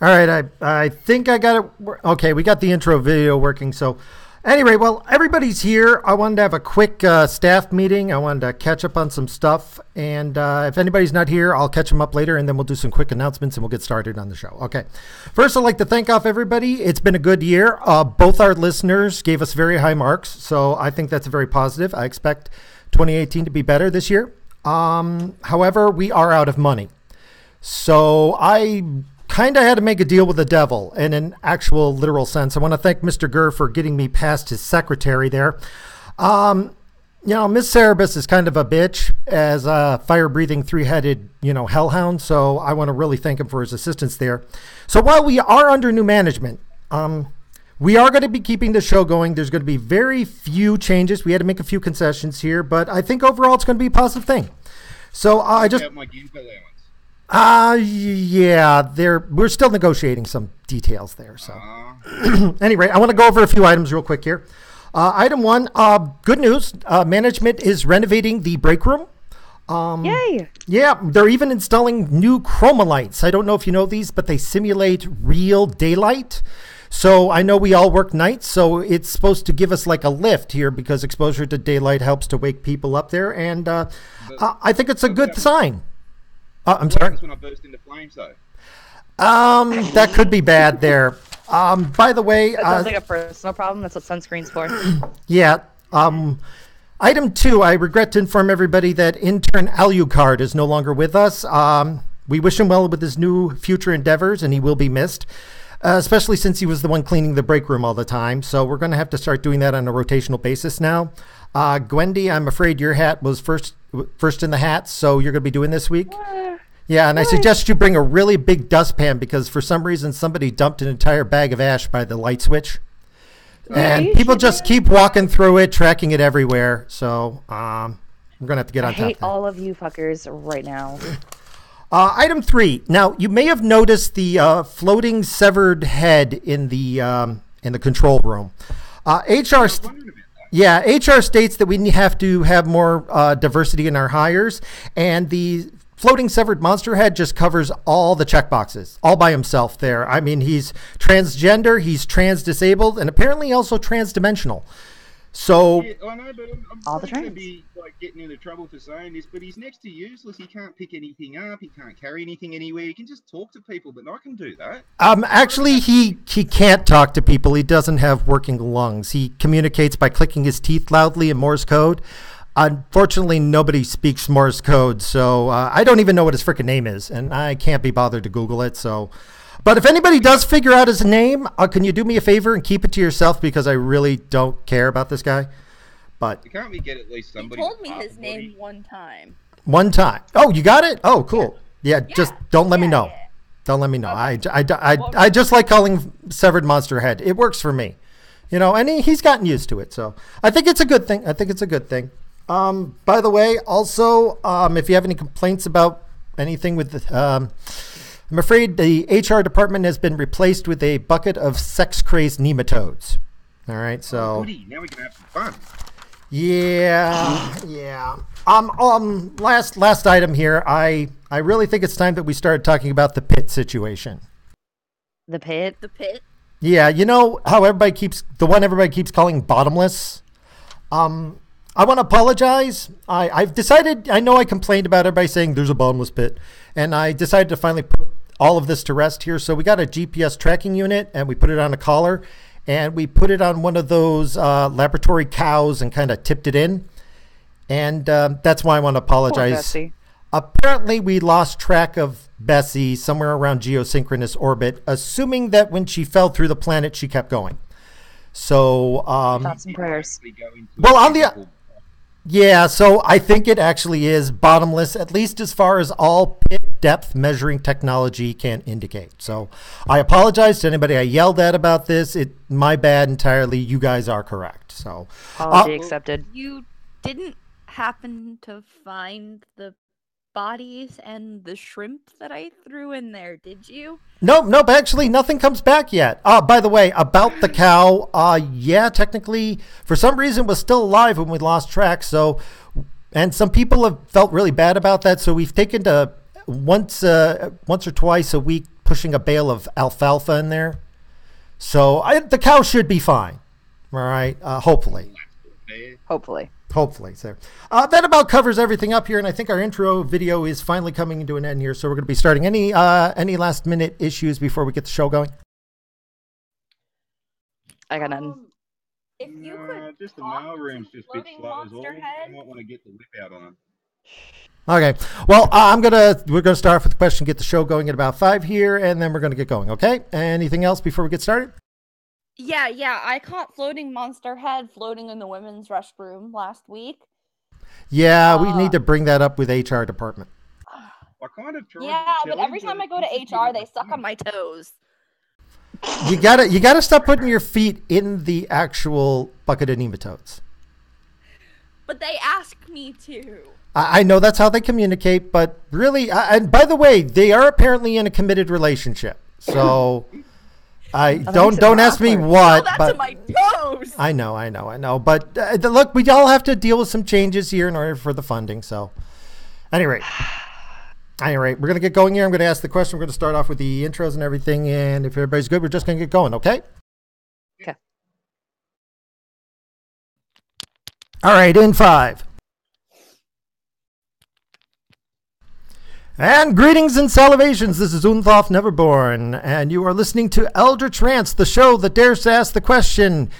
All right, I think I got it. Okay, we got the intro video working. So, anyway, well, everybody's here. I wanted to have a quick staff meeting. I wanted to catch up on some stuff. And if anybody's not here, I'll catch them up later, and then we'll do some quick announcements, and we'll get started on the show. Okay. First, I'd like to thank off everybody. It's been a good year. Both our listeners gave us very high marks, so I think that's very positive. I expect 2018 to be better this year. However, we are out of money. So I kind of had to make a deal with the devil in an actual literal sense. I want to thank Mr. Gurr for getting me past his secretary there. Miss Cerebus is kind of a bitch as a fire-breathing, three-headed, hellhound. So I want to really thank him for his assistance there. So while we are under new management, we are going to be keeping the show going. There's going to be very few changes. We had to make a few concessions here, but I think overall it's going to be a positive thing. So I just... my gimp allowance. We're still negotiating some details there. So anyway, I want to go over a few items real quick here. Item one, good news. Management is renovating the break room. Yay! Yeah, they're even installing new chroma lights. I don't know if you know these, but they simulate real daylight. So I know we all work nights, so it's supposed to give us like a lift here because exposure to daylight helps to wake people up there. And I think it's a good sign. I'm sorry. When I burst into flames, though. That could be bad there. By the way, that sounds like a personal problem. That's what sunscreen's for. Yeah. Item two, I regret to inform everybody that intern Alucard is no longer with us. We wish him well with his new future endeavors, and he will be missed, especially since he was the one cleaning the break room all the time. So we're going to have to start doing that on a rotational basis now. Gwendy, I'm afraid your hat was first in the hat, so you're going to be doing this week. Yeah, and I suggest you bring a really big dustpan because for some reason somebody dumped an entire bag of ash by the light switch. And people just keep walking through it, tracking it everywhere. So I'm going to have to get on top of that. I hate all of you fuckers right now. Item three. Now, you may have noticed the floating severed head in the control room. HR states that we have to have more diversity in our hires, and the floating severed monster head just covers all the checkboxes, all by himself there. I mean, he's transgender, he's trans-disabled, and apparently also trans-dimensional. So, yeah, I know, but I'm going to be getting into trouble for saying this, but he's next to useless. He can't pick anything up. He can't carry anything anywhere. He can just talk to people, but I can do that. Actually, he can't talk to people. He doesn't have working lungs. He communicates by clicking his teeth loudly in Morse code. Unfortunately, nobody speaks Morse code, so I don't even know what his freaking name is, and I can't be bothered to Google it. So, but if anybody does figure out his name, can you do me a favor and keep it to yourself because I really don't care about this guy. But can't we get at least somebody? He told me his name one time. One time. Oh, you got it? Oh, cool. Yeah, just don't let me know. Yeah. Don't let me know. Okay. I just like calling severed monster head. It works for me, and he's gotten used to it. So I think it's a good thing. By the way, also, if you have any complaints about anything with I'm afraid the HR department has been replaced with a bucket of sex-crazed nematodes. All right, so... goody. Now we can have some fun. Yeah. Last item here. I really think it's time that we started talking about the pit situation. The pit? The pit? Yeah, you know how everybody keeps calling bottomless? I want to apologize. I've decided, I know I complained about everybody saying there's a bottomless pit, and I decided to finally put all of this to rest here. So we got a GPS tracking unit, and we put it on a collar, and we put it on one of those laboratory cows and kind of tipped it in. And that's why I want to apologize. Poor Bessie. Apparently, we lost track of Bessie somewhere around geosynchronous orbit, assuming that when she fell through the planet, she kept going. So, thoughts and prayers. Well, so I think it actually is bottomless, at least as far as all pit depth measuring technology can indicate. So I apologize to anybody I yelled at about this. My bad entirely. You guys are correct. So apology accepted. You didn't happen to find the bodies and the shrimp that I threw in there, did you? Nope. Actually, nothing comes back yet. By the way, about the cow, technically, for some reason, was still alive when we lost track. So, and some people have felt really bad about that. So we've taken to once or twice a week pushing a bale of alfalfa in there. So the cow should be fine. All right, hopefully. Hopefully. So that about covers everything up here, and I think our intro video is finally coming to an end here. So we're going to be starting any last minute issues before we get the show going. I got none. If you could just the talk mailroom's to just a bit floating slow as well. monster I head. might want to get the whip out on him. Okay. Well, we're gonna start off with the question, get the show going at about 5 here, and then we're gonna get going. Okay. Anything else before we get started? Yeah. I caught floating monster head floating in the women's restroom last week. Yeah, we need to bring that up with HR department. I kind of tried. Yeah, but every time I go to HR, they suck on my toes. You gotta stop putting your feet in the actual bucket of nematodes. But they ask me to. I know that's how they communicate, but really, and by the way, they are apparently in a committed relationship. So don't ask me what. That's but in my toes. I know. But look, we all have to deal with some changes here in order for the funding. So, anyway, we're gonna get going here. I'm gonna ask the question. We're gonna start off with the intros and everything, and if everybody's good, we're just gonna get going. Okay. Okay. All right, in 5. And greetings and salivations. This is Unthoff Neverborn, and you are listening to Eldritch Rants, the show that dares to ask the question,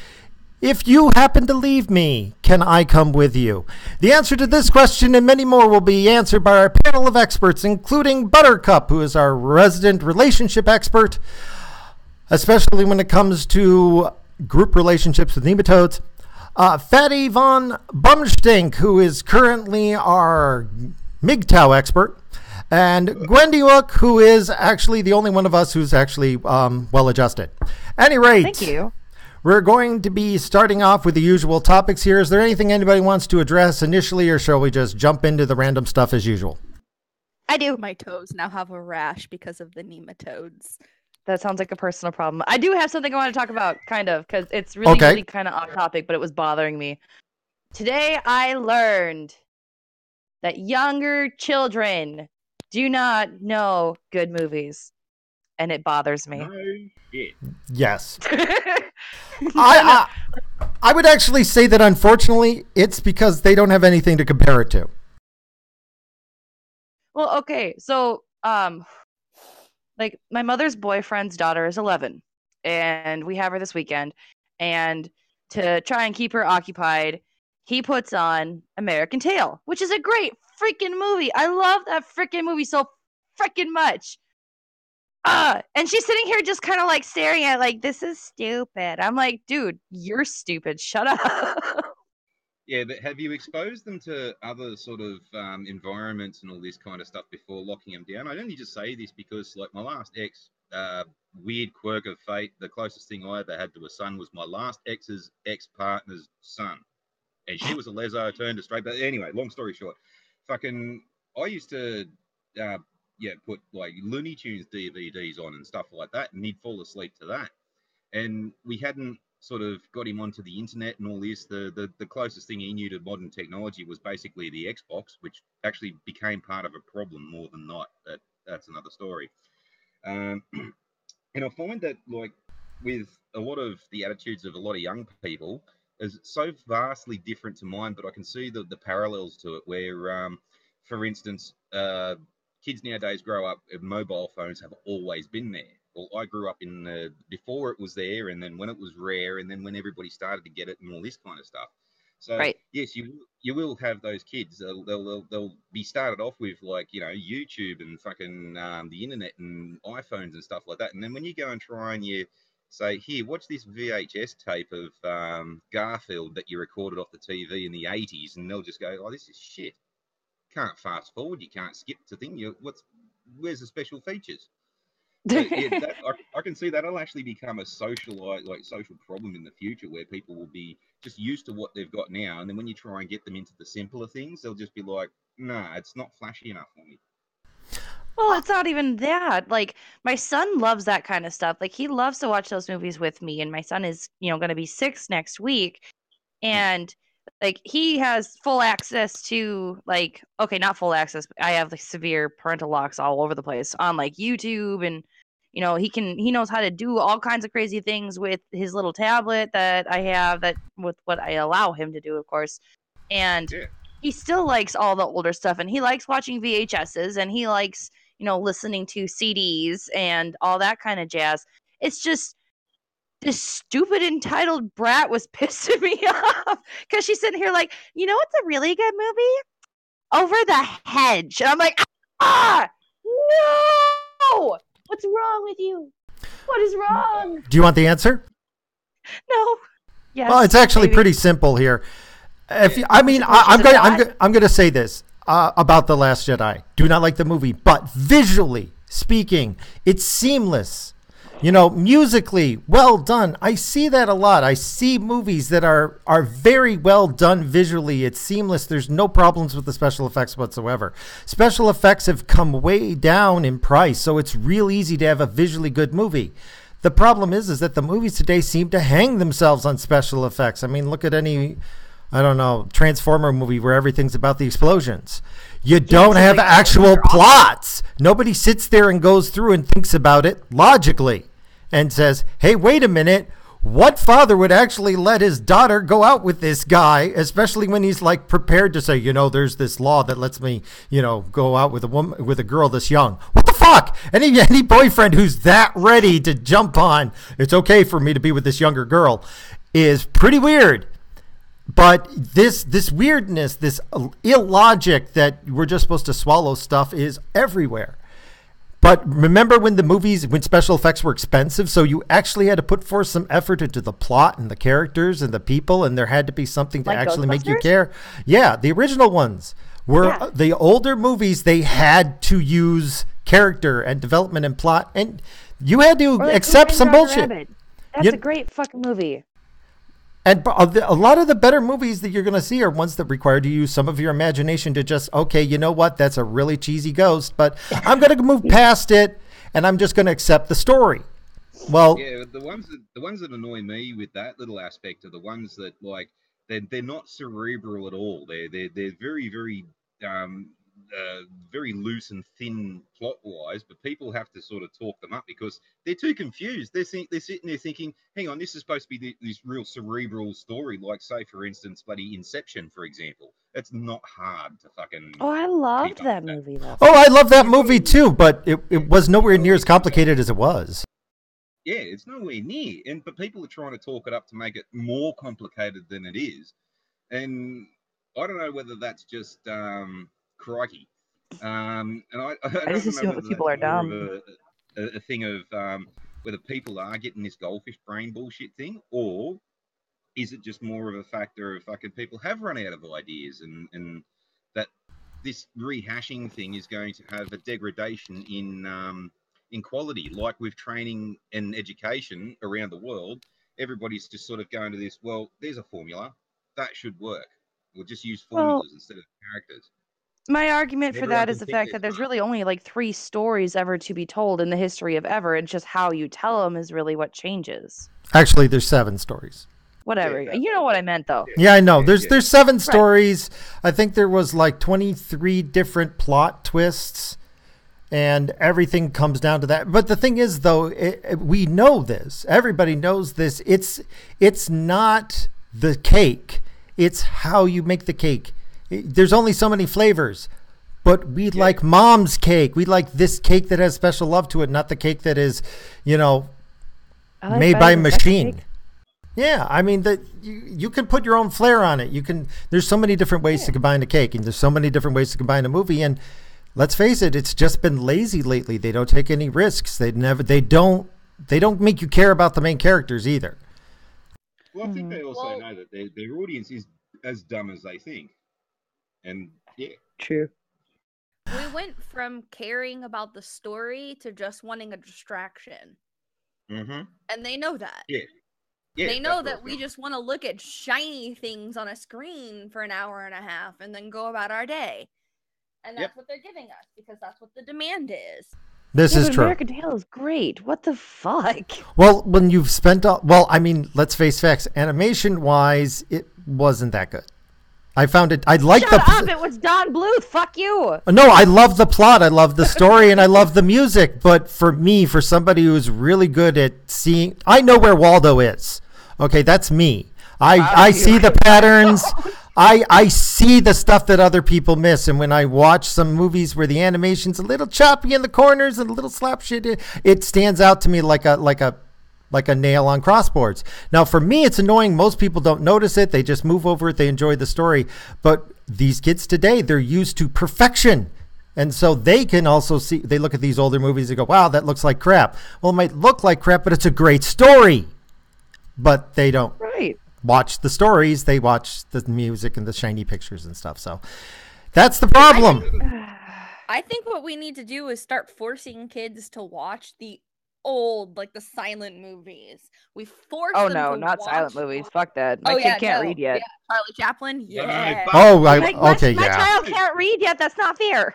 if you happen to leave me, can I come with you? The answer to this question and many more will be answered by our panel of experts, including Buttercup, who is our resident relationship expert, especially when it comes to group relationships with nematodes. Fatty von Bumstink, who is currently our MGTOW expert. And Gwendywook, who is actually the only one of us who's actually well-adjusted. Any rate, Thank you. We're going to be starting off with the usual topics here. Is there anything anybody wants to address initially, or shall we just jump into the random stuff as usual? I do. My toes now have a rash because of the nematodes. That sounds like a personal problem. I do have something I want to talk about, kind of, because it's really kind of off topic, but it was bothering me. Today, I learned that younger children do not know good movies, and it bothers me. No shit. Yes. I would actually say that, unfortunately, it's because they don't have anything to compare it to. Well, okay, so, like, my mother's boyfriend's daughter is 11, and we have her this weekend, and to try and keep her occupied, he puts on American Tail, which is a great freaking movie. I love that freaking movie so freaking much. And she's sitting here just kind of like staring at like, this is stupid. I'm like, dude, you're stupid. Shut up. Yeah, but have you exposed them to other sort of environments and all this kind of stuff before locking them down? I only just say this because, like, my last ex, weird quirk of fate, the closest thing I ever had to a son was my last ex's ex-partner's son. And she was a leso, turned to straight. But anyway, long story short, I used to, put like Looney Tunes DVDs on and stuff like that, and he'd fall asleep to that. And we hadn't sort of got him onto the internet and all this. The closest thing he knew to modern technology was basically the Xbox, which actually became part of a problem more than not. That's another story. And I find that, like, with a lot of the attitudes of a lot of young people, is so vastly different to mine, but I can see the parallels to it where, for instance, kids nowadays grow up, mobile phones have always been there. Well, I grew up in before it was there, and then when it was rare, and then when everybody started to get it and all this kind of stuff. So, Right. yes, you will have those kids. They'll be started off with, like, YouTube and fucking the internet and iPhones and stuff like that. And then when you go and try and you say, here, watch this VHS tape of Garfield that you recorded off the TV in the 80s, and they'll just go, oh, this is shit. Can't fast forward. You can't skip the thing. Where's the special features? But yeah, I can see that'll actually become a social problem in the future, where people will be just used to what they've got now, and then when you try and get them into the simpler things, they'll just be like, nah, it's not flashy enough for me. Well, it's not even that. Like, my son loves that kind of stuff. Like, he loves to watch those movies with me, and my son is, going to be 6 next week, and like, he has full access to, like, okay, not full access, but I have like severe parental locks all over the place on like YouTube and he knows how to do all kinds of crazy things with his little tablet that I have, that with what I allow him to do, of course. And he still likes all the older stuff, and he likes watching VHSs, and he likes, listening to CDs and all that kind of jazz. It's just this stupid entitled brat was pissing me off because she's sitting here like, what's a really good movie? Over the Hedge. And I'm like, no! What's wrong with you? What is wrong? Do you want the answer? No. Yes. Well, it's actually pretty simple here. I'm going to say this about The Last Jedi. Do not like the movie, but visually speaking, it's seamless. Musically well done. I see that a lot. I see movies that are very well done visually. It's seamless. There's no problems with the special effects whatsoever. Special effects have come way down in price, so it's real easy to have a visually good movie. The problem is that the movies today seem to hang themselves on special effects. I mean, look at any, Transformer movie where everything's about the explosions. You don't have actual plots. Nobody sits there and goes through and thinks about it logically and says, hey, wait a minute. What father would actually let his daughter go out with this guy, especially when he's like prepared to say, there's this law that lets me, go out with a girl this young. What the fuck? Any boyfriend who's that ready to jump on, it's okay for me to be with this younger girl, is pretty weird. But this weirdness, this illogic that we're just supposed to swallow stuff is everywhere. But remember when special effects were expensive, so you actually had to put forth some effort into the plot and the characters and the people, and there had to be something to actually make you care. Yeah, the original ones were the older movies. They had to use character and development and plot, and you had to accept some bullshit. That's a great fucking movie. And a lot of the better movies that you're going to see are ones that require you to use some of your imagination to just, okay, you know what? That's a really cheesy ghost, but I'm going to move past it, and I'm just going to accept the story. Well, yeah, the ones that annoy me with that little aspect are the ones that they're not cerebral at all. They're very very very loose and thin plot wise, but people have to sort of talk them up because they're too confused. They're sitting there thinking, hang on, this is supposed to be this real cerebral story, like say for instance bloody Inception, for example. It's not hard to fucking I loved that movie though. Oh, I love that movie too, but it was nowhere near as complicated as it was. Yeah, it's nowhere near, but people are trying to talk it up to make it more complicated than it is, and I don't know whether that's just crikey. And I just assume that people are dumb. A thing of whether people are getting this goldfish brain bullshit thing, or is it just more of a factor of fucking people have run out of ideas, and that this rehashing thing is going to have a degradation in quality, like with training and education around the world. Everybody's just sort of going to this, well, there's a formula that should work. We'll just use formulas instead of characters. My argument for that is the fact that there's really only like 3 stories ever to be told in the history of ever. It's just how you tell them is really what changes. Actually, there's 7 stories. Whatever. You know what I meant, though. Yeah, I know. There's 7 stories. I think there was like 23 different plot twists, and everything comes down to that. But the thing is, though, we know this. Everybody knows this. It's not the cake. It's how you make the cake. There's only so many flavors, but we like mom's cake. We like this cake that has special love to it, not the cake that is, made by a machine. Yeah, I mean you can put your own flair on it. There's so many different ways to combine a cake, and there's so many different ways to combine a movie. And let's face it, it's just been lazy lately. They don't take any risks. They don't make you care about the main characters either. Well, I think they also know that their audience is as dumb as they think. And true. We went from caring about the story to just wanting a distraction. Mm-hmm. And they know that. Yeah, they know that we just want to look at shiny things on a screen for an hour and a half and then go about our day. And that's what they're giving us because that's what the demand is. This is true. American Tail is great. What the fuck? Well, when you've spent let's face facts. Animation-wise, it wasn't that good. I found it. I like Shut up! It was Don Bluth. Fuck you. No, I love the plot. I love the story, and I love the music. But for me, for somebody who's really good at seeing, I know where Waldo is. Okay, that's me. I see the patterns. I see the stuff that other people miss. And when I watch some movies where the animation's a little choppy in the corners and a little slap shit, it stands out to me like a nail on crossboards. Now, for me, it's annoying. Most people don't notice it. They just move over it. They enjoy the story. But these kids today, they're used to perfection. And so they can also see, they look at these older movies and go, wow, that looks like crap. Well, it might look like crap, but it's a great story. But they don't watch the stories. They watch the music and the shiny pictures and stuff. So that's the problem. I think what we need to do is start forcing kids to watch the old, like the silent movies. We force them to not watch silent movies. Fuck that. My kid can't read yet. Yeah. Charlie Chaplin. Yeah. My child can't read yet. That's not fair.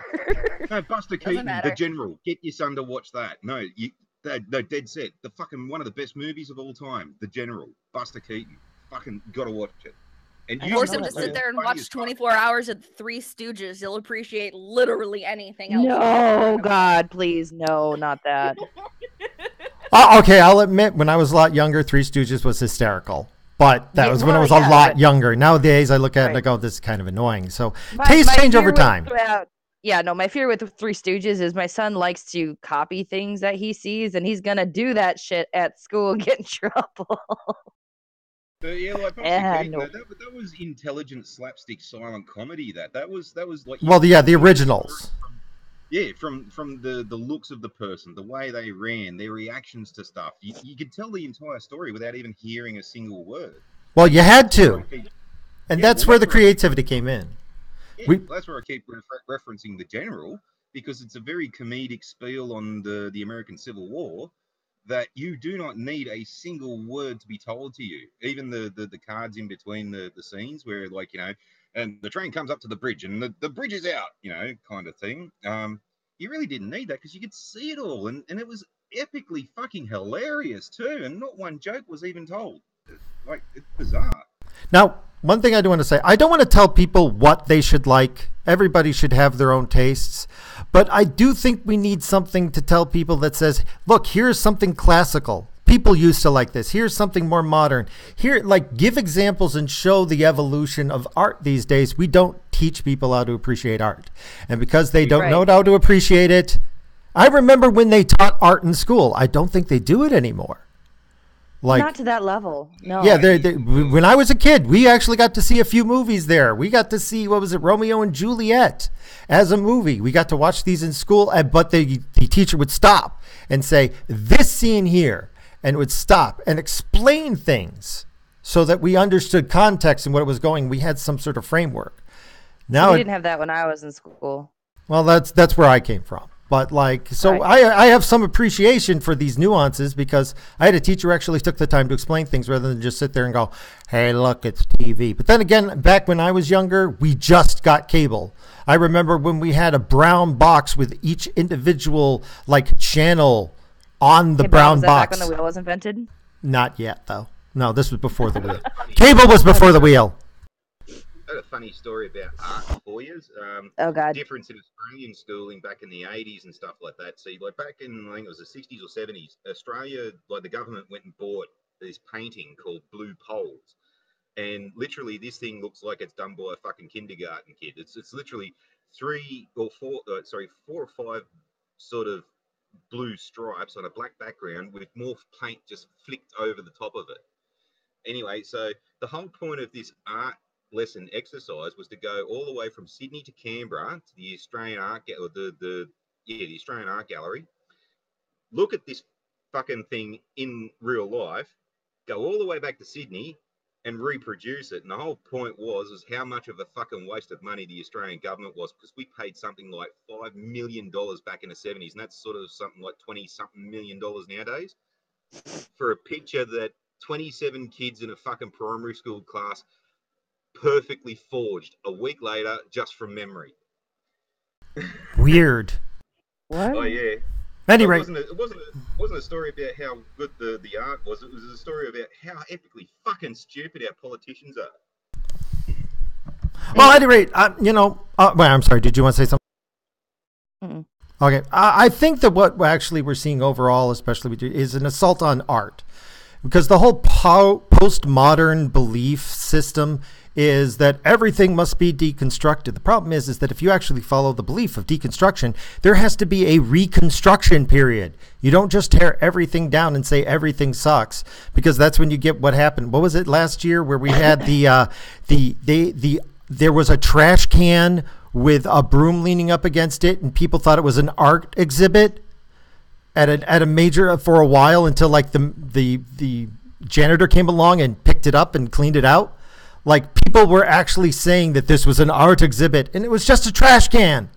No, Buster Keaton, The General. Get your son to watch that. No, dead set. The fucking one of the best movies of all time. The General. Buster Keaton. Fucking gotta watch it. And force him to sit there and watch 24 hours of Three Stooges. You'll appreciate literally anything else. No, God, please, no, not that. Okay, I'll admit, when I was a lot younger, Three Stooges was hysterical. But that was when I was a lot younger. Nowadays, I look at it and I go, this is kind of annoying. So tastes change over time. My fear with Three Stooges is my son likes to copy things that he sees, and he's going to do that shit at school and get in trouble. That was intelligent slapstick silent comedy. That was like the originals. From the looks of the person, the way they ran, their reactions to stuff. You could tell the entire story without even hearing a single word. Well, you had to, and that's where the creativity came in. Yeah, that's where I keep referencing The General, because it's a very comedic spiel on the American Civil War. That you do not need a single word to be told to you. Even the cards in between the scenes where, like, and the train comes up to the bridge and the bridge is out, kind of thing. You really didn't need that because you could see it all. And it was epically fucking hilarious too. And not one joke was even told. Like, it's bizarre. Now, one thing I do want to say, I don't want to tell people what they should like. Everybody should have their own tastes. But I do think we need something to tell people that says, look, here's something classical. People used to like this. Here's something more modern. Here, like, give examples and show the evolution of art these days. We don't teach people how to appreciate art. And because they don't know how to appreciate it, I remember when they taught art in school. I don't think they do it anymore. Like, not to that level. No. Yeah, when I was a kid, we actually got to see a few movies there. We got to see, Romeo and Juliet as a movie. We got to watch these in school, but the teacher would stop and say, this scene here, and would stop and explain things so that we understood context and what it was going. We had some sort of framework. Now we didn't have that when I was in school. Well, that's where I came from. But I have some appreciation for these nuances because I had a teacher who actually took the time to explain things rather than just sit there and go, hey, look, it's TV. But then again, back when I was younger, we just got cable. I remember when we had a brown box with each individual channel on the brown box. Back when the wheel was invented? Not yet, though. No, this was before the wheel. Cable was before the wheel. I had a funny story about art for you. Oh, God. Difference in Australian schooling back in the 80s and stuff like that. See, like back in, I think it was the 60s or 70s, Australia, like the government went and bought this painting called Blue Poles. And literally this thing looks like it's done by a fucking kindergarten kid. It's literally four or five sort of blue stripes on a black background with more paint just flicked over the top of it. Anyway, so the whole point of this art lesson exercise was to go all the way from Sydney to Canberra to the Australian Art the Australian Art Gallery. Look at this fucking thing in real life. Go all the way back to Sydney and reproduce it. And the whole point was how much of a fucking waste of money the Australian government was, because we paid something like $5 million back in the 70s, and that's sort of something like $20-something million nowadays for a picture that 27 kids in a fucking primary school class perfectly forged a week later just from memory. Weird. What? Oh yeah. Anyway, it wasn't a story about how good the art was. It was a story about how epically fucking stupid our politicians are. Well, at any rate, well, I'm sorry. Did you want to say something? Mm-mm. Okay. I think that what actually we're seeing overall, especially with you, is an assault on art. Because the whole postmodern belief system is that everything must be deconstructed. The problem is that if you actually follow the belief of deconstruction, there has to be a reconstruction period. You don't just tear everything down and say everything sucks, because that's when you get what happened. What was it last year where we had there was a trash can with a broom leaning up against it, and people thought it was an art exhibit at a major for a while, until like the janitor came along and picked it up and cleaned it out. Like, people were actually saying that this was an art exhibit, and it was just a trash can.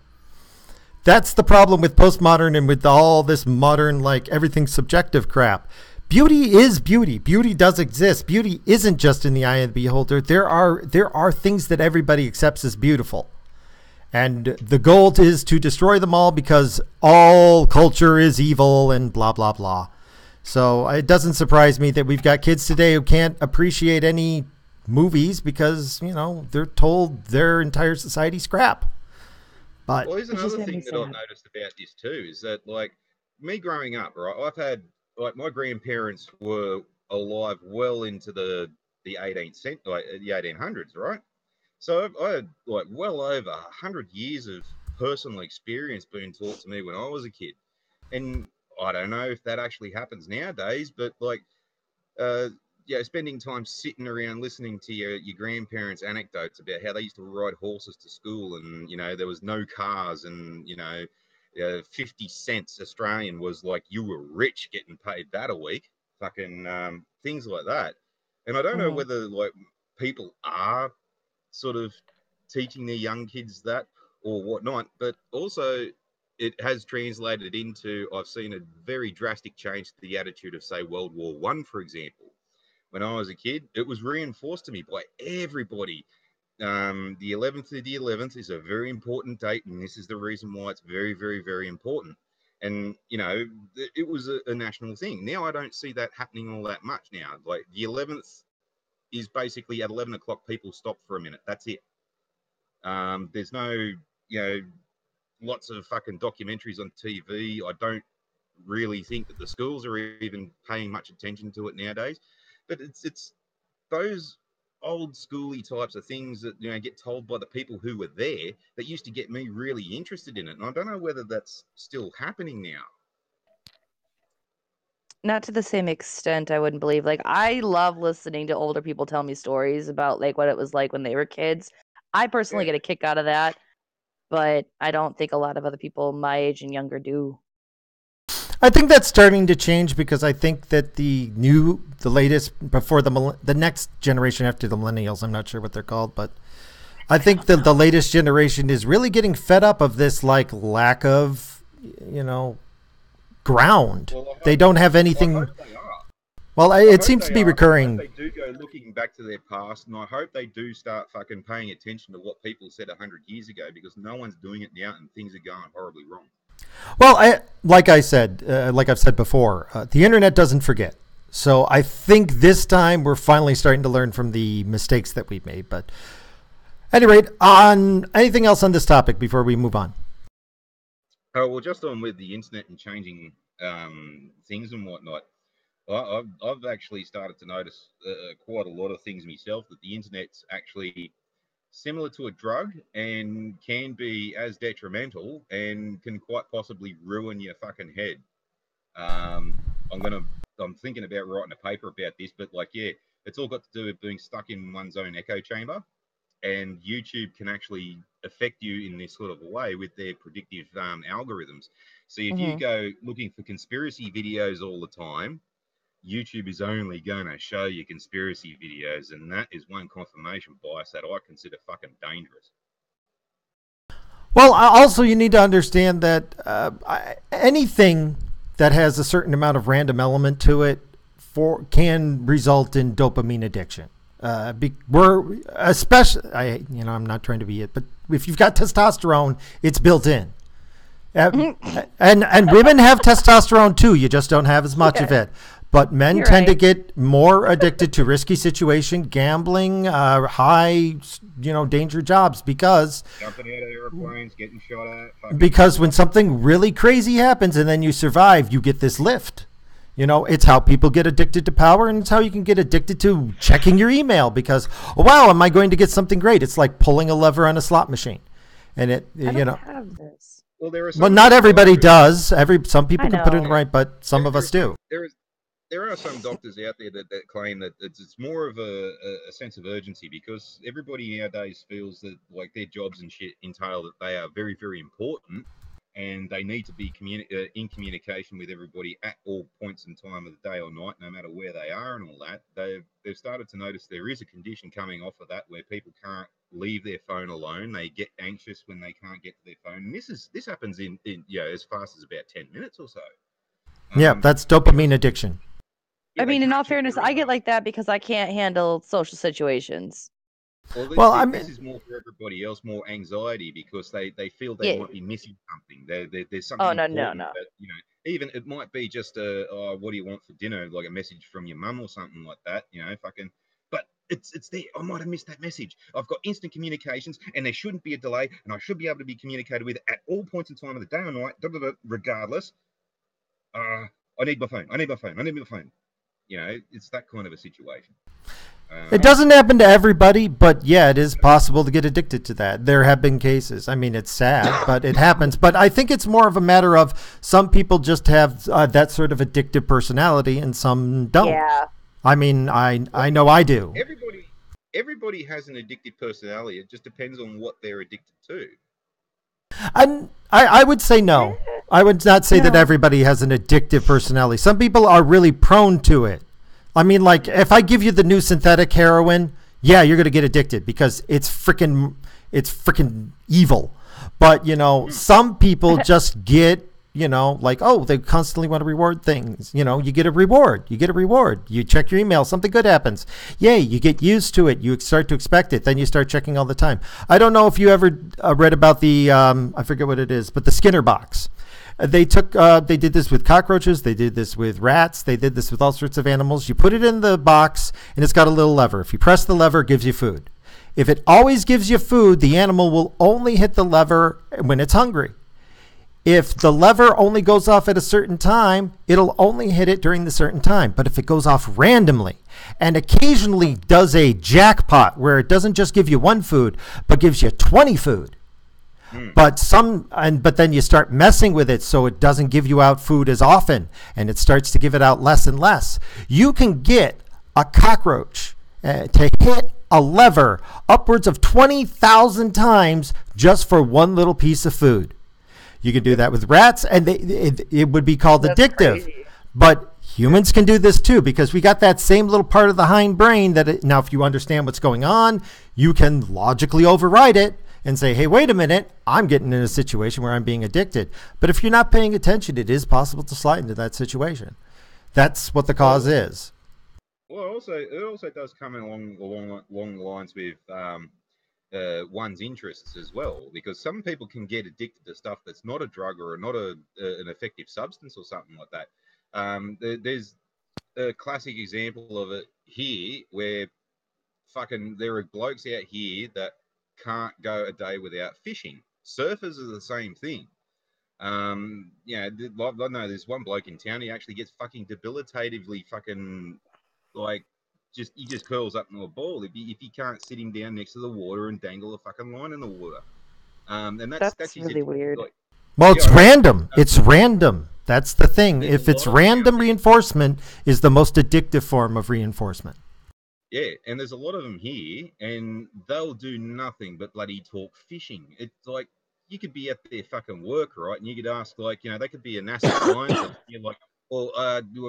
That's the problem with postmodern and with all this modern, like, everything subjective crap. Beauty is beauty. Beauty does exist. Beauty isn't just in the eye of the beholder. There are things that everybody accepts as beautiful. And the goal is to destroy them all, because all culture is evil and blah, blah, blah. So it doesn't surprise me that we've got kids today who can't appreciate any movies because, they're told their entire society's crap. But well, here's another thing that I've noticed about this too, is that, like, me growing up, right, I've had, like, my grandparents were alive well into the 1800s, right? So I had, like, well over 100 years of personal experience being taught to me when I was a kid. And I don't know if that actually happens nowadays, but, like, spending time sitting around listening to your grandparents' anecdotes about how they used to ride horses to school, and, there was no cars, and, 50 cents Australian was like you were rich getting paid that a week, fucking things like that. And I don't know whether, like, people are sort of teaching their young kids that or whatnot, but also it has translated into, I've seen a very drastic change to the attitude of, say, World War One, for example. When I was a kid, it was reinforced to me by everybody. The 11th of the 11th is a very important date, and this is the reason why it's very, very, very important. And, it was a national thing. Now I don't see that happening all that much now. Like, the 11th is basically at 11 o'clock, people stop for a minute. That's it. There's no, lots of fucking documentaries on TV. I don't really think that the schools are even paying much attention to it nowadays. But it's those old schooly types of things that, get told by the people who were there that used to get me really interested in it. And I don't know whether that's still happening now. Not to the same extent, I wouldn't believe. Like, I love listening to older people tell me stories about, like, what it was like when they were kids. I personally get a kick out of that, but I don't think a lot of other people my age and younger do. I think that's starting to change, because I think that the latest, before the next generation after the millennials, I'm not sure what they're called, but I think that the latest generation is really getting fed up of this, like, lack of, ground. Well, they don't have anything. Well, it seems to be recurring. They do go looking back to their past, and I hope they do start fucking paying attention to what people said 100 years ago, because no one's doing it now, and things are going horribly wrong. Well, like I've said before, the internet doesn't forget. So I think this time we're finally starting to learn from the mistakes that we've made. But at any rate, on anything else on this topic before we move on? Oh, well, just on with the internet and changing things and whatnot, I've actually started to notice quite a lot of things myself, that the internet's actually similar to a drug and can be as detrimental and can quite possibly ruin your fucking head. I'm thinking about writing a paper about this, but, like, it's all got to do with being stuck in one's own echo chamber, and YouTube can actually affect you in this sort of a way with their predictive algorithms. So if you go looking for conspiracy videos all the time, YouTube is only going to show you conspiracy videos, and that is one confirmation bias that I consider fucking dangerous. Well, also you need to understand that anything that has a certain amount of random element to it can result in dopamine addiction. We're especially, I'm not trying to be it, but if you've got testosterone, it's built in. And women have testosterone too. You just don't have as much of it. But men You're tend to right. get more addicted to risky situation, gambling, high, danger jobs because Jumping out of airplanes, getting shot at. Fucking because when something really crazy happens and then you survive, you get this lift. It's how people get addicted to power, and it's how you can get addicted to checking your email because, oh, wow, am I going to get something great? It's like pulling a lever on a slot machine, and I don't have this. Well, there are Well, some not doctors everybody out there- does. Some people I can put it in know. right, but some of us do. There are some doctors out there that claim that it's more of a sense of urgency because everybody nowadays feels that like their jobs and shit entail that they are very, very important and they need to be in communication with everybody at all points in time of the day or night, no matter where they are and all that. They've started to notice there is a condition coming off of that where people can't leave their phone alone. They get anxious when they can't get to their phone, and this happens in as fast as about 10 minutes or so. Yeah, that's dopamine addiction. Yeah, I mean, in all can't check fairness, their I get email. like that because I can't handle social situations. Well, this is more for everybody else, more anxiety because they feel they Yeah. might be missing something. There's something Oh, no. important that even it might be just what do you want for dinner, like a message from your mum or something like that. Fucking. But it's there. I might have missed that message. I've got instant communications, and there shouldn't be a delay, and I should be able to be communicated with at all points in time of the day or night, regardless. I need my phone. I need my phone. I need my phone. It's that kind of a situation. It doesn't happen to everybody, but yeah, it is possible to get addicted to that. There have been cases. I mean, it's sad, but it happens. But I think it's more of a matter of some people just have that sort of addictive personality and some don't. Yeah. I mean, I know I do. Everybody has an addictive personality. It just depends on what they're addicted to. And I would say no. I would not say that everybody has an addictive personality. Some people are really prone to it. I mean, like, if I give you the new synthetic heroin, yeah, you're going to get addicted because it's freaking evil. But, some people just get, like, oh, they constantly want to reward things. You get a reward. You check your email. Something good happens. Yay, you get used to it. You start to expect it. Then you start checking all the time. I don't know if you ever read about the, I forget what it is, but the Skinner box. They did this with cockroaches. They did this with rats. They did this with all sorts of animals. You put it in the box, and it's got a little lever. If you press the lever, it gives you food. If it always gives you food, the animal will only hit the lever when it's hungry. If the lever only goes off at a certain time, it'll only hit it during the certain time. But if it goes off randomly and occasionally does a jackpot where it doesn't just give you one food, but gives you 20 food, but then you start messing with it so it doesn't give you out food as often and it starts to give it out less and less. You can get a cockroach to hit a lever upwards of 20,000 times just for one little piece of food. You can do that with rats, and it would be called addictive. Crazy. But humans can do this too because we got that same little part of the hind brain now if you understand what's going on, you can logically override it and say, hey, wait a minute, I'm getting in a situation where I'm being addicted. But if you're not paying attention, it is possible to slide into that situation. That's what the cause is. Well, it also does come along the lines with one's interests as well, because some people can get addicted to stuff that's not a drug or not an effective substance or something like that. There's a classic example of it here where there are blokes out here that can't go a day without fishing. Surfers are the same thing. I know there's one bloke in town. He actually gets fucking debilitatively fucking like he just curls up into a ball if you can't sit him down next to the water and dangle a fucking line in the water. And that's really weird. Well, it's random. It's random. That's the thing. If it's random reinforcement is the most addictive form of reinforcement. Yeah, and there's a lot of them here, and they'll do nothing but bloody talk fishing. It's like you could be at their fucking work, right? And you could ask, like, they could be a NASA scientist. You're like, well,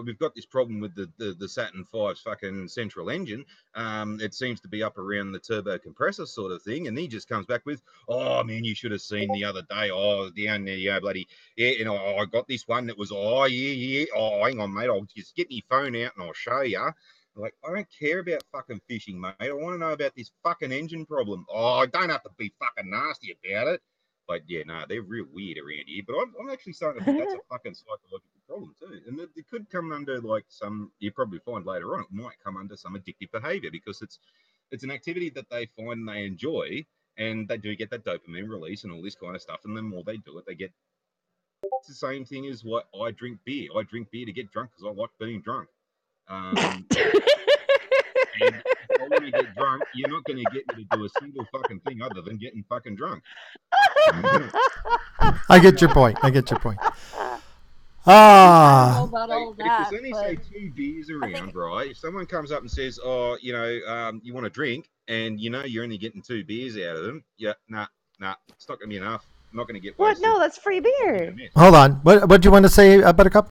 we've got this problem with the Saturn V's fucking central engine. It seems to be up around the turbo compressor sort of thing, and he just comes back with, oh man, you should have seen the other day. Oh, down there, bloody yeah, I got this one that was, oh yeah. Oh, hang on, mate, I'll just get my phone out and I'll show you. Like, I don't care about fucking fishing, mate. I want to know about this fucking engine problem. Oh, I don't have to be fucking nasty about it. But yeah, no, they're real weird around here. But I'm actually starting to think that's a fucking psychological problem too. And it could come under like some, you probably find later on, it might come under some addictive behavior because it's an activity that they find they enjoy, and they do get that dopamine release and all this kind of stuff. And the more they do it, they get. It's the same thing as what I drink beer. I drink beer to get drunk because I like being drunk. And if I want to get drunk, you're not going to get me to do a single fucking thing other than getting fucking drunk. I get your point. Because then you say 2 beers around, right? If someone comes up and says, "Oh, you want a drink," and you're only getting 2 beers out of them, nah, it's not going to be enough. I'm not going to get wasted. What? No, that's free beer. Hold on. What do you want to say, Buttercup?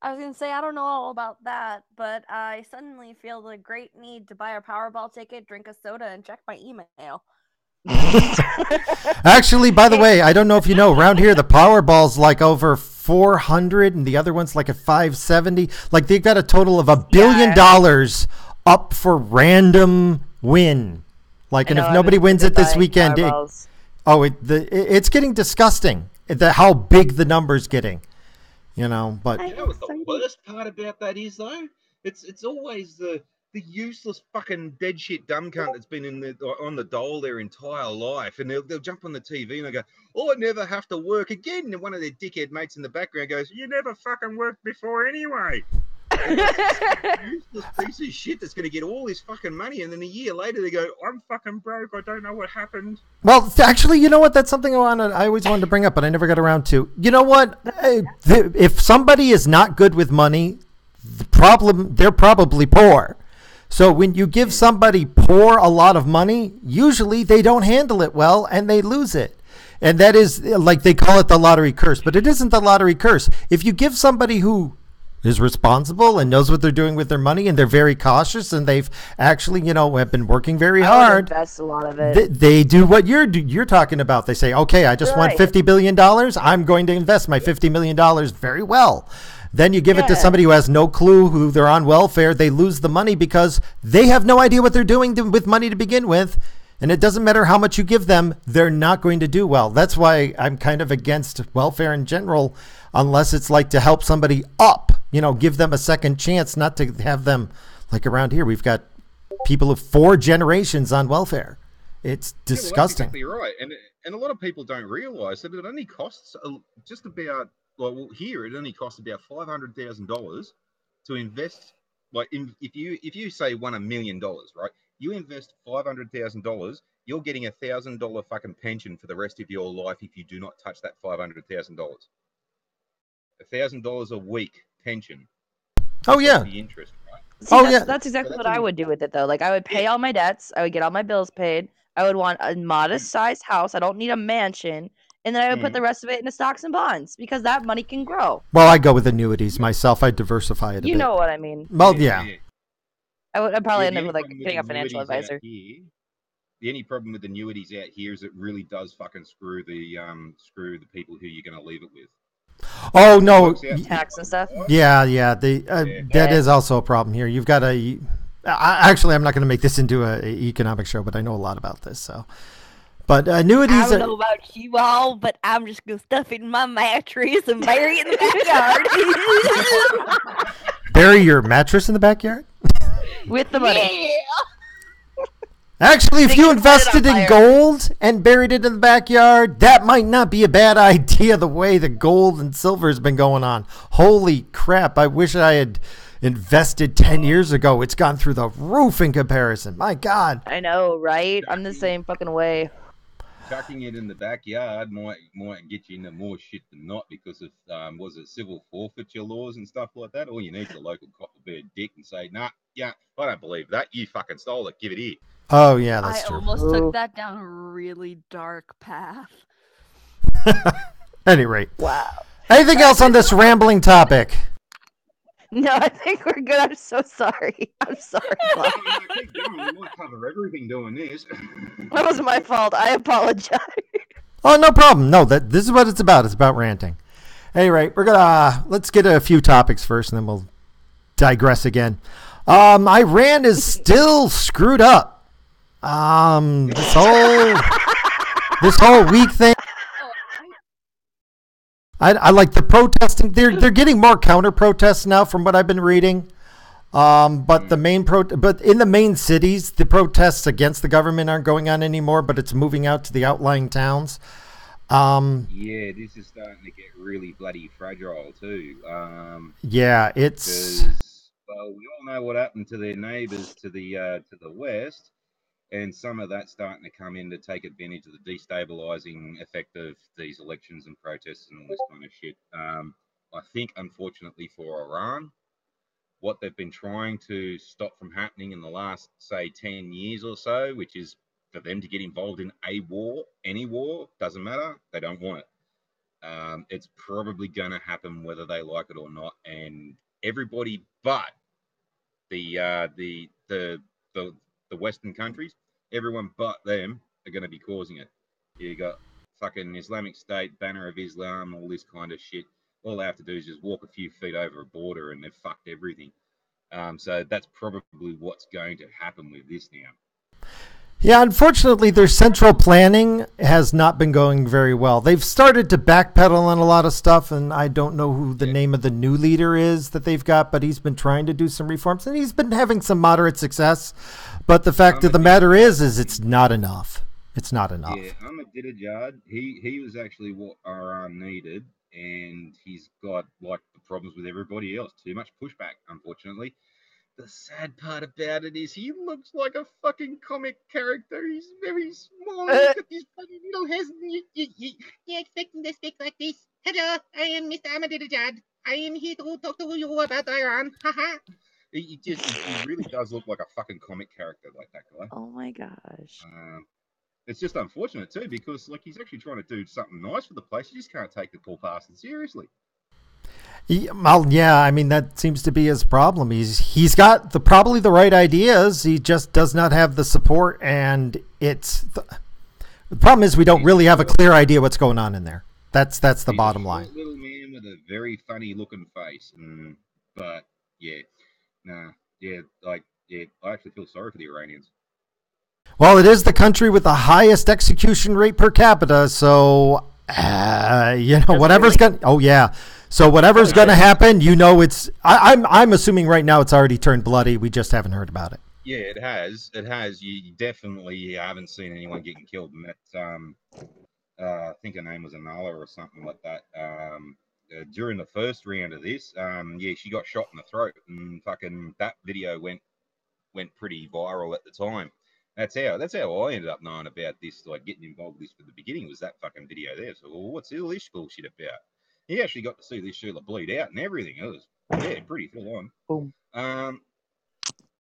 I was going to say, I don't know all about that, but I suddenly feel the great need to buy a Powerball ticket, drink a soda, and check my email. Actually, by the way, I don't know if you know, around here the Powerball's like over 400 and the other one's like at 570. Like they've got a total of $1 billion up for random win. Like, and if nobody wins it this weekend, it's getting disgusting. How big the number's getting, But you know what the worst part about that is though? It's always the useless fucking dead shit dumb cunt that's been on the dole their entire life, and they'll jump on the TV and they go, "Oh, I never have to work again." And one of their dickhead mates in the background goes, "You never fucking worked before anyway." Useless piece of shit that's going to get all this fucking money, and then a year later they go, "I'm fucking broke. I don't know what happened." Well, actually, you know what? That's something I always wanted to bring up, but I never got around to. You know what? If somebody is not good with money, they're probably poor. So when you give somebody poor a lot of money, usually they don't handle it well and they lose it. And that is, like, they call it the lottery curse, but it isn't the lottery curse. If you give somebody who is responsible and knows what they're doing with their money, and they're very cautious, and they've actually, have been working very hard. Invest a lot of it. They do what you're talking about. They say, okay, I just want $50 billion. I'm going to invest my $50 million very well. Then you give it to somebody who has no clue, who they're on welfare. They lose the money because they have no idea what they're doing with money to begin with. And it doesn't matter how much you give them, they're not going to do well. That's why I'm kind of against welfare in general, unless it's like to help somebody up, give them a second chance, not to have them, like around here, we've got people of 4 generations on welfare. It's disgusting. Yeah, well, that's exactly right. And a lot of people don't realize that it only costs just about, here it only costs about $500,000 to invest. Like, if you say won $1 million, right? You invest $500,000, you're getting $1,000 fucking pension for the rest of your life if you do not touch that $500,000. $1,000 a week pension. Oh yeah, the interest, right? See, that's exactly what I would do with it though. Like I would pay all my debts, I would get all my bills paid. I would want a modest sized house. I don't need a mansion. And then I would put the rest of it into stocks and bonds because that money can grow. Well, I go with annuities myself. I diversify it a bit. You know what I mean. Well, yeah. I'd probably end up with getting a financial advisor. The only problem with annuities out here is it really does fucking screw the people who you're going to leave it with. Oh no, tax and stuff. Yeah. That is also a problem here. You've got actually, I'm not going to make this into an economic show, but I know a lot about this. So, but annuities. I don't know about you all, but I'm just going to stuff it in my mattress and bury it in the backyard. Bury your mattress in the backyard? With the money. Yeah. Actually, if you invested in gold and buried it in the backyard, that might not be a bad idea the way the gold and silver has been going on. Holy crap. I wish I had invested 10 years ago. It's gone through the roof in comparison. My God. I know, right? I'm the same fucking way. Chucking it in the backyard might get you into more shit than not because of civil forfeiture laws and stuff like that. All you need is a local cop to be a dick and say, "Nah, yeah, I don't believe that. You fucking stole it. Give it here." Oh yeah, that's true. I almost took that down a really dark path. Any rate. Wow. Anything else on this rambling topic? No, I think we're good. I'm so sorry. I'm sorry. Keep going. We might cover everything doing this. That wasn't my fault. I apologize. Oh, no problem. No, this is what it's about. It's about ranting. Anyway, let's get a few topics first, and then we'll digress again. Iran is still screwed up. This This whole week thing. I like the protesting. They're getting more counter protests now, from what I've been reading. But but in the main cities, the protests against the government aren't going on anymore. But it's moving out to the outlying towns. Yeah, this is starting to get really bloody fragile too. Yeah, it's. Well, we all know what happened to their neighbours to the west, and some of that's starting to come in to take advantage of the destabilising effect of these elections and protests and all this kind of shit. I think, unfortunately for Iran, what they've been trying to stop from happening in the last, say, 10 years or so, which is for them to get involved in a war, any war, doesn't matter, they don't want it. It's probably going to happen whether they like it or not, and everybody but the Western countries, everyone but them are going to be causing it. You got fucking Islamic State, Banner of Islam, all this kind of shit. All they have to do is just walk a few feet over a border, and they've fucked everything. So that's probably what's going to happen with this now. Yeah, unfortunately, their central planning has not been going very well. They've started to backpedal on a lot of stuff, and I don't know who the name of the new leader is that they've got, but he's been trying to do some reforms, and he's been having some moderate success. But the fact of the matter is it's not enough. It's not enough. Yeah, Ahmadinejad, he was actually what Iran needed, and he's got, like, the problems with everybody else. Too much pushback, unfortunately. The sad part about it is he looks like a fucking comic character. He's very small. He's got these funny little heads. You're expecting to speak like this. Hello, I am Mr. Ahmadinejad. I am here to talk to you about Iran. Haha. He really does look like a fucking comic character, like that guy. Oh my gosh. It's just unfortunate too, because like he's actually trying to do something nice for the place. You just can't take the poor bastard seriously. Well, yeah, I mean, that seems to be his problem. He's got probably the right ideas. He just does not have the support, and the problem is we don't really have a clear idea what's going on in there. That's the bottom line. A little man with a very funny looking face, but yeah, I actually feel sorry for the Iranians. Well, it is the country with the highest execution rate per capita, so whatever's going. Oh yeah. So whatever's going to happen, it's. I'm assuming right now it's already turned bloody. We just haven't heard about it. Yeah, it has. It has. You definitely haven't seen anyone getting killed. And that, I think her name was Anala or something like that. During the first round of this, she got shot in the throat, and fucking that video went pretty viral at the time. That's how I ended up knowing about this, like getting involved with this from the beginning, was that fucking video there. So, well, what's all this bullshit about? He actually got to see this Sheila bleed out and everything. It was, pretty full on. Boom.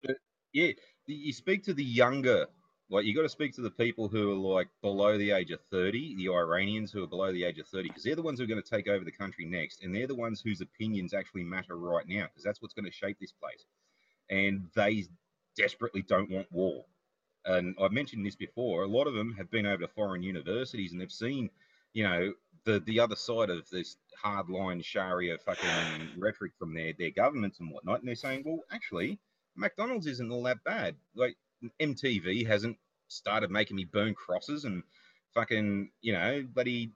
But yeah, you speak to the younger, like you got to speak to the people who are like below the age of 30, the Iranians who are below the age of 30, because they're the ones who are going to take over the country next, and they're the ones whose opinions actually matter right now, because that's what's going to shape this place. And they desperately don't want war. And I've mentioned this before, a lot of them have been over to foreign universities and they've seen, the other side of this hardline Sharia fucking rhetoric from their governments and whatnot. And they're saying, well, actually, McDonald's isn't all that bad. Like, MTV hasn't started making me burn crosses and fucking, bloody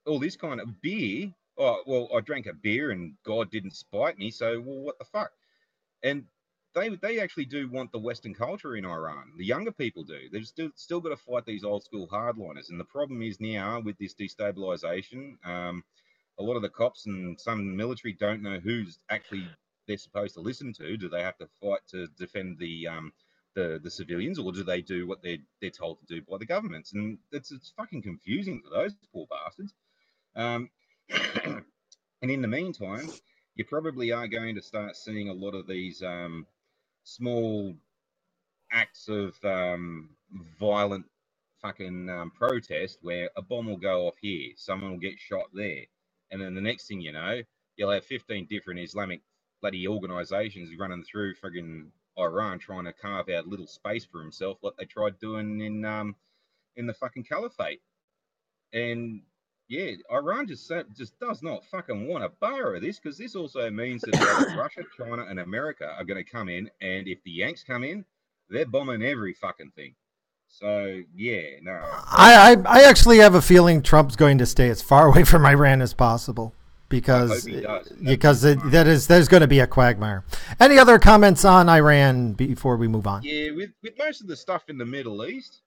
all this kind of beer. Oh, well, I drank a beer and God didn't spite me. So, well, what the fuck? And they actually do want the Western culture in Iran. The younger people do. They've still got to fight these old school hardliners. And the problem is now with this destabilization, a lot of the cops and some military don't know who's actually they're supposed to listen to. Do they have to fight to defend the civilians, or do they do what they're told to do by the governments? And it's fucking confusing for those poor bastards. And in the meantime, you probably are going to start seeing a lot of these small acts of violent fucking protest where a bomb will go off here, someone will get shot there, and then the next thing you know, you'll have 15 different Islamic bloody organizations running through fucking Iran trying to carve out little space for himself like they tried doing in the fucking caliphate. And yeah, Iran just does not fucking want a bar of this, because this also means that Russia, China, and America are going to come in, and if the Yanks come in, they're bombing every fucking thing. So yeah, no. I actually have a feeling Trump's going to stay as far away from Iran as possible because there's going to be a quagmire. Any other comments on Iran before we move on? Yeah, with most of the stuff in the Middle East,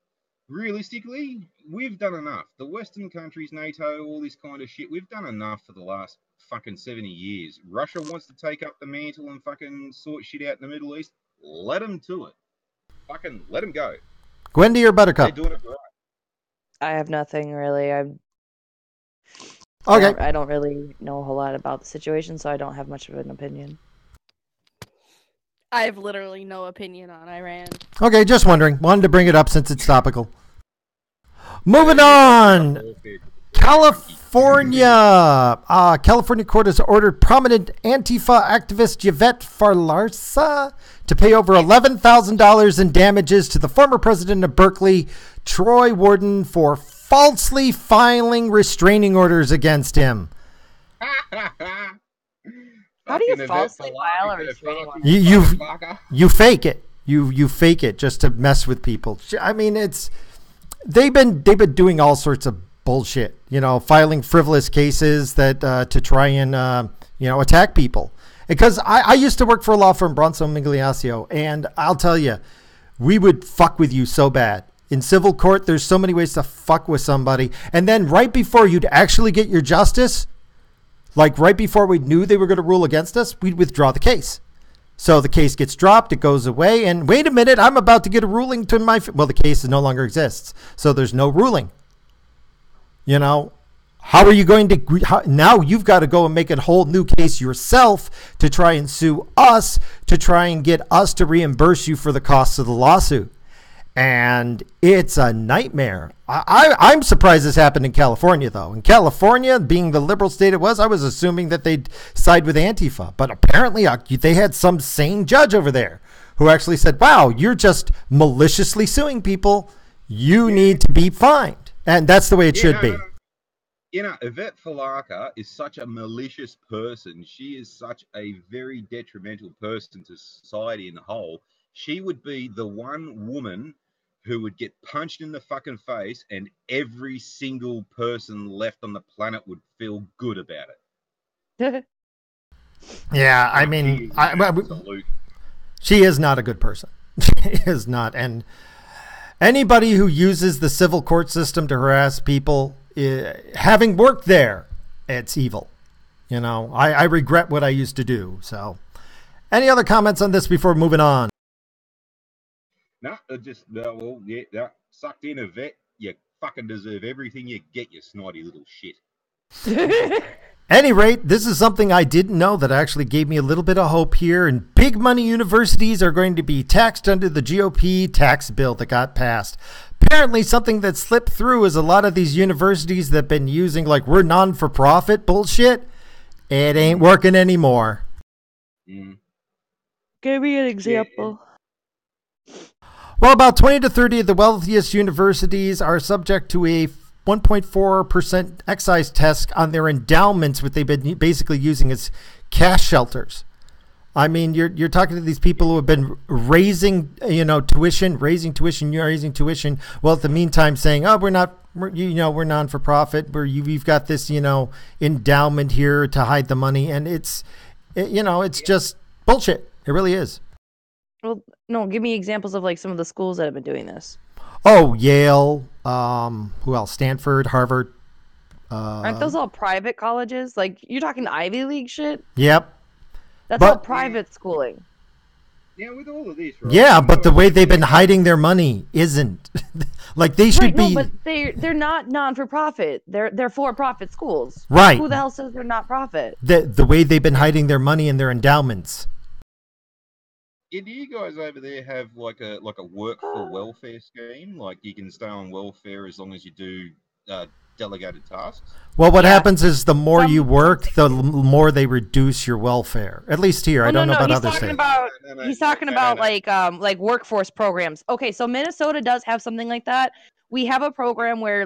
realistically, we've done enough. The Western countries, NATO, all this kind of shit, we've done enough for the last fucking 70 years. Russia wants to take up the mantle and fucking sort shit out in the Middle East. Let them to it. Fucking let them go. Gwendy or Buttercup? They're doing it right. I have nothing really. Okay. I don't really know a whole lot about the situation, so I don't have much of an opinion. I have literally no opinion on Iran. Okay, just wondering. Wanted to bring it up since it's topical. Moving on. California. California court has ordered prominent Antifa activist Yvette Farlarsa to pay over $11,000 in damages to the former president of Berkeley, Troy Warden, for falsely filing restraining orders against him. How do you falsely file a restraining order? You fake it. You fake it just to mess with people. I mean, they've been doing all sorts of bullshit, filing frivolous cases that to try and attack people. Because I used to work for a law firm, Bronson Migliaccio, and I'll tell you, we would fuck with you so bad. In civil court, there's so many ways to fuck with somebody. And then right before you'd actually get your justice, like right before we knew they were going to rule against us, we'd withdraw the case. So the case gets dropped, it goes away, and wait a minute, I'm about to get a ruling to the case no longer exists. So there's no ruling. How are you going to, now you've got to go and make a whole new case yourself to try and sue us, to try and get us to reimburse you for the costs of the lawsuit. And it's a nightmare. I'm surprised this happened in California, though. In California, being the liberal state it was, I was assuming that they'd side with Antifa. But apparently they had some sane judge over there who actually said, wow, you're just maliciously suing people. You need to be fined. And that's the way it should be. Yvette Falaka is such a malicious person. She is such a very detrimental person to society in the whole. She would be the one woman who would get punched in the fucking face and every single person left on the planet would feel good about it. Yeah, I mean, she is not a good person. She is not. And anybody who uses the civil court system to harass people, having worked there, it's evil. I regret what I used to do. So any other comments on this before moving on? No, sucked in a vet. You fucking deserve everything you get, you snotty little shit. Any rate, this is something I didn't know that actually gave me a little bit of hope here. And big money universities are going to be taxed under the GOP tax bill that got passed. Apparently, something that slipped through is a lot of these universities that have been using we're non-for-profit bullshit. It ain't working anymore. Give me an example. Well, about 20 to 30 of the wealthiest universities are subject to a 1.4% excise tax on their endowments, which they've been basically using as cash shelters. I mean, you're talking to these people who have been raising tuition. Well, at the meantime, saying, "Oh, we're non-for-profit. We've got this endowment here to hide the money," and it's just bullshit. It really is. Well, no, give me examples of some of the schools that have been doing this. Oh, Yale. Who else? Stanford, Harvard. Aren't those all private colleges? You're talking Ivy League shit? Yep. That's all private schooling. Yeah, with all of this, right? Yeah, but the way they've been hiding their money isn't. They should be. No, but they're not non-for-profit. They're for-profit schools. Right. Who the hell says they're not profit? The way they've been hiding their money and their endowments. Do you guys over there have a work for welfare scheme? You can stay on welfare as long as you do delegated tasks? Well, what happens is the more you work, the more they reduce your welfare. At least here, I don't know about other states. He's talking about workforce programs. Okay, so Minnesota does have something like that. We have a program where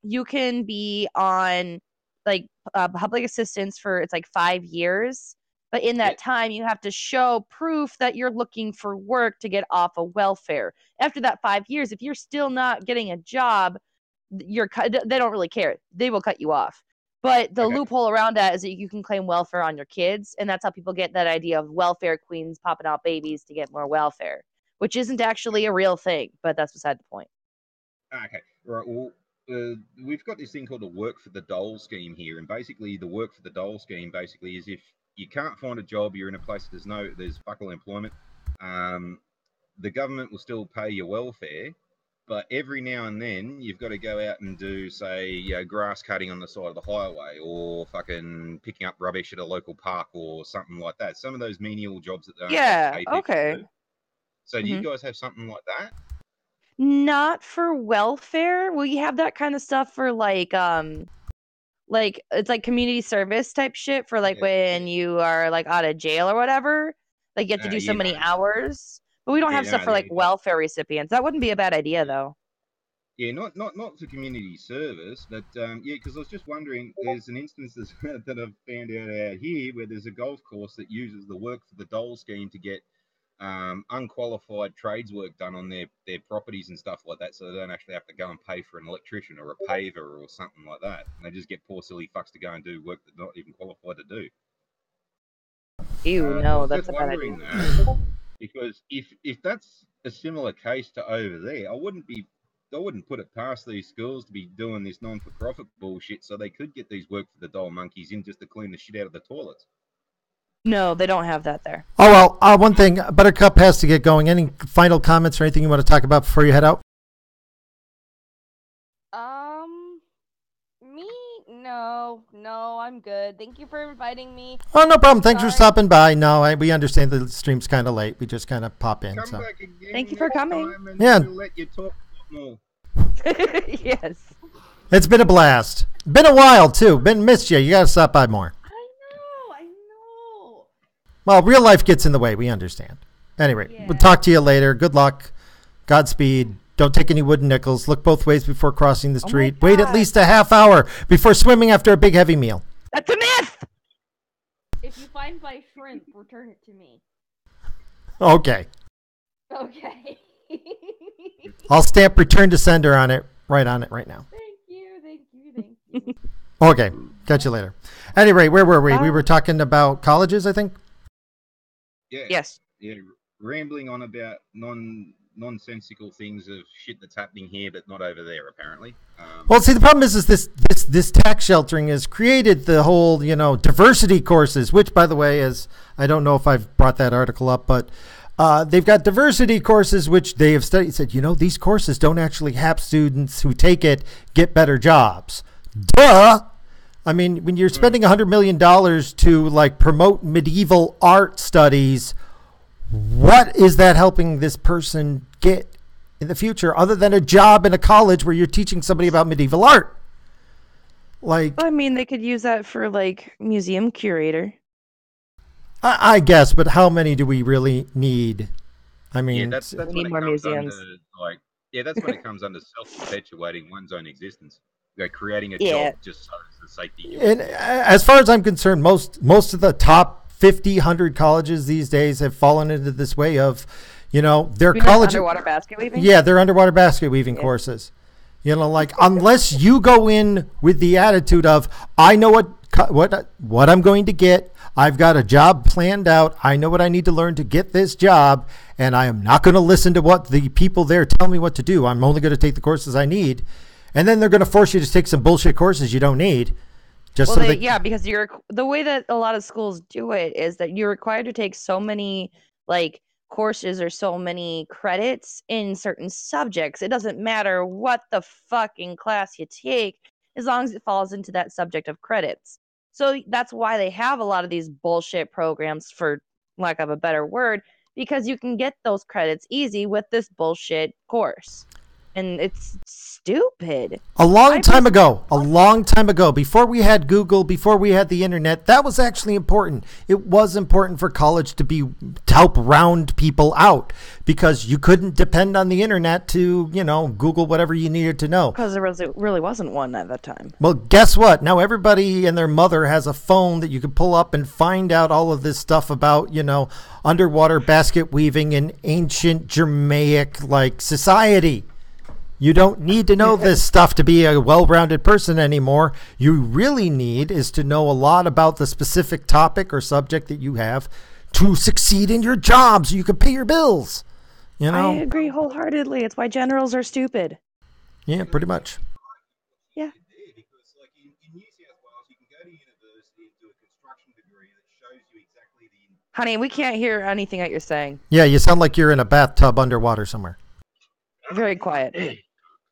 you can be on public assistance for 5 years. But in that time, you have to show proof that you're looking for work to get off of welfare. After that 5 years, if you're still not getting a job, they don't really care. They will cut you off. But the loophole around that is that you can claim welfare on your kids, and that's how people get that idea of welfare queens popping out babies to get more welfare, which isn't actually a real thing, but that's beside the point. Okay, right. Well, we've got this thing called the work for the dole scheme here, and basically the work for the dole scheme basically is if you can't find a job, you're in a place that there's fuck all employment. The government will still pay your welfare, but every now and then you've got to go out and do, say, grass cutting on the side of the highway, or fucking picking up rubbish at a local park, or something like that. Some of those menial jobs that they don't pay people to do. So do you guys have something like that? Not for welfare. Well, you have that kind of stuff for like it's like community service type shit for like when you are like out of jail or whatever. Like you have to do so many hours. But we don't have stuff for like welfare recipients. That wouldn't be a bad idea though. Yeah, not for community service, but because I was just wondering, there's an instance that I've found out here where there's a golf course that uses the work for the dole scheme to get unqualified trades work done on their properties and stuff like that, so they don't actually have to go and pay for an electrician or a paver or something like that. And they just get poor silly fucks to go and do work that they're not even qualified to do. Ew, no, that's a bad idea. Because if that's a similar case to over there, I wouldn't put it past these schools to be doing this non-for-profit bullshit, so they could get these work for the dole monkeys in just to clean the shit out of the toilets. No, they don't have that there. Oh, well, one thing, Buttercup has to get going. Any final comments or anything you want to talk about before you head out? Me? No, I'm good. Thank you for inviting me. Oh, no problem. Thanks for stopping by. No, we understand the stream's kind of late. We just kind of pop in. Come back again. Thank you for coming. Yeah. We'll let you talk more. Yes. It's been a blast. Been a while, too. Missed you. You got to stop by more. I know. Well, real life gets in the way. We understand. Anyway, We'll talk to you later. Good luck. Godspeed. Don't take any wooden nickels. Look both ways before crossing the street. Wait at least a half hour before swimming after a big heavy meal. That's a myth! If you find my shrimp, return it to me. Okay. I'll stamp return to sender on it right now. Thank you. Okay. Catch you later. Anyway, where were we? We were talking about colleges, I think. Yeah. Yes. Yeah. Rambling on about nonsensical things of shit that's happening here, but not over there, apparently. Well, see, the problem is this tax sheltering has created the whole, diversity courses, which, by the way, I don't know if I've brought that article up, but they've got diversity courses, which they have studied, said, these courses don't actually have students who take it get better jobs. Duh! I mean, when you're spending $100 million to promote medieval art studies, what is that helping this person get in the future other than a job in a college where you're teaching somebody about medieval art? They could use that for museum curator. I guess, but how many do we really need? I mean, that's we when need it more comes museums. that's when it comes under self-perpetuating one's own existence. Creating a job just so for the sake of and as far as I'm concerned, most of the top 100 colleges these days have fallen into this way of, their college underwater basket weaving. Yeah, they're underwater basket weaving courses. Unless you go in with the attitude of, I know what I'm going to get. I've got a job planned out. I know what I need to learn to get this job, and I am not going to listen to what the people there tell me what to do. I'm only going to take the courses I need, and then they're going to force you to take some bullshit courses you don't need. Because the way that a lot of schools do it is that you're required to take so many courses or so many credits in certain subjects. It doesn't matter what the fucking class you take as long as it falls into that subject of credits. So that's why they have a lot of these bullshit programs, for lack of a better word, because you can get those credits easy with this bullshit course. and it's stupid. A long time ago, before we had Google, before we had the internet, that was actually important. It was important for college to help round people out, because you couldn't depend on the internet to, Google whatever you needed to know. Because there really wasn't one at that time. Well, guess what? Now everybody and their mother has a phone that you can pull up and find out all of this stuff about, underwater basket weaving in ancient Germanic society. You don't need to know this stuff to be a well-rounded person anymore. You really need is to know a lot about the specific topic or subject that you have to succeed in your job so you can pay your bills. I agree wholeheartedly. It's why generals are stupid. Yeah, pretty much. Yeah. Because in New South Wales, you can go to university and do a construction degree that shows you exactly the... Honey, we can't hear anything that you're saying. Yeah, you sound like you're in a bathtub underwater somewhere. Very quiet.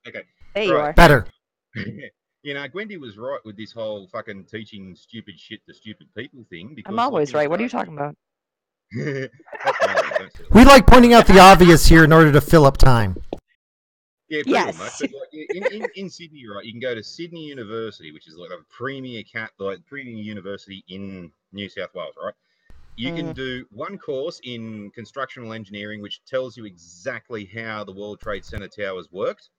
Okay. There you are. Better. Gwendy was right with this whole fucking teaching stupid shit to stupid people thing. Because, I'm always right. What are you talking about? We like pointing out the obvious here in order to fill up time. Yeah, pretty much. But in Sydney, right, you can go to Sydney University, which is like a premier university in New South Wales, right? You can do one course in constructional engineering, which tells you exactly how the World Trade Center towers worked.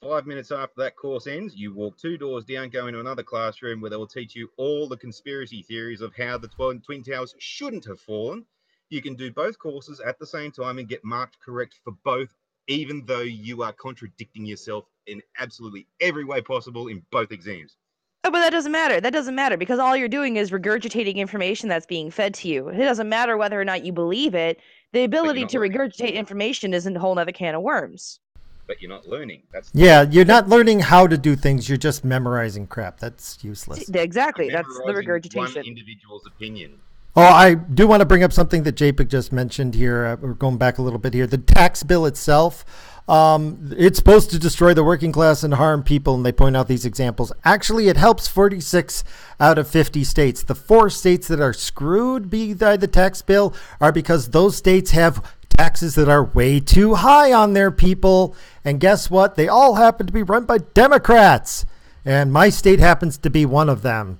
5 minutes after that course ends, you walk 2 doors down, go into another classroom where they will teach you all the conspiracy theories of how the Twin Towers shouldn't have fallen. You can do both courses at the same time and get marked correct for both, even though you are contradicting yourself in absolutely every way possible in both exams. Oh, but that doesn't matter. That doesn't matter, because all you're doing is regurgitating information that's being fed to you. It doesn't matter whether or not you believe it. The ability to regurgitate information isn't a whole other can of worms. But you're not learning. You're not learning how to do things. You're just memorizing crap. That's useless. Exactly. That's the regurgitation. One individual's opinion. Oh, I do want to bring up something that JPEG just mentioned here. We're going back a little bit here. The tax bill itself, it's supposed to destroy the working class and harm people, and they point out these examples. Actually, it helps 46 out of 50 states. The 4 states that are screwed by the tax bill are because those states have taxes that are way too high on their people. And guess what? They all happen to be run by Democrats. And my state happens to be one of them.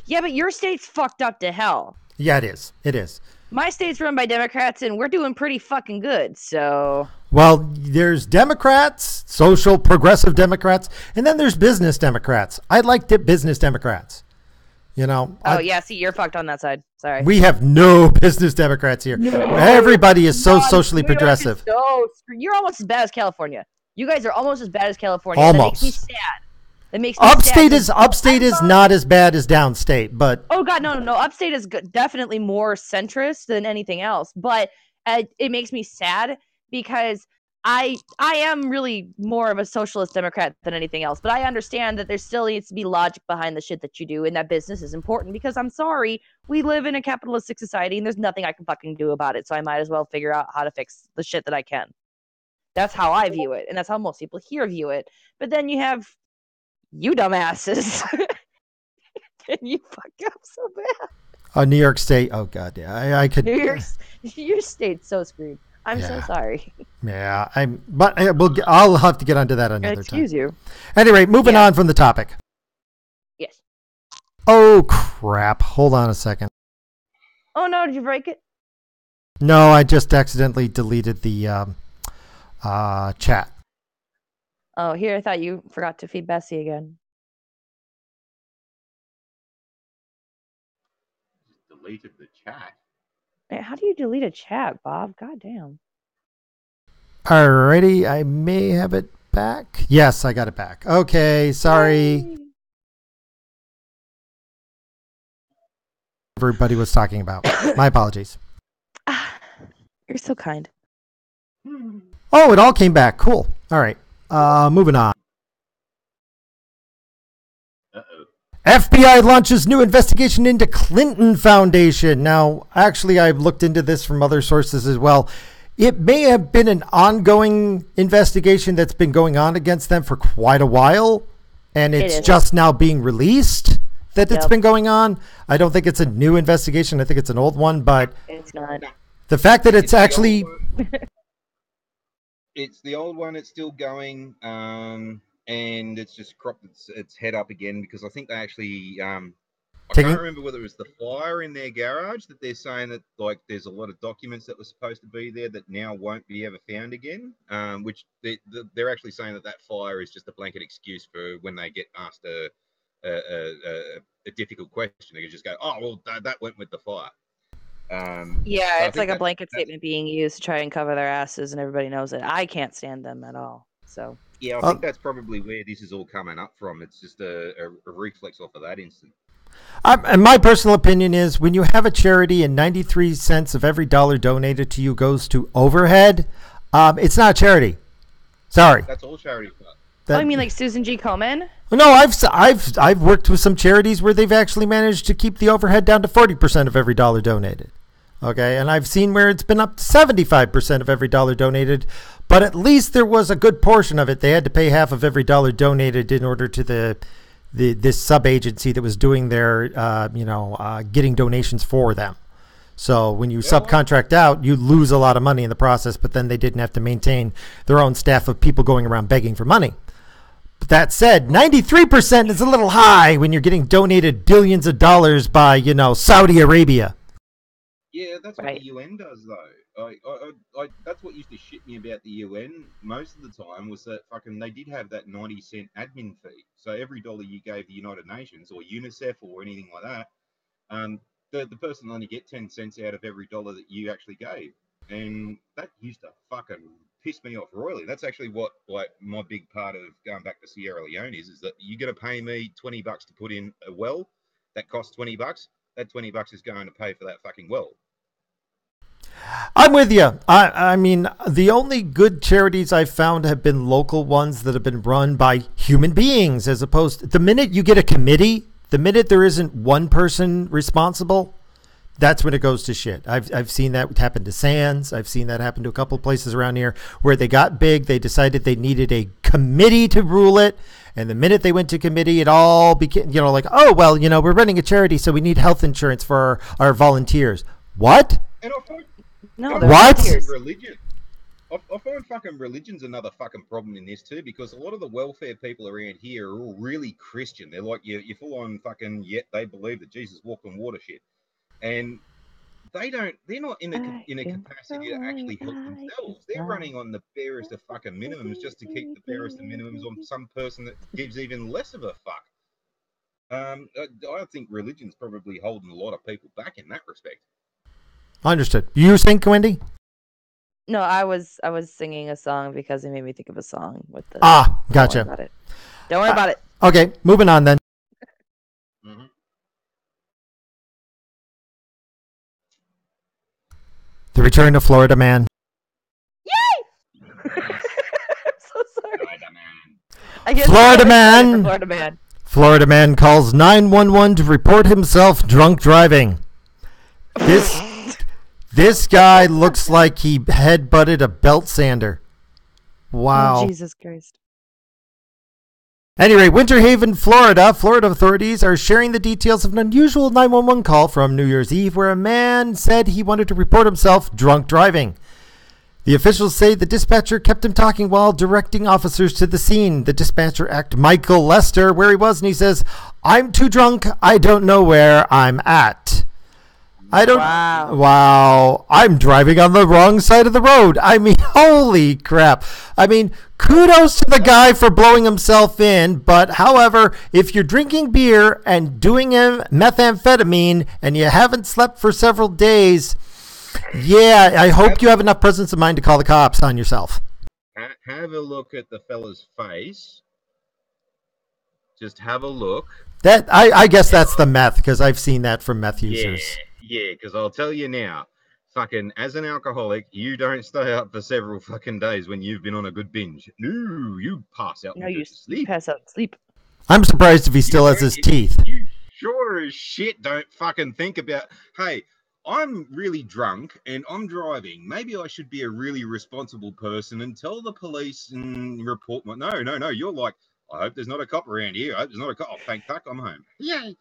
Yeah, but your state's fucked up to hell. Yeah, it is. It is. My state's run by Democrats, and we're doing pretty fucking good, so... Well, there's Democrats, social, progressive Democrats, and then there's business Democrats. I like business Democrats. Yeah, see, you're fucked on that side. Sorry. We have no business Democrats here. No, everybody is so socially progressive. You're almost as bad as California. You guys are almost as bad as California. Almost. That makes me sad. That makes me sad. Upstate is not as bad as downstate, but... Oh, God, no. Upstate is definitely more centrist than anything else, but it makes me sad because I am really more of a socialist Democrat than anything else, but I understand that there still needs to be logic behind the shit that you do, and that business is important because I'm sorry, we live in a capitalistic society, and there's nothing I can fucking do about it, so I might as well figure out how to fix the shit that I can. That's how I view it, and that's how most people here view it. But then you have you dumbasses, and you fuck up so bad. New York State, oh God, yeah, I could... Your state's so screwed. I'm so sorry. Yeah, I'll have to get onto that another time. Excuse you. Anyway, moving on from the topic. Yes. Oh crap! Hold on a second. Oh no! Did you break it? No, I just accidentally deleted the chat. Oh, here I thought you forgot to feed Bessie again. Deleted the chat. How do you delete a chat, Bob? God damn. Alrighty, I may have it back. Yes, I got it back. Okay, sorry. Yay. Everybody was talking about. My apologies. You're so kind. Oh, it all came back. Cool. All right. Moving on. FBI launches new investigation into Clinton Foundation. Now, actually, I've looked into this from other sources as well. It may have been an ongoing investigation that's been going on against them for quite a while, and it's just now being released that it's been going on. I don't think it's a new investigation. I think it's an old one, but it's not. The fact that it's actually... It's the old one. It's still going, and it's just cropped its head up again because I think they actually. I can't remember whether it was the fire in their garage that they're saying that like there's a lot of documents that were supposed to be there that now won't be ever found again. Which they're actually saying that fire is just a blanket excuse for when they get asked a difficult question. They can just go, "Oh, well, that went with the fire." Yeah, So I it's think like a blanket statement being used to try and cover their asses, and everybody knows it. I can't stand them at all. So yeah, I think that's probably where this is all coming up from. It's just a reflex off of that instant. And my personal opinion is when you have a charity and 93 cents of every dollar donated to you goes to overhead, it's not a charity. Sorry. That's all charity. I mean like Susan G. Komen? No, I've worked with some charities where they've actually managed to keep the overhead down to 40% of every dollar donated. Okay, and I've seen where it's been up to 75% of every dollar donated, but at least there was a good portion of it. They had to pay half of every dollar donated in order to this sub agency that was doing their, getting donations for them. So when you subcontract out, you lose a lot of money in the process, but then they didn't have to maintain their own staff of people going around begging for money. But that said, 93% is a little high when you're getting donated billions of dollars by, Saudi Arabia. Yeah, that's what the UN does, though. That's what used to shit me about the UN most of the time was that fucking they did have that 90-cent admin fee. So every dollar you gave the United Nations or UNICEF or anything like that, the person only get 10 cents out of every dollar that you actually gave. And that used to fucking piss me off royally. That's actually what like my big part of going back to Sierra Leone is that you're going to pay me $20 to put in a well that costs $20. That $20 is going to pay for that fucking well. I'm with you. I mean, the only good charities I've found have been local ones that have been run by human beings as opposed to the minute you get a committee, the minute there isn't one person responsible, that's when it goes to shit. I've seen that happen to Sands. I've seen that happen to a couple of places around here where they got big. They decided they needed a committee to rule it. And the minute they went to committee, it all became, like, oh, well, we're running a charity, so we need health insurance for our volunteers. What? And I find, what? Religion. I find fucking religion's another fucking problem in this too, because a lot of the welfare people around here are all really Christian. They're like, you're full on fucking, yet they believe that Jesus walked on water shit. And they're not in a capacity to actually help themselves. They're running on the barest of fucking minimums just to keep the barest of minimums on some person that gives even less of a fuck. I think religion's probably holding a lot of people back in that respect. Understood. You think, Wendy? No, I was singing a song because it made me think of a song with the. Gotcha. Don't worry about it. Okay, moving on then. Mm-hmm. The return to Florida Man. Yay! I'm so sorry. Florida Man. Florida Man. Florida Man calls 911 to report himself drunk driving. This guy looks like he headbutted a belt sander. Wow. Oh, Jesus Christ. Anyway, Winter Haven, Florida. Florida authorities are sharing the details of an unusual 911 call from New Year's Eve where a man said he wanted to report himself drunk driving. The officials say the dispatcher kept him talking while directing officers to the scene. The dispatcher asked Michael Lester where he was, and he says, "I'm too drunk. I don't know where I'm at." Wow. I'm driving on the wrong side of the road. I mean, holy crap. I mean, kudos to the guy for blowing himself in. But however, if you're drinking beer and doing methamphetamine and you haven't slept for several days, yeah, I hope you have enough presence of mind to call the cops on yourself. Have a look at the fella's face. Just have a look. That I guess that's the meth, because I've seen that from meth users. Yeah, because I'll tell you now, fucking, as an alcoholic, you don't stay up for several fucking days when you've been on a good binge. No, you pass out. No, you pass out and sleep. I'm surprised if he still has his teeth. You sure as shit don't fucking think about, hey, I'm really drunk and I'm driving. Maybe I should be a really responsible person and tell the police and report my... No, you're like, I hope there's not a cop around here. I hope there's not a cop. Oh, thank fuck, I'm home. Yay.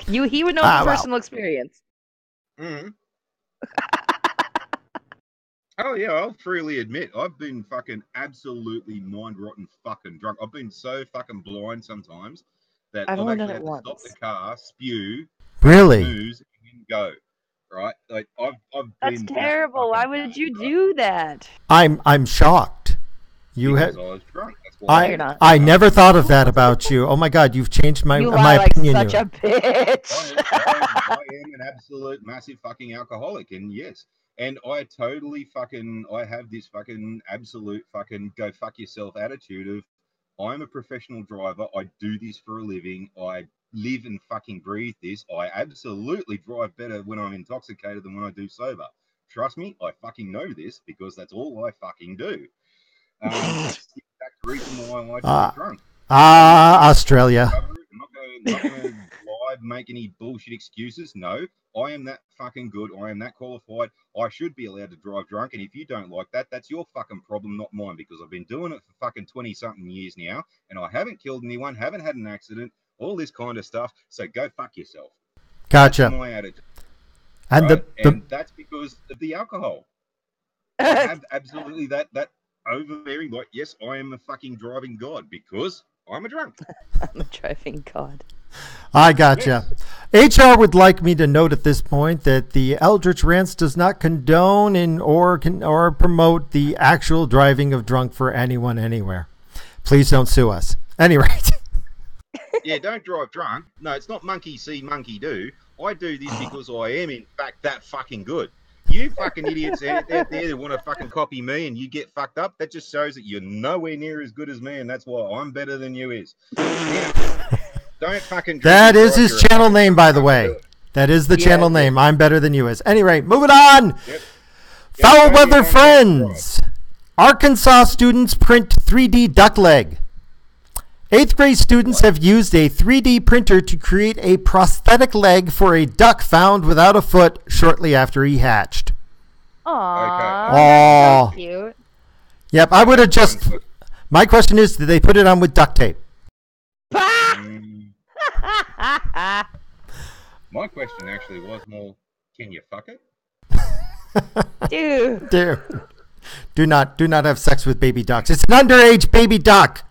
He would know from personal experience. Mm-hmm. Oh yeah, I'll freely admit I've been fucking absolutely mind rotten fucking drunk. I've been so fucking blind sometimes that I've I've only done actually it had to stop the once. car, spew, make a Really? snooze, and then go. Right? Like I've That's been that terrible. Why fucking would bad, you right? do that? I'm shocked. You Because had I was drunk. That's why No, I I you're did it. not. You I know? never thought of that about you. Oh my God, you've changed You my lie like opinion. such a bitch. I am an absolute massive fucking alcoholic, and yes, and I totally fucking I have this fucking absolute fucking go fuck yourself attitude of I'm a professional driver. I do this for a living. I live and fucking breathe this. I absolutely drive better when I'm intoxicated than when I do sober. Trust me, I fucking know this because that's all I fucking do. That's the exact reason why I drive Ah, drunk. I'm not going to Australia. cover it. I'm not going to lie, make any bullshit excuses. No, I am that fucking good. I am that qualified. I should be allowed to drive drunk. And if you don't like that, that's your fucking problem, not mine. Because I've been doing it for fucking 20 something years now, and I haven't killed anyone, haven't had an accident, all this kind of stuff. So go fuck yourself. That's Gotcha. my attitude, And right? the And that's because of the alcohol. I have absolutely that overbearing. Like, yes, I am a fucking driving god because I'm a drunk. I'm a driving god. I gotcha. Yes. HR would like me to note at this point that the Eldritch Rants does not condone or promote the actual driving of drunk for anyone anywhere. Please don't sue us. Any rate. Yeah, don't drive drunk. No, it's not monkey see, monkey do. I do this because I am, in fact, that fucking good. You fucking idiots out there that want to fucking copy me and you get fucked up, that just shows that you're nowhere near as good as me, and that's why I'm better than you is. Now, don't fucking drink That and is drive. his You're a channel fucking name, drunk. by the Fucking do way. it. That is the Yeah, channel yeah. name. I'm better than you is. Any rate, moving on. Yep. Foul Don't get weather drunk, don't drive. friends. Arkansas students print 3D duck leg. 8th grade students have used a 3D printer to create a prosthetic leg for a duck found without a foot shortly after he hatched. Aww, Okay. that's Aw. so cute. Yep, I would have That's just. one My question is, did they put it on with duct tape? Mm, my question actually was more, can you fuck it? Dude. Do not have sex with baby ducks. It's an underage baby duck.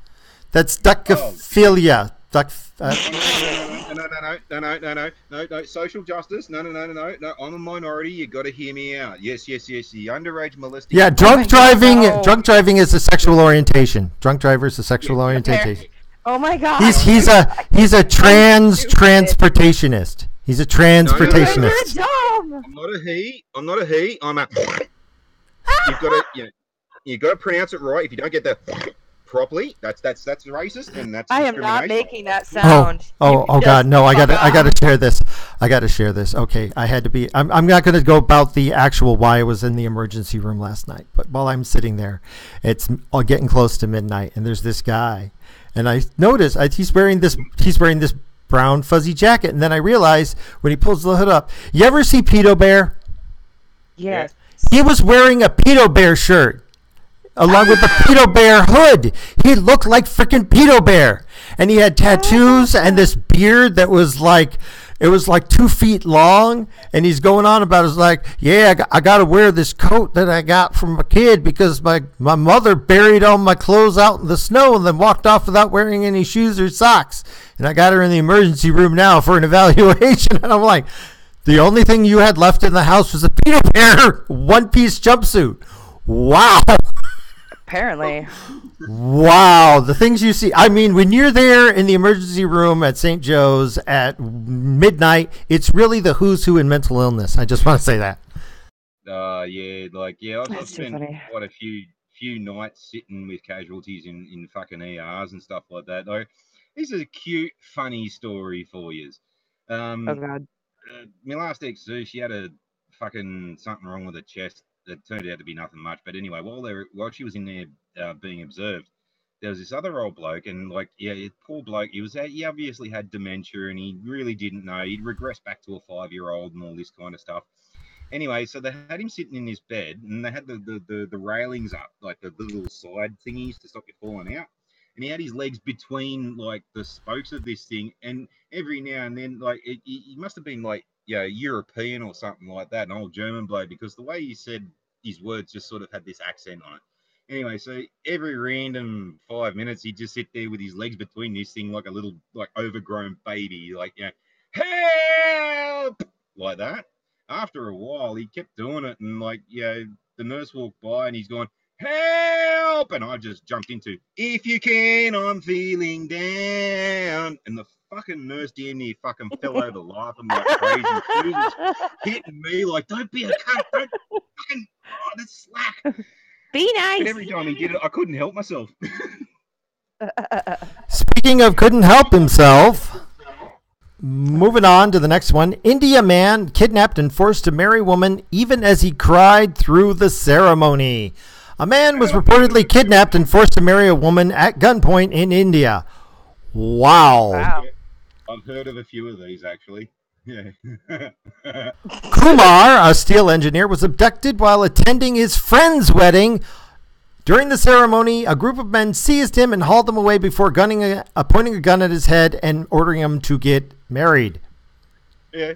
That's duckophilia. Duck. No. Social justice. No. I'm a minority. You got to hear me out. Yes. The underage molesting. Yeah, drunk driving. no. Drunk driving is a sexual orientation. Drunk driver is a sexual orientation. Oh my god. He's a transportationist. He's a transportationist. You're dumb. I'm not a he. I'm a. You've got to. You got to pronounce it right. If you don't get that properly, that's racist and that's I am not discrimination. making that sound. Oh You God, just no! I fuck gotta off. share this. I gotta share this. Okay, I had to be. I'm not gonna go about the actual why I was in the emergency room last night. But while I'm sitting there, it's getting close to midnight, and there's this guy, and I notice he's wearing this brown fuzzy jacket, and then I realize when he pulls the hood up, you ever see Pedo Bear? Yes. He was wearing a Pedo Bear shirt. Along with the Pedo Bear hood. He looked like freaking Pedo Bear. And he had tattoos and this beard that was like, it was like 2 feet long. And he's going on about it. Like, yeah, I got to wear this coat that I got from a kid because my mother buried all my clothes out in the snow and then walked off without wearing any shoes or socks. And I got her in the emergency room now for an evaluation. And I'm like, the only thing you had left in the house was a Pedo Bear one-piece jumpsuit. Wow. Apparently. Wow, the things you see. I mean, when you're there in the emergency room at St. Joe's at midnight, it's really the who's who in mental illness. I just want to say that. I've That's too spent funny. quite a few nights sitting with casualties in fucking ERs and stuff like that. Though, this is a cute, funny story for you. Oh god. My last ex, she had a fucking something wrong with her chest. It turned out to be nothing much, but anyway, while she was in there being observed, there was this other old bloke, and poor bloke. He obviously had dementia, and he really didn't know. He'd regressed back to a 5-year-old and all this kind of stuff. Anyway, so they had him sitting in his bed, and they had the railings up, like the little side thingies to stop you falling out. And he had his legs between like the spokes of this thing, and every now and then, he must have been like European or something like that, an old German bloke, because the way he said his words just sort of had this accent on it. Anyway, so every random 5 minutes, he'd just sit there with his legs between this thing like a little, like, overgrown baby, like, help! Like that. After a while, he kept doing it, and, like, the nurse walked by, and he's going, help! And I just jumped into, if you can, I'm feeling down. And the fucking nurse damn near fucking fell over laughing like crazy. She was hitting me like, don't be a cunt, don't fucking, that's slack. Be nice. But every time he did it, I couldn't help myself. Speaking of couldn't help himself, moving on to the next one. India man kidnapped and forced to marry woman even as he cried through the ceremony. A man was reportedly kidnapped and forced to marry a woman at gunpoint in India. Wow. I've heard of a few of these, actually. Yeah. Kumar, a steel engineer, was abducted while attending his friend's wedding. During the ceremony, a group of men seized him and hauled him away before pointing a gun at his head and ordering him to get married. Yeah.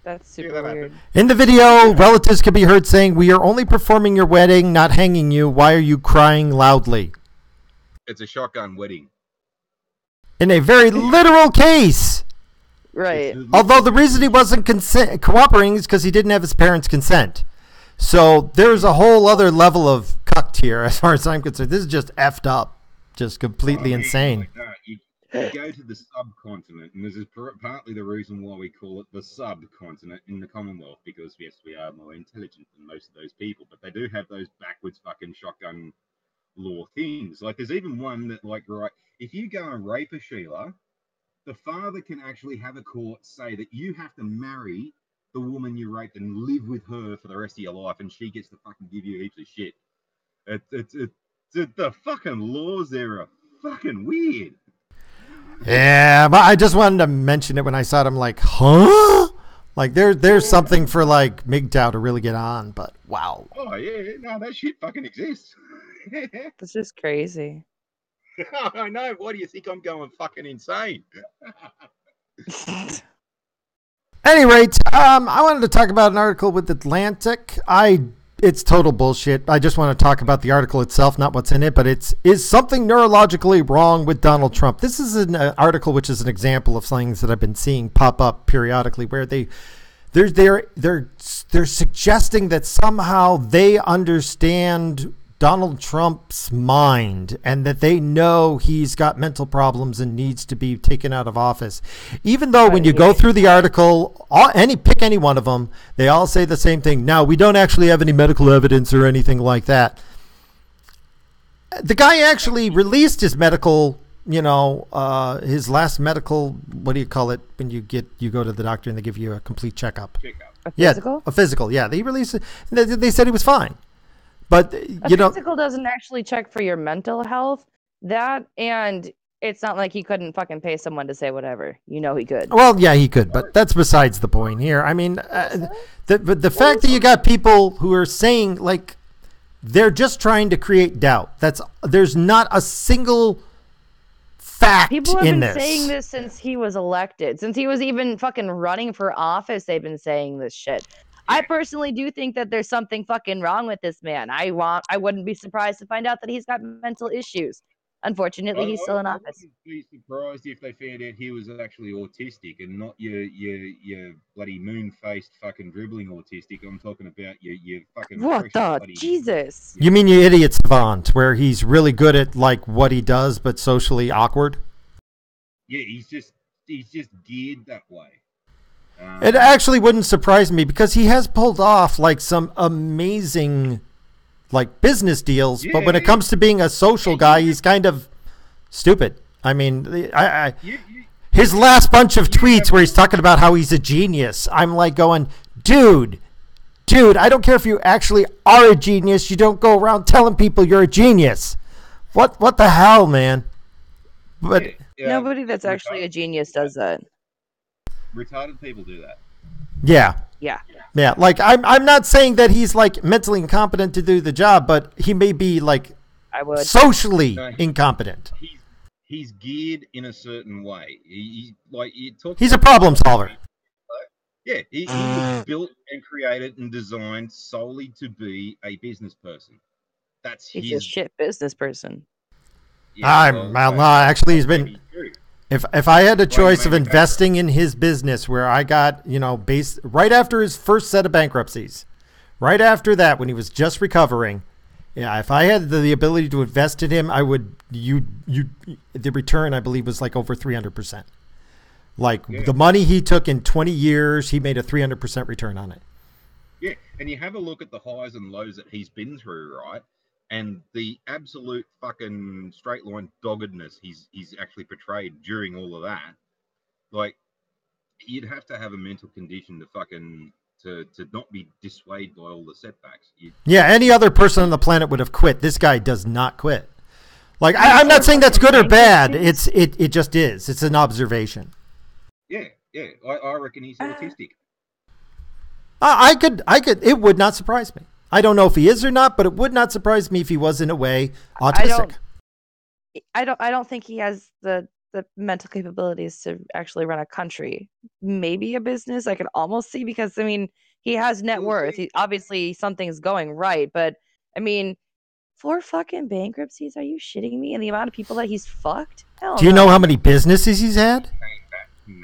That's super weird. In the video, relatives can be heard saying, "We are only performing your wedding, not hanging you. Why are you crying loudly?" It's a shotgun wedding. In a very literal case. Right. Although the reason he wasn't cooperating is because he didn't have his parents' consent. So there's a whole other level of cucked here as far as I'm concerned. This is just effed up. Just completely insane. Like you go to the subcontinent, and this is partly the reason why we call it the subcontinent in the Commonwealth, because, yes, we are more intelligent than most of those people, but they do have those backwards fucking shotgun law things. Like, there's even one that, like, right, if you go and rape a Sheila, the father can actually have a court say that you have to marry the woman you raped and live with her for the rest of your life, and she gets to fucking give you heaps of shit. The fucking laws there are fucking weird. Yeah, but I just wanted to mention it when I saw it. I'm like, huh? Like, there's something for, like, MGTOW to really get on, but wow. Oh, yeah, no, that shit fucking exists. This is crazy. I know. Why do you think I'm going fucking insane? Any rate, I wanted to talk about an article with Atlantic. It's total bullshit. I just want to talk about the article itself, not what's in it, but is something neurologically wrong with Donald Trump? This is an article which is an example of things that I've been seeing pop up periodically where they're suggesting that somehow they understand Donald Trump's mind and that they know he's got mental problems and needs to be taken out of office. Even though when you go through the article, pick any one of them, they all say the same thing. Now, we don't actually have any medical evidence or anything like that. The guy actually released his medical, his last medical, what do you call it when you go to the doctor and they give you a complete checkup? A physical? Yeah, a physical. Yeah, they released it. They said he was fine. But physical doesn't actually check for your mental health. And it's not like he couldn't fucking pay someone to say whatever. He could. Well, yeah, he could, but that's besides the point here. I mean, the fact that you got people who are saying, like, they're just trying to create doubt. There's not a single fact in this. People have been saying this since he was elected. Since he was even fucking running for office, they've been saying this shit. I personally do think that there's something fucking wrong with this man. I wouldn't be surprised to find out that he's got mental issues. Unfortunately, he's still in office. I wouldn't be surprised if they found out he was actually autistic and not your bloody moon-faced fucking dribbling autistic. I'm talking about your fucking... What the? Jesus. You mean your idiot savant, where he's really good at, like, what he does, but socially awkward? Yeah, he's just geared that way. It actually wouldn't surprise me because he has pulled off like some amazing like business deals, but when it comes to being a social guy, he's kind of stupid. I mean, his last bunch of tweets where he's talking about how he's a genius, I'm like going, dude, I don't care if you actually are a genius. You don't go around telling people you're a genius. What the hell, man? But nobody that's actually a genius does that. Retarded people do that. Yeah. Like I'm not saying that he's like mentally incompetent to do the job, but he may be like socially incompetent. He's geared in a certain way. He's a problem solver. Yeah, he was built and created and designed solely to be a business person. That's He's his a shit business person. Yeah, no, actually, he's been. If I had a choice of investing in his business, where I got, based right after his first set of bankruptcies, right after that, when he was just recovering, yeah, if I had the ability to invest in him, I would. The return, I believe, was like over 300%. The money he took in 20 years, he made a 300% return on it. Yeah, and you have a look at the highs and lows that he's been through, right? And the absolute fucking straight line doggedness he's actually portrayed during all of that. Like, you'd have to have a mental condition to fucking to not be dissuaded by all the setbacks. Any other person on the planet would have quit. This guy does not quit. Like, I'm not saying that's good or bad. It just is. It's an observation. Yeah. I reckon he's autistic. I could. It would not surprise me. I don't know if he is or not, but it would not surprise me if he was in a way autistic. I don't think he has the mental capabilities to actually run a country. Maybe a business I could almost see, because I mean, he has net worth. Obviously something's going right, but I mean, 4 fucking bankruptcies? Are you shitting me? And the amount of people that he's fucked? Do you know how many businesses he's had?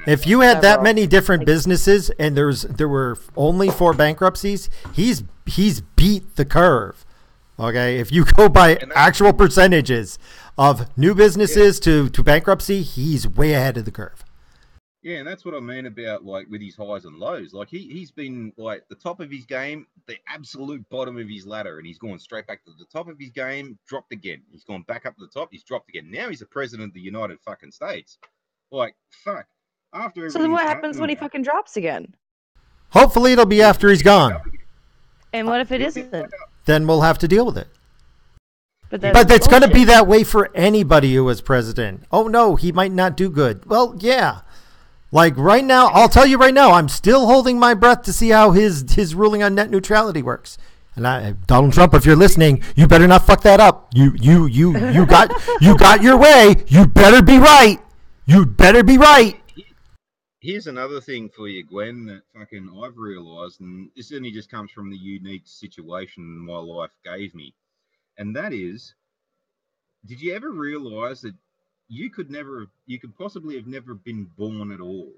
If you had that many different businesses and there were only 4 bankruptcies, he's beat the curve. Okay, if you go by actual percentages of new businesses to bankruptcy, he's way ahead of the curve. Yeah, and that's what I mean about, like, with his highs and lows. Like, he's been, like, the top of his game, the absolute bottom of his ladder, and he's gone straight back to the top of his game, dropped again. He's gone back up to the top, he's dropped again. Now he's the president of the United fucking States. Like, fuck. So then what happens when he fucking drops again? Hopefully it'll be after he's gone. And what if it isn't? Then we'll have to deal with it. But it's going to be that way for anybody who is president. Oh, no, he might not do good. Well, yeah. Like right now, I'll tell you right now, I'm still holding my breath to see how his ruling on net neutrality works. And Donald Trump, if you're listening, you better not fuck that up. You got your way. You better be right. You better be right. Here's another thing for you, Gwen, that fucking I've realised, and this only just comes from the unique situation my life gave me, and that is, did you ever realise that you could possibly have never been born at all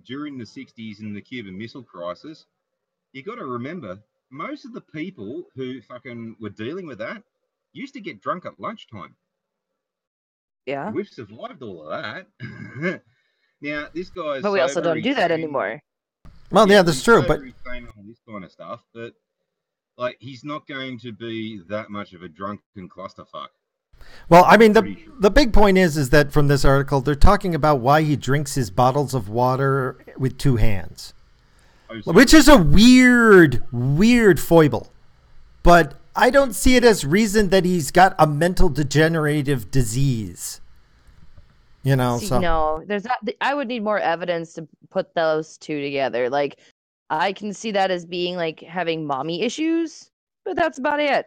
during the 60s and the Cuban Missile Crisis? You got to remember, most of the people who fucking were dealing with that used to get drunk at lunchtime. Yeah, we've survived all of that. Now, this guy's. But we also don't do that anymore. Well, yeah, that's true. But on this kind of stuff, but like, he's not going to be that much of a drunken clusterfuck. Well, I mean, the big point is that from this article, they're talking about why he drinks his bottles of water with 2 hands, which is a weird foible. But I don't see it as reason that he's got a mental degenerative disease. No, there's not. I would need more evidence to put those 2 together. Like, I can see that as being like having mommy issues, but that's about it.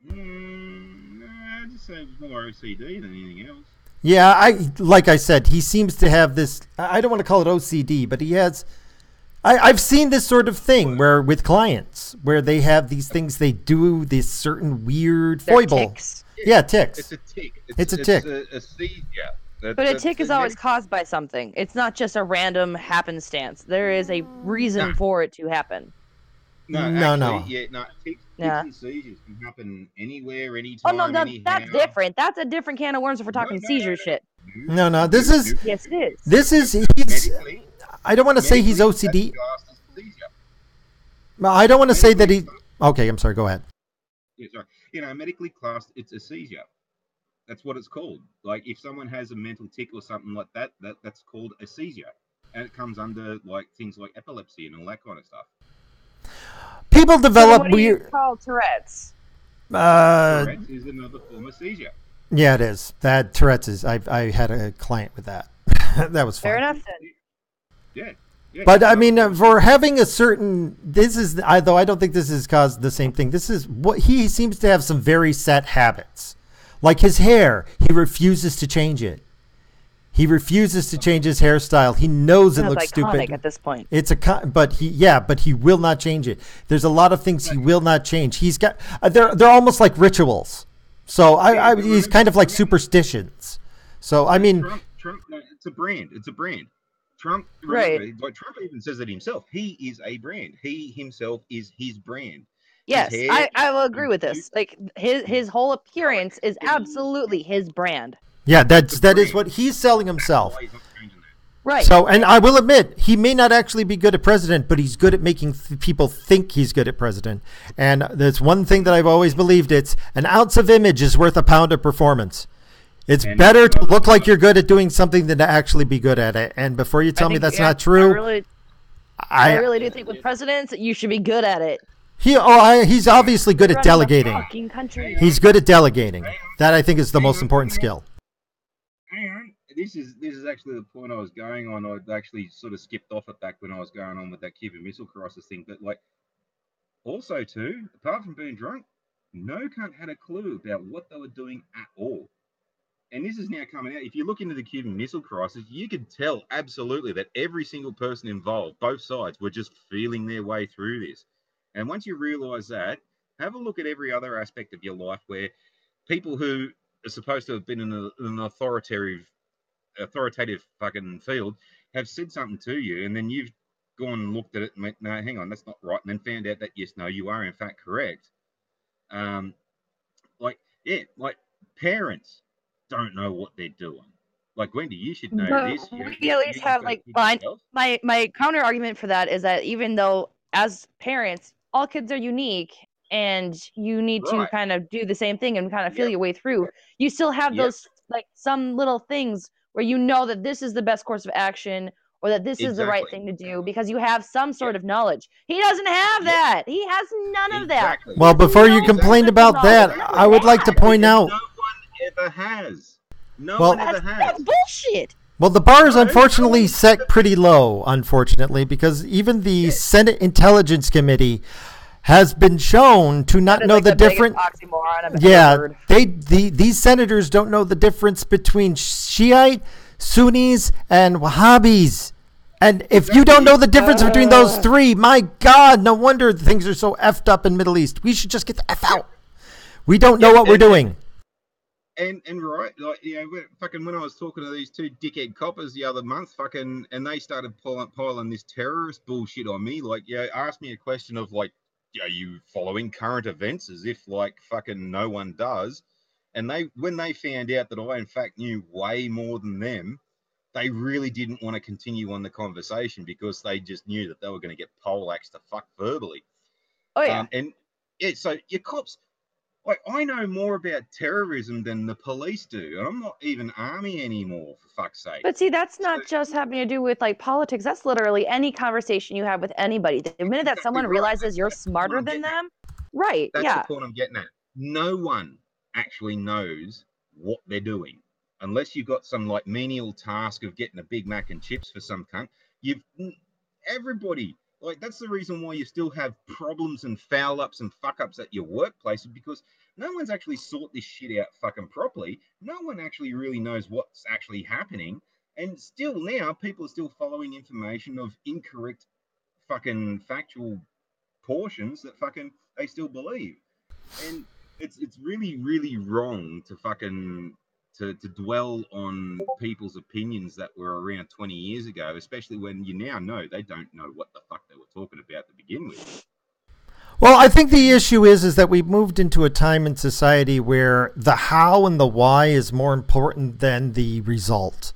I'd just say more OCD than anything else. Yeah, like I said, he seems to have this. I don't want to call it OCD, but he has. I've seen this sort of thing where with clients where they have these things they do, this certain weird foible. Ticks. Yeah, ticks. It's a tick. It's a tick. A seizure. But a tick is always caused by something. It's not just a random happenstance. There is a reason for it to happen. No. Ticks and seizures can happen anywhere, anytime. Oh no, that's different. That's a different can of worms if we're talking seizure shit. No. This is. Yes, it is. This is. He's. I don't want to say he's OCD. I don't want to say that he. Okay, I'm sorry. Go ahead. Yeah, sorry. Medically classed, it's a seizure. That's what it's called. Like, if someone has a mental tick or something like that, that's called a seizure, and it comes under like things like epilepsy and all that kind of stuff. People develop what weird. Do you call Tourette's? Tourette's is another form of seizure. Yeah, it is. That Tourette's is. I had a client with that. That was fun. Fair enough then. Yeah. But I mean, for having a certain, though I don't think this has caused the same thing. This is what he seems to have some very set habits, like his hair. He refuses to change it. He refuses to change his hairstyle. He knows it looks stupid at this point. It's but he will not change it. There's a lot of things he will not change. He's got they're almost like rituals. So he's kind of like superstitions. So I mean, Trump, no, it's a brand. It's a brand. Trump, right? Like Trump even says it himself. He is a brand. He himself is his brand. Yes, I will agree with this. Like his whole appearance is absolutely his brand. Yeah, that is what he's selling himself. Right. So, and I will admit, he may not actually be good at president, but he's good at making people think he's good at president. And there's one thing that I've always believed: it's an ounce of image is worth a pound of performance. It's better to look like you're good at doing something than to actually be good at it. And before you tell me that's not true, I really do think with presidents, you should be good at it. He's obviously good at delegating. He's good at delegating. That I think is the most important skill. Hang on. This is actually the point I was going on. I'd actually sort of skipped off it back when I was going on with that Cuban Missile Crisis thing. But like, also too, apart from being drunk, no cunt had a clue about what they were doing at all. And this is now coming out. If you look into the Cuban Missile Crisis, you could tell absolutely that every single person involved, both sides, were just feeling their way through this. And once you realise that, have a look at every other aspect of your life where people who are supposed to have been in an authoritative fucking field have said something to you, and then you've gone and looked at it and went, no, hang on, that's not right, and then found out that yes, no, you are in fact correct. Like parents don't know what they're doing. Like, Wendy, you should know this. We at least have like my counter argument for that is that even though as parents, all kids are unique and you need to kind of do the same thing and kind of feel your way through, you still have those like some little things where you know that this is the best course of action or that this is the right thing to do because you have some sort of knowledge. He doesn't have that. He has none of that. Well, before you complain about that, I would like to point out. No one ever has. No one ever has. That's bullshit. Well, the bar is unfortunately set pretty low, unfortunately, because even the Senate Intelligence Committee has been shown to not know the difference. Yeah, these senators don't know the difference between Shiite, Sunnis, and Wahhabis. And if you don't know the difference between those three, my God, no wonder things are so effed up in Middle East. We should just get the F out. We don't know what we're doing. And right, like, you know, fucking when I was talking to these two dickhead coppers the other month, fucking, and they started piling this terrorist bullshit on me, like, yeah, asked me a question of like, are you following current events as if like fucking no one does? And when they found out that I in fact knew way more than them, they really didn't want to continue on the conversation because they just knew that they were going to get poleaxed to fuck verbally. Oh yeah. So your cops. Like, I know more about terrorism than the police do, and I'm not even army anymore, for fuck's sake. But see, that's not just having to do with, like, politics. That's literally any conversation you have with anybody. The minute that someone realizes you're smarter than them, right, that's the point I'm getting at. No one actually knows what they're doing. Unless you've got some, like, menial task of getting a Big Mac and chips for some cunt, everybody... Like, that's the reason why you still have problems and foul-ups and fuck-ups at your workplace, because no one's actually sought this shit out fucking properly. No one actually really knows what's actually happening. And still now, people are still following information of incorrect fucking factual portions that fucking they still believe. And it's really, really wrong to fucking... To dwell on people's opinions that were around 20 years ago, especially when you now know they don't know what the fuck they were talking about to begin with. Well, I think the issue is that we've moved into a time in society where the how and the why is more important than the result.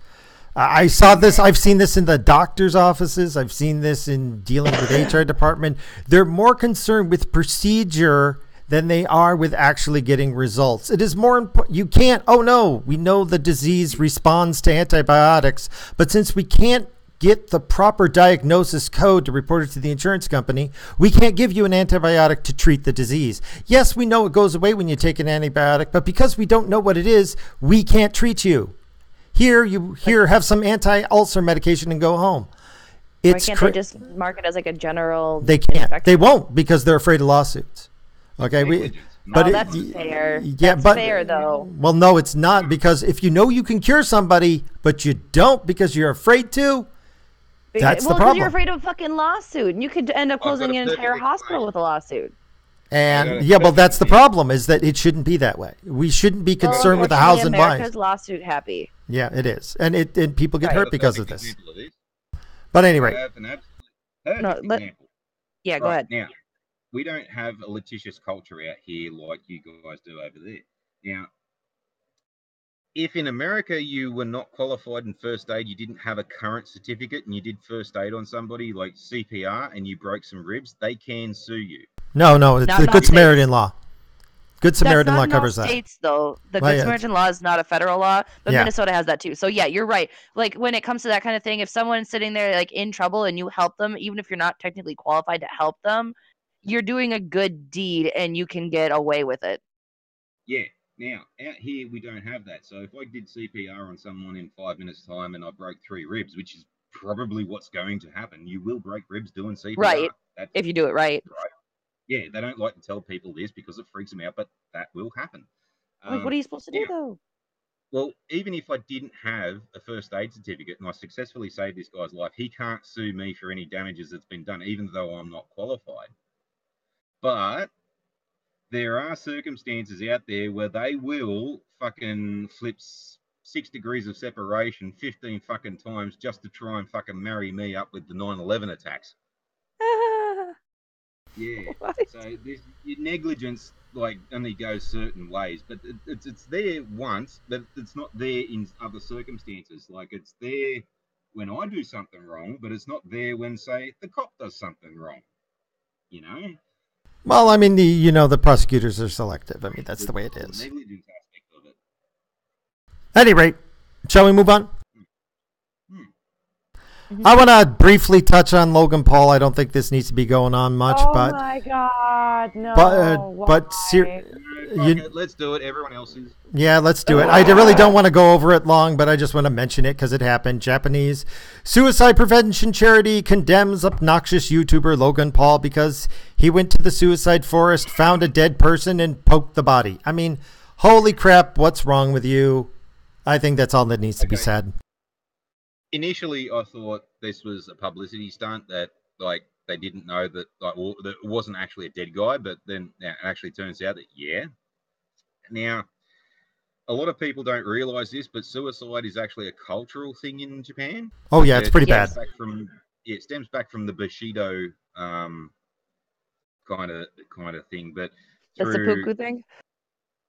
I've seen this in the doctor's offices. I've seen this in dealing with HR department. They're more concerned with procedure than they are with actually getting results. It is more important. You can't, we know the disease responds to antibiotics, but since we can't get the proper diagnosis code to report it to the insurance company, we can't give you an antibiotic to treat the disease. Yes, we know it goes away when you take an antibiotic, but because we don't know what it is, we can't treat you. Here, have some anti-ulcer medication and go home. Why can't they just mark it as like a general... They can't. They won't because they're afraid of lawsuits. Okay, But that's fair. Yeah, that's but fair though. Well, no, it's not, because if you know you can cure somebody, but you don't because you're afraid to, that's the Well, because problem. you're afraid of a fucking lawsuit, and you could end up closing an entire hospital with a lawsuit. And yeah, well, that's the problem, is that it shouldn't be that way. We shouldn't be concerned with the house and America's lives. lawsuit happy. Yeah, it is, and people get hurt because of this. But anyway, yeah, go ahead. Now, we don't have a litigious culture out here like you guys do over there. Now, if in America you were not qualified in first aid, you didn't have a current certificate, and you did first aid on somebody like CPR and you broke some ribs, they can sue you. No, it's the Good Samaritan law. Good Samaritan law covers that. States, though. The Good Samaritan law is not a federal law, but Minnesota has that too. So yeah, you're right. Like when it comes to that kind of thing, if someone's sitting there like in trouble and you help them, even if you're not technically qualified to help them, you're doing a good deed and you can get away with it. Yeah. Now, out here, we don't have that. So if I did CPR on someone in 5 minutes' time and I broke 3 ribs, which is probably what's going to happen, you will break ribs doing CPR. Right. If you do it right. Yeah, they don't like to tell people this because it freaks them out, but that will happen. Like, what are you supposed to do, though? Well, even if I didn't have a first aid certificate and I successfully saved this guy's life, he can't sue me for any damages that's been done, even though I'm not qualified. But there are circumstances out there where they will fucking flip 6 degrees of separation 15 fucking times just to try and fucking marry me up with the 9/11 attacks. Yeah. What? So your negligence like only goes certain ways, but it's there once, but it's not there in other circumstances. Like it's there when I do something wrong, but it's not there when, say, the cop does something wrong. You know. Well, I mean, the prosecutors are selective. I mean, that's the way it is. Negligence aspect of it. At any rate, shall we move on? I want to briefly touch on Logan Paul. I don't think this needs to be going on much, but my God, no. Let's do it. Everyone else is. Yeah, let's do it. I really don't want to go over it long, but I just want to mention it because it happened. Japanese suicide prevention charity condemns obnoxious YouTuber Logan Paul because he went to the suicide forest, found a dead person, and poked the body. I mean, holy crap! What's wrong with you? I think that's all that needs to be said. Initially, I thought this was a publicity stunt that, like, they didn't know that, like, well, that it wasn't actually a dead guy, but then it actually turns out that, yeah. Now, a lot of people don't realize this, but suicide is actually a cultural thing in Japan. Oh, yeah, it's pretty bad. It stems back from the Bushido kind of thing, but the seppuku thing?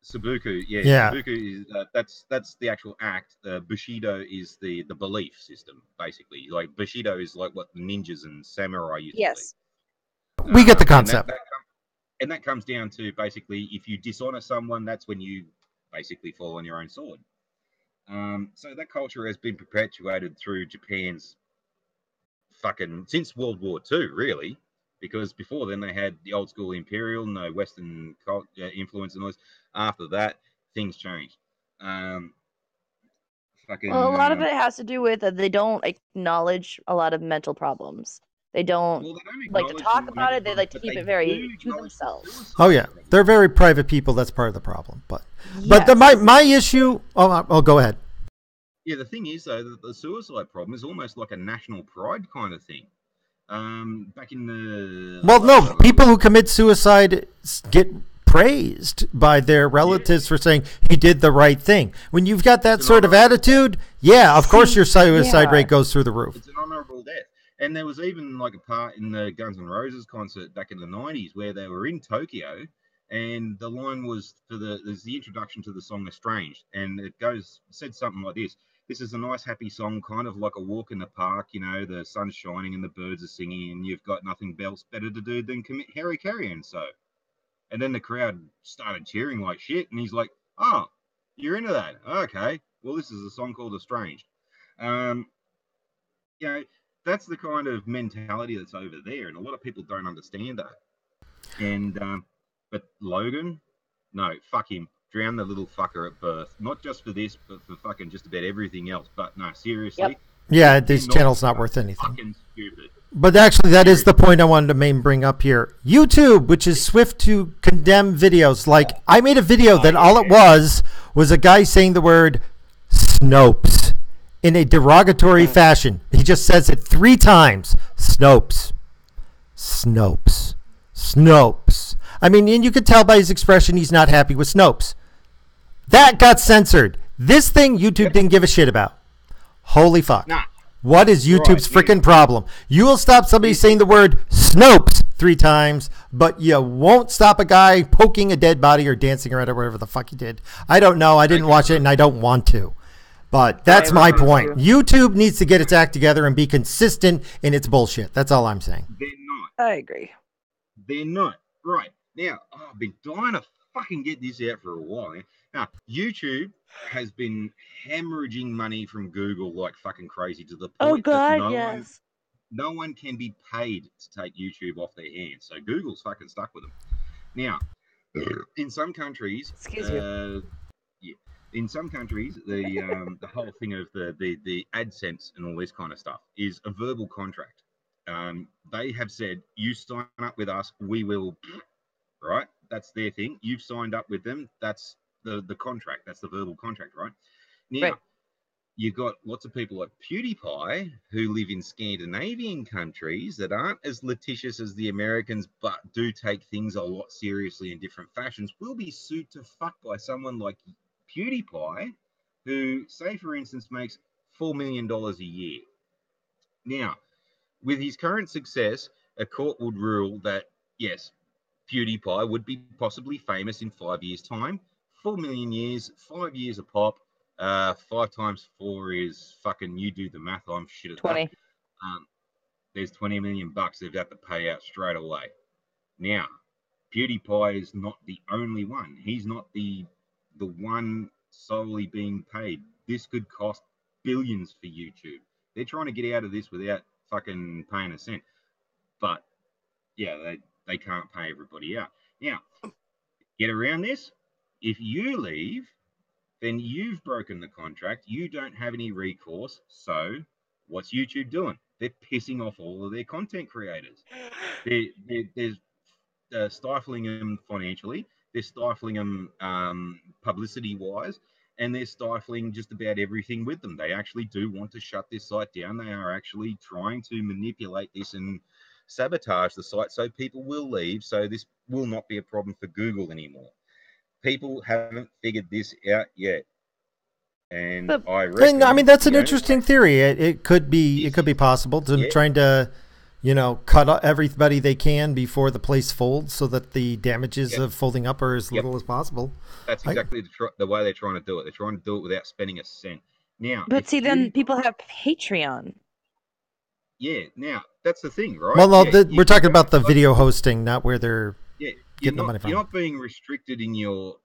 Seppuku, yeah. Seppuku is that's the actual act. Bushido is the belief system, basically. Like Bushido is like what the ninjas and samurai used to be. We get the concept. And that comes down to basically if you dishonor someone, that's when you basically fall on your own sword. So that culture has been perpetuated through Japan's since World War II, really. Because before then they had the old school imperial, no Western influence and all this. After that, things changed. Well, a lot of it has to do with that they don't acknowledge a lot of mental problems. They don't like to talk about it. They like to keep it very to themselves. Oh yeah, they're very private people. That's part of the problem. But my issue. Oh, go ahead. Yeah, the thing is though, the suicide problem is almost like a national pride kind of thing. Back in the people who commit suicide get praised by their relatives for saying he did the right thing. When you've got that sort of attitude, of course your suicide rate goes through the roof. It's an honorable death. And there was even like a part in the Guns N' Roses concert back in the 90s where they were in Tokyo, and the line was there's the introduction to the song Estranged, and it said something like this. This is a nice, happy song, kind of like a walk in the park, the sun's shining and the birds are singing and you've got nothing else better to do than commit hara-kiri. And then the crowd started cheering like shit, and he's like, oh, you're into that? Okay, well, this is a song called Estranged. That's the kind of mentality that's over there, and a lot of people don't understand that. And, but Logan, no, fuck him. Drown the little fucker at birth. Not just for this, but for fucking just about everything else. But no, seriously. Yep. Yeah, this channel's not worth anything. Fucking stupid. But actually, that is the point I wanted to bring up here. YouTube, which is swift to condemn videos. Like, I made a video that all it was a guy saying the word Snopes in a derogatory fashion. He just says it 3 times. Snopes. Snopes. Snopes. I mean, and you could tell by his expression he's not happy with Snopes. That got censored. This thing YouTube didn't give a shit about. Holy fuck. Nah. What is YouTube's freaking problem? You will stop somebody saying the word Snopes 3 times, but you won't stop a guy poking a dead body or dancing around or whatever the fuck he did. I don't know. I didn't watch it and I don't want to. But that's my point. YouTube needs to get its act together and be consistent in its bullshit. That's all I'm saying. They're not. I agree. They're not. Right. Now, I've been dying to fucking get this out for a while. Now, YouTube has been hemorrhaging money from Google like fucking crazy to the point that no one can be paid to take YouTube off their hands. So Google's fucking stuck with them. Now, in some countries, in some countries, the whole thing of the AdSense and all this kind of stuff is a verbal contract. They have said, you sign up with us, we will, right? That's their thing. You've signed up with them. That's the contract. That's the verbal contract, right? Now, you've got lots of people like PewDiePie who live in Scandinavian countries that aren't as litigious as the Americans, but do take things a lot seriously in different fashions, will be sued to fuck by someone like PewDiePie, who, say, for instance, makes $4 million a year. Now, with his current success, a court would rule that, yes, PewDiePie would be possibly famous in 5 years' time. 4 million years, 5 years a pop. 5 times 4 is fucking, you do the math, I'm shit at 20. that. There's $20 million they've got to pay out straight away. Now, PewDiePie is not the only one. He's not the one solely being paid. This could cost billions for YouTube. They're trying to get out of this without fucking paying a cent. But, yeah, they can't pay everybody out. Now, get around this. If you leave, then you've broken the contract. You don't have any recourse. So what's YouTube doing? They're pissing off all of their content creators. They're stifling them financially. They're stifling them publicity-wise. And they're stifling just about everything with them. They actually do want to shut this site down. They are actually trying to manipulate this and sabotage the site so people will leave. So this will not be a problem for Google anymore. People haven't figured this out yet, and I reckon. I mean, that's an interesting theory. It could be possible to trying to, cut everybody they can before the place folds, so that the damages of folding up are as little as possible. That's exactly the way they're trying to do it. They're trying to do it without spending a cent. Now, but see, then people have Patreon. Yeah, now that's the thing, right? Well, no, we're talking about the video hosting, not where they're. You're not being restricted in your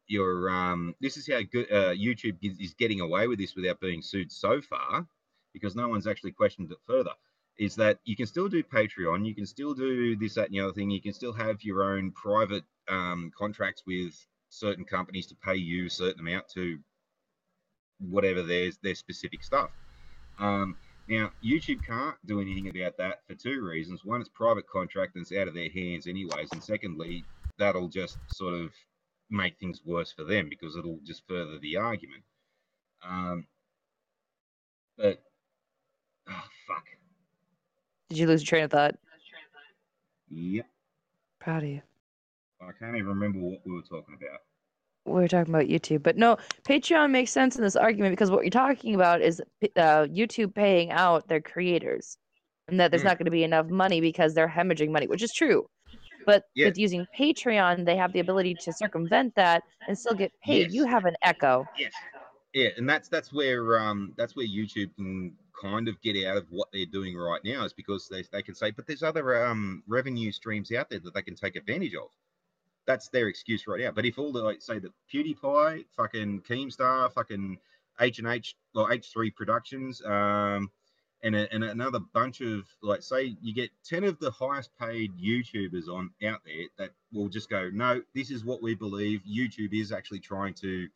this is how good YouTube is getting away with this without being sued so far, because no one's actually questioned it further, is that you can still do Patreon, you can still do this, that, and the other thing, you can still have your own private contracts with certain companies to pay you a certain amount to whatever their specific stuff. Now, YouTube can't do anything about that for 2 reasons. One, it's private contract and it's out of their hands anyways, and secondly, that'll just sort of make things worse for them because it'll just further the argument. But, oh, fuck. Did you lose your train of thought? Yep. Proud of you. I can't even remember what we were talking about. We were talking about YouTube, but no, Patreon makes sense in this argument because what you're talking about is YouTube paying out their creators, and that there's not going to be enough money because they're hemorrhaging money, which is true. But with using Patreon, they have the ability to circumvent that and still get paid. Yes. You have an echo. Yes. Yeah, and that's where YouTube can kind of get out of what they're doing right now, is because they can say, but there's other revenue streams out there that they can take advantage of. That's their excuse right now. But if all the, say, the PewDiePie, fucking Keemstar, fucking H&H, well, H3 Productions, and another bunch of, like, say you get 10 of the highest paid YouTubers out there that will just go, no, this is what we believe. YouTube is actually trying to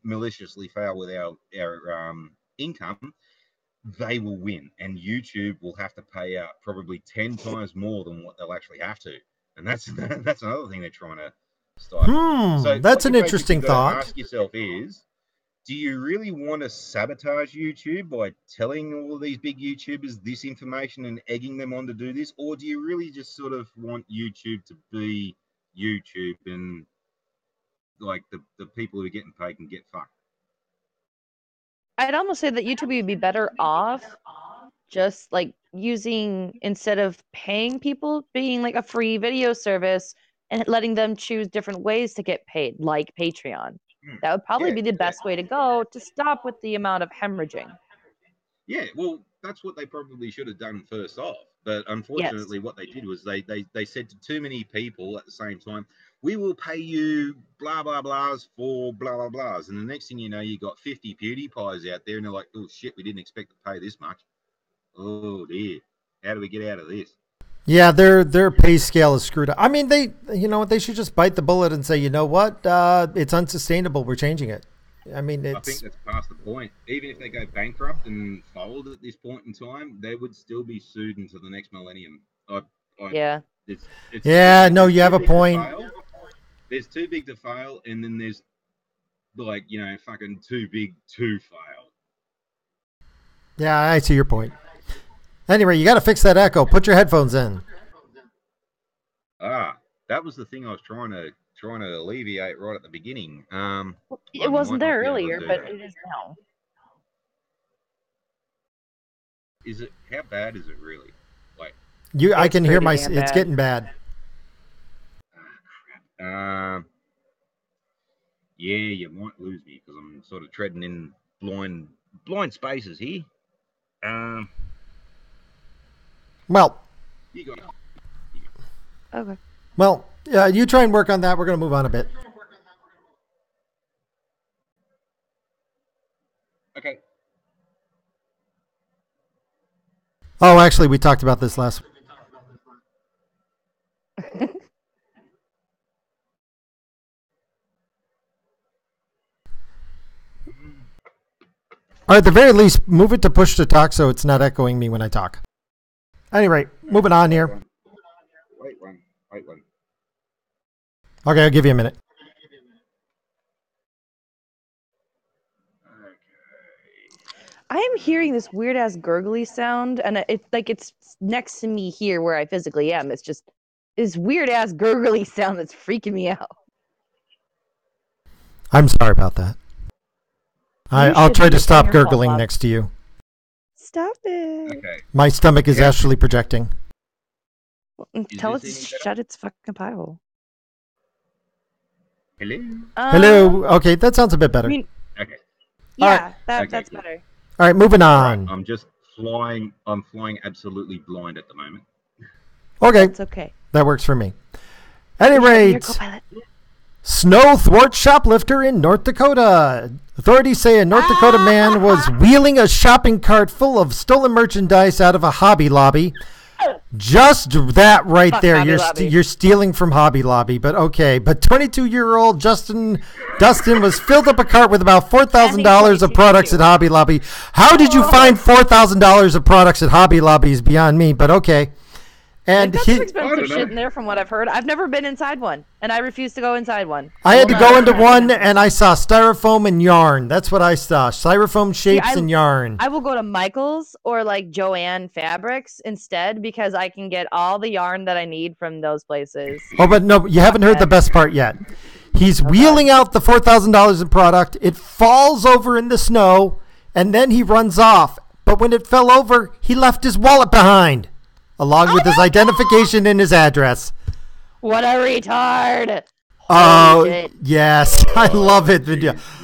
maliciously fail with our income. they will win, and YouTube will have to pay out probably 10 times more than what they'll actually have to. And that's another thing they're trying to stifle. So that's an interesting thought. Ask yourself is, do you really want to sabotage YouTube by telling all of these big YouTubers this information and egging them on to do this? Or do you really just sort of want YouTube to be YouTube and like the people who are getting paid can get fucked? I'd almost say that YouTube would be better off just like using, instead of paying people, being like a free video service and letting them choose different ways to get paid, like Patreon. That would probably be the best way to go to stop with the amount of hemorrhaging. Yeah, well, that's what they probably should have done first off. But unfortunately, what they did was they said to too many people at the same time, we will pay you blah, blah, blahs for blah, blah, blahs. And the next thing you know, you got 50 PewDiePies out there, and they're like, oh, shit, we didn't expect to pay this much. Oh, dear. How do we get out of this? Yeah, their pay scale is screwed up. I mean, they should just bite the bullet and say, you know what, it's unsustainable. We're changing it. I mean, I think that's past the point. Even if they go bankrupt and fold at this point in time, they would still be sued into the next millennium. Yeah. No, you have a point. There's too big to fail, and then there's like, fucking too big to fail. Yeah, I see your point. Anyway, you got to fix that echo. Put your headphones in. That was the thing I was trying to alleviate right at the beginning. It wasn't there earlier, but it is now. Is it? How bad is it really? Like, I can hear it's getting bad. Crap. Yeah, you might lose me because I'm sort of treading in blind spaces here. Well. You got it. Okay. Well, you try and work on that. We're going to move on a bit. Okay. Oh, actually, we talked about this last week. Or at the very least, move it to push to talk so it's not echoing me when I talk. Anyway, moving on here. Wait one. Okay, I'll give you a minute. I am hearing this weird ass gurgly sound, and it's next to me here where I physically am. It's just this weird ass gurgly sound that's freaking me out. I'm sorry about that. I'll try to stop gurgling next to you. Stop it. Okay. My stomach is actually projecting. Well, tell it to shut its fucking pie hole. Hello? Hello? Okay, that sounds a bit better. Okay. Yeah, right. That's better. All right, moving on. Right, I'm just flying. I'm flying absolutely blind at the moment. Okay. That's okay. That works for me. At any rate, snow thwart shoplifter in North Dakota. Authorities say a North Dakota man was wheeling a shopping cart full of stolen merchandise out of a Hobby Lobby. Just that right there. You're stealing from Hobby Lobby, but okay. But 22-year-old Dustin was filled up a cart with about $4,000 of products at Hobby Lobby. How did you find $4,000 of products at Hobby Lobby is beyond me, but okay. And got some expensive shit in there from what I've heard. I've never been inside one, and I refuse to go inside one. I had to go into one, and I saw styrofoam and yarn. That's what I saw. Styrofoam shapes and yarn. I will go to Michael's or like Joanne Fabrics instead because I can get all the yarn that I need from those places. Oh, but no, you haven't heard the best part yet. He's wheeling out the $4,000 in product. It falls over in the snow, and then he runs off. But when it fell over, he left his wallet behind, along with his identification and his address. What a retard. Oh, yes. I love it.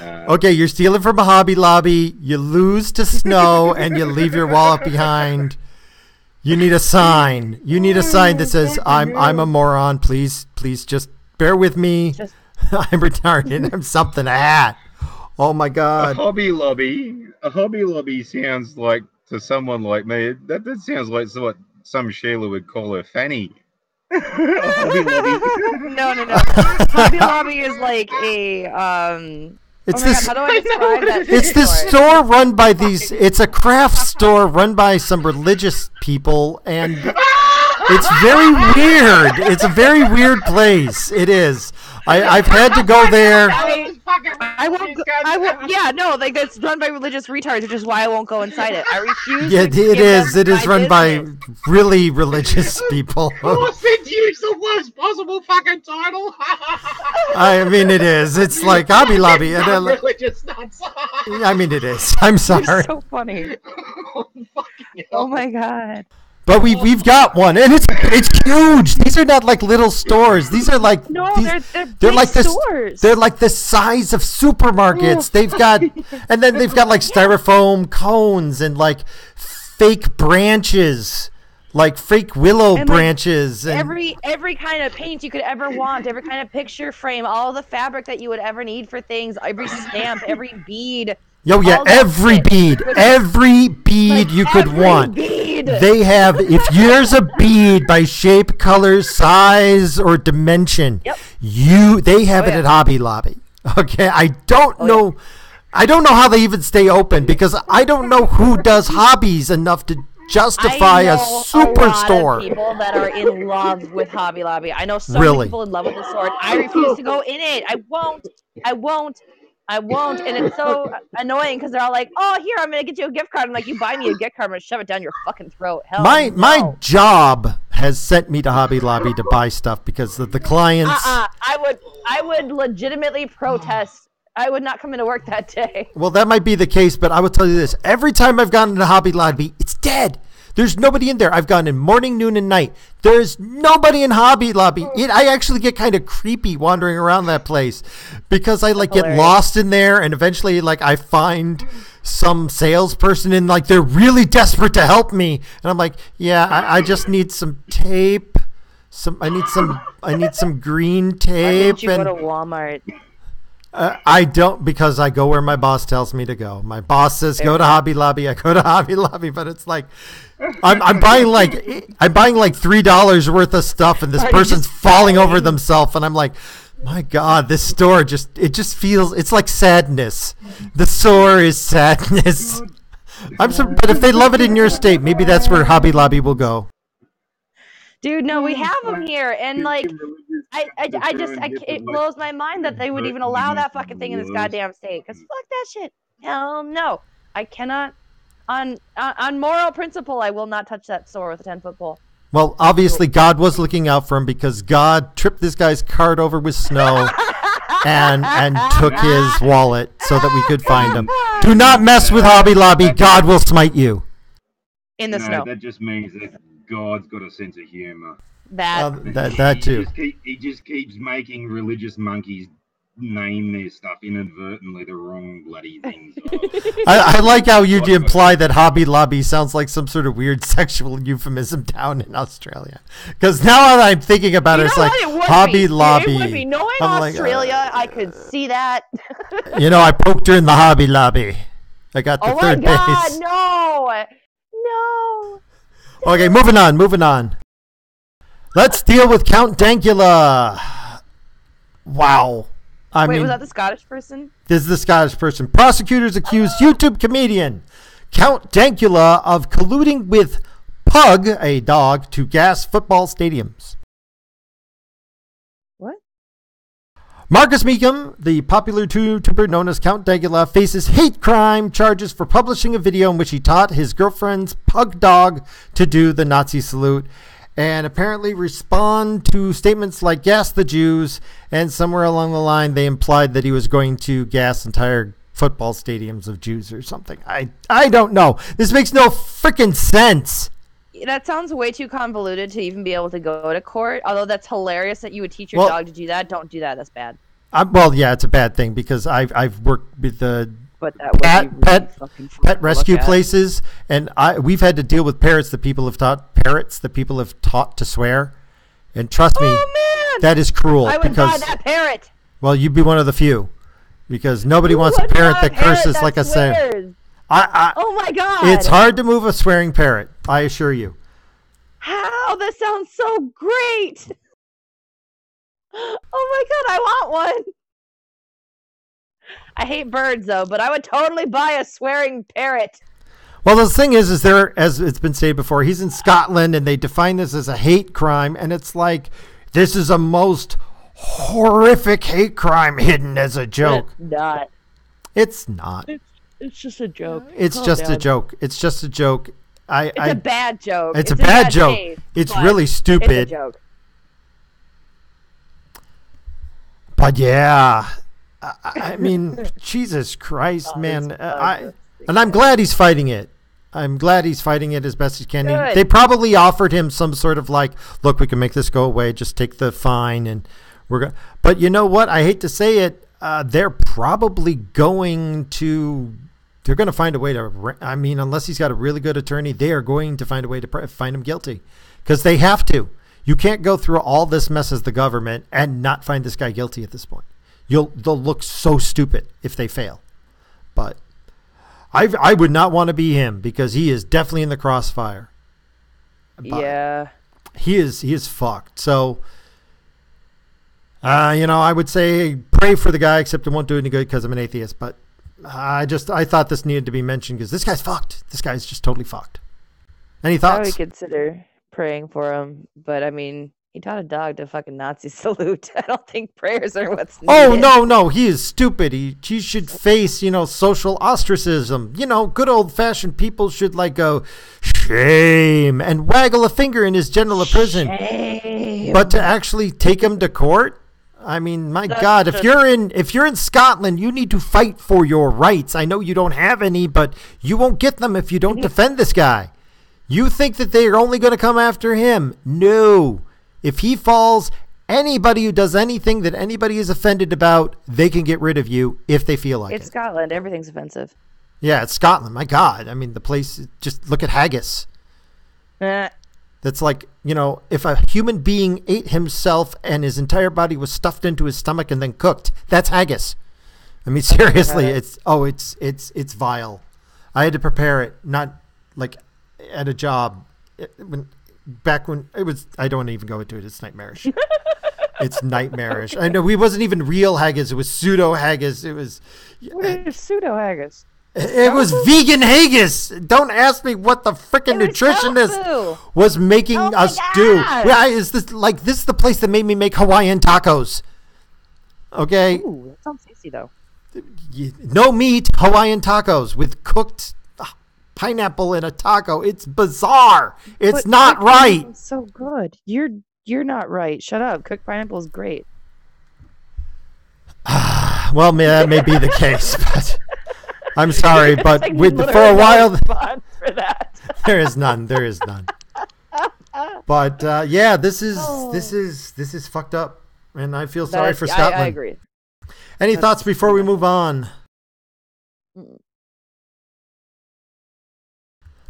Okay, you're stealing from a Hobby Lobby. You lose to snow, and you leave your wallet behind. You need a sign. You need a sign that says, I'm a moron. Please just bear with me. I'm retarded. I'm something. Oh, my God. A Hobby Lobby sounds like, to someone like me, that sounds like what some Sheila would call her fanny. Hobby Lobby. No. Hobby Lobby is like a It's oh my this. God, how do I describe that? It's this store run by these. It's a craft store run by some religious people, and it's very weird. It's a very weird place. It is. I've had to go there. I won't. I won't. Yeah, no, like it's run by religious retards, which is why I won't go inside it. I refuse. Yeah, to it is. It is my run by business. really religious people. Who said you use the worst possible fucking title? I mean, it is. It's like Hobby Lobby. And religious nuts. I mean, it is. I'm sorry. You're so funny. Oh my God. But we've got one, and it's huge. These are not like little stores. These are like they're they're big like this. stores. They're like the size of supermarkets. They've got, and then they've got like styrofoam cones and like fake branches, like fake willow And, like, branches, and every kind of paint you could ever want, every kind of picture frame, all the fabric that you would ever need for things, every stamp, every bead. yeah, all that every shit. bead, every bead you could Every want. bead. They have, if there's a bead by shape, color, size, or dimension, Yep. they have it yeah. at Hobby Lobby. Okay, I don't know. I don't know how they even stay open because I don't know who does hobbies enough to justify I know a superstore. A lot of people that are in love with Hobby Lobby. I know so Really? many people in love with the store. I refuse to go in it. I won't. And it's so annoying because they're all like, "Oh, here, I'm gonna get you a gift card." I'm like, "You buy me a gift card, I'm gonna shove it down your fucking throat." Hell, My job has sent me to Hobby Lobby to buy stuff because the clients. I would legitimately protest. I would not come into work that day. Well, that might be the case, but I will tell you this. Every time I've gone into Hobby Lobby, it's dead. There's nobody in there. I've gone in morning, noon, and night. There's nobody in Hobby Lobby. I actually get kind of creepy wandering around that place because I get lost in there, and eventually I find some salesperson and they're really desperate to help me, and I'm like, yeah, I just need some tape. I need some green Why tape. didn't you go to Walmart? I don't, because I go where my boss tells me to go. My boss says go to Hobby Lobby. I go to Hobby Lobby, but it's like I'm buying $3 worth of stuff, and this person's falling over themselves, and I'm like, my God, this store it just feels, it's like sadness. The store is sadness. But if they love it in your state, maybe that's where Hobby Lobby will go. Dude, no, we have them here, and it blows my mind that they would even allow that fucking thing in this goddamn state. Cause fuck that shit. Hell no, I cannot. On moral principle, I will not touch that store with a 10-foot pole. Well, obviously, God was looking out for him because God tripped this guy's cart over with snow and took his wallet so that we could find him. Do not mess with Hobby Lobby. God will smite you. In the snow. That just means that God's got a sense of humor. That too. He just keeps making religious monkeys name their stuff inadvertently the wrong bloody things. I like how you imply that Hobby Lobby sounds like some sort of weird sexual euphemism down in Australia. Because now that I'm thinking about it, it's like Hobby Lobby. It would be. Knowing Australia, I could see that. I poked her in the Hobby Lobby. I got the third base. Oh my God, no. Okay, moving on. Let's deal with Count Dankula. Wow. Wait, was that the Scottish person? This is the Scottish person. Prosecutors accuse YouTube comedian Count Dankula of colluding with Pug, a dog, to gas football stadiums. What? Marcus Meekum, the popular YouTuber known as Count Dankula, faces hate crime charges for publishing a video in which he taught his girlfriend's pug dog to do the Nazi salute, and apparently respond to statements like gas the Jews, and somewhere along the line they implied that he was going to gas entire football stadiums of Jews or something. I don't know. This makes no freaking sense. That sounds way too convoluted to even be able to go to court, although that's hilarious that you would teach your dog to do that. Don't do that. That's bad. Well, yeah, it's a bad thing because I've worked with the pet rescue places, and we've had to deal with parrots that people have taught to swear, and trust me, that is cruel. I would buy that parrot. Well, you'd be one of the few, because nobody wants a parrot that curses like a sailor. Oh my God! It's hard to move a swearing parrot, I assure you. How? That sounds so great. Oh my God, I want one. I hate birds though, but I would totally buy a swearing parrot. Well, the thing is there, as it's been said before, he's in Scotland and they define this as a hate crime. And it's like, this is a most horrific hate crime hidden as a joke. It's not. It's not. It's just a joke. It's just a joke. It's just a joke. It's a bad joke. It's a bad joke. It's really stupid. It's a joke. But yeah, I mean, Jesus Christ, man. And I'm glad he's fighting it. I'm glad he's fighting it as best he can. They probably offered him some sort of like, look, we can make this go away. Just take the fine and we're going. But you know what? I hate to say it. They're probably going to. They're going to find a way to. I mean, unless he's got a really good attorney, they are going to find a way to find him guilty, because they have to. You can't go through all this mess as the government and not find this guy guilty at this point. They'll look so stupid if they fail. But I would not want to be him, because he is definitely in the crossfire. But yeah. He is fucked. So, I would say pray for the guy, except it won't do any good because I'm an atheist. But I thought this needed to be mentioned because this guy's fucked. This guy's just totally fucked. Any thoughts? I would consider praying for him, but I mean, he taught a dog to fucking Nazi salute. I don't think prayers are what's needed. Oh, no, he is stupid. He should face, social ostracism. Good old-fashioned people should, go, shame, and waggle a finger in his general prison. Shame. But to actually take him to court? I mean, my God, if you're in Scotland, you need to fight for your rights. I know you don't have any, but you won't get them if you don't defend this guy. You think that they're only going to come after him? No. If he falls, anybody who does anything that anybody is offended about, they can get rid of you if they feel like it. It's Scotland. Everything's offensive. Yeah, it's Scotland. My God. I mean, the place, just look at haggis. That's like, if a human being ate himself and his entire body was stuffed into his stomach and then cooked, that's haggis. I mean, seriously, it's vile. I had to prepare it, not like at a job. Back when it was, I don't even go into it. It's nightmarish. It's nightmarish. I know it wasn't even real haggis. It was pseudo haggis. It was. What is pseudo haggis? It was vegan haggis. Don't ask me what the freaking nutritionist was making us do. Yeah, is this the place that made me make Hawaiian tacos? Okay. Ooh, that sounds tasty though. No meat Hawaiian tacos with cooked pineapple in a taco. It's bizarre. It's not right. It's so good. You're not right. Shut up. Cooked pineapple is great. Well, that may be the case, but I'm sorry, but for a while, for that. there is none. But yeah, this is fucked up, and I feel sorry for Scotland. I agree. Any thoughts before we move on?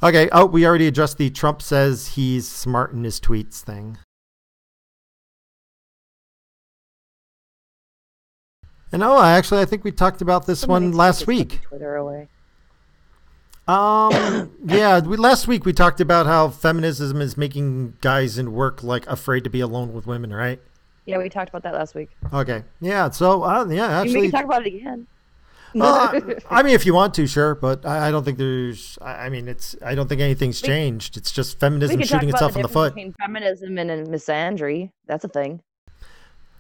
Okay. Oh, we already addressed the Trump says he's smart in his tweets thing. And I think we talked about this one last week. Twitter away. Yeah, last week we talked about how feminism is making guys in work afraid to be alone with women, right? Yeah, we talked about that last week. Okay. Yeah. So actually, we can talk about it again. I mean, if you want to, sure, but I don't think there's. I don't think anything's changed. It's just feminism shooting itself in the foot. Between feminism and misandry, that's a thing.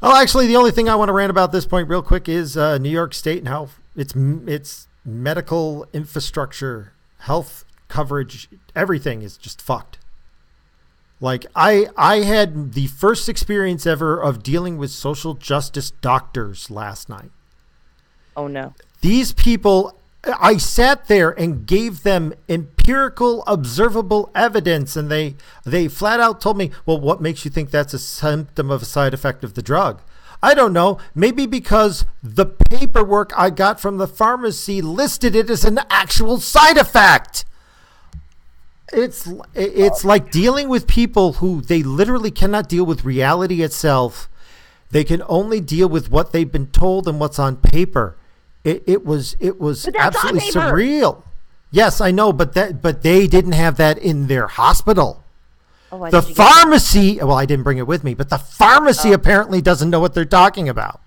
Oh, actually, the only thing I want to rant about at this point, real quick, is New York State and how its medical infrastructure, health coverage, everything is just fucked. Like I had the first experience ever of dealing with social justice doctors last night. Oh no. These people, I sat there and gave them empirical, observable evidence, and they flat out told me, well, what makes you think that's a symptom of a side effect of the drug? I don't know. Maybe because the paperwork I got from the pharmacy listed it as an actual side effect. It's like dealing with people who they literally cannot deal with reality itself. They can only deal with what they've been told and what's on paper. It was absolutely surreal. Yes, I know, but they didn't have that in their hospital. Oh, the pharmacy, well, I didn't bring it with me, but the pharmacy apparently doesn't know what they're talking about.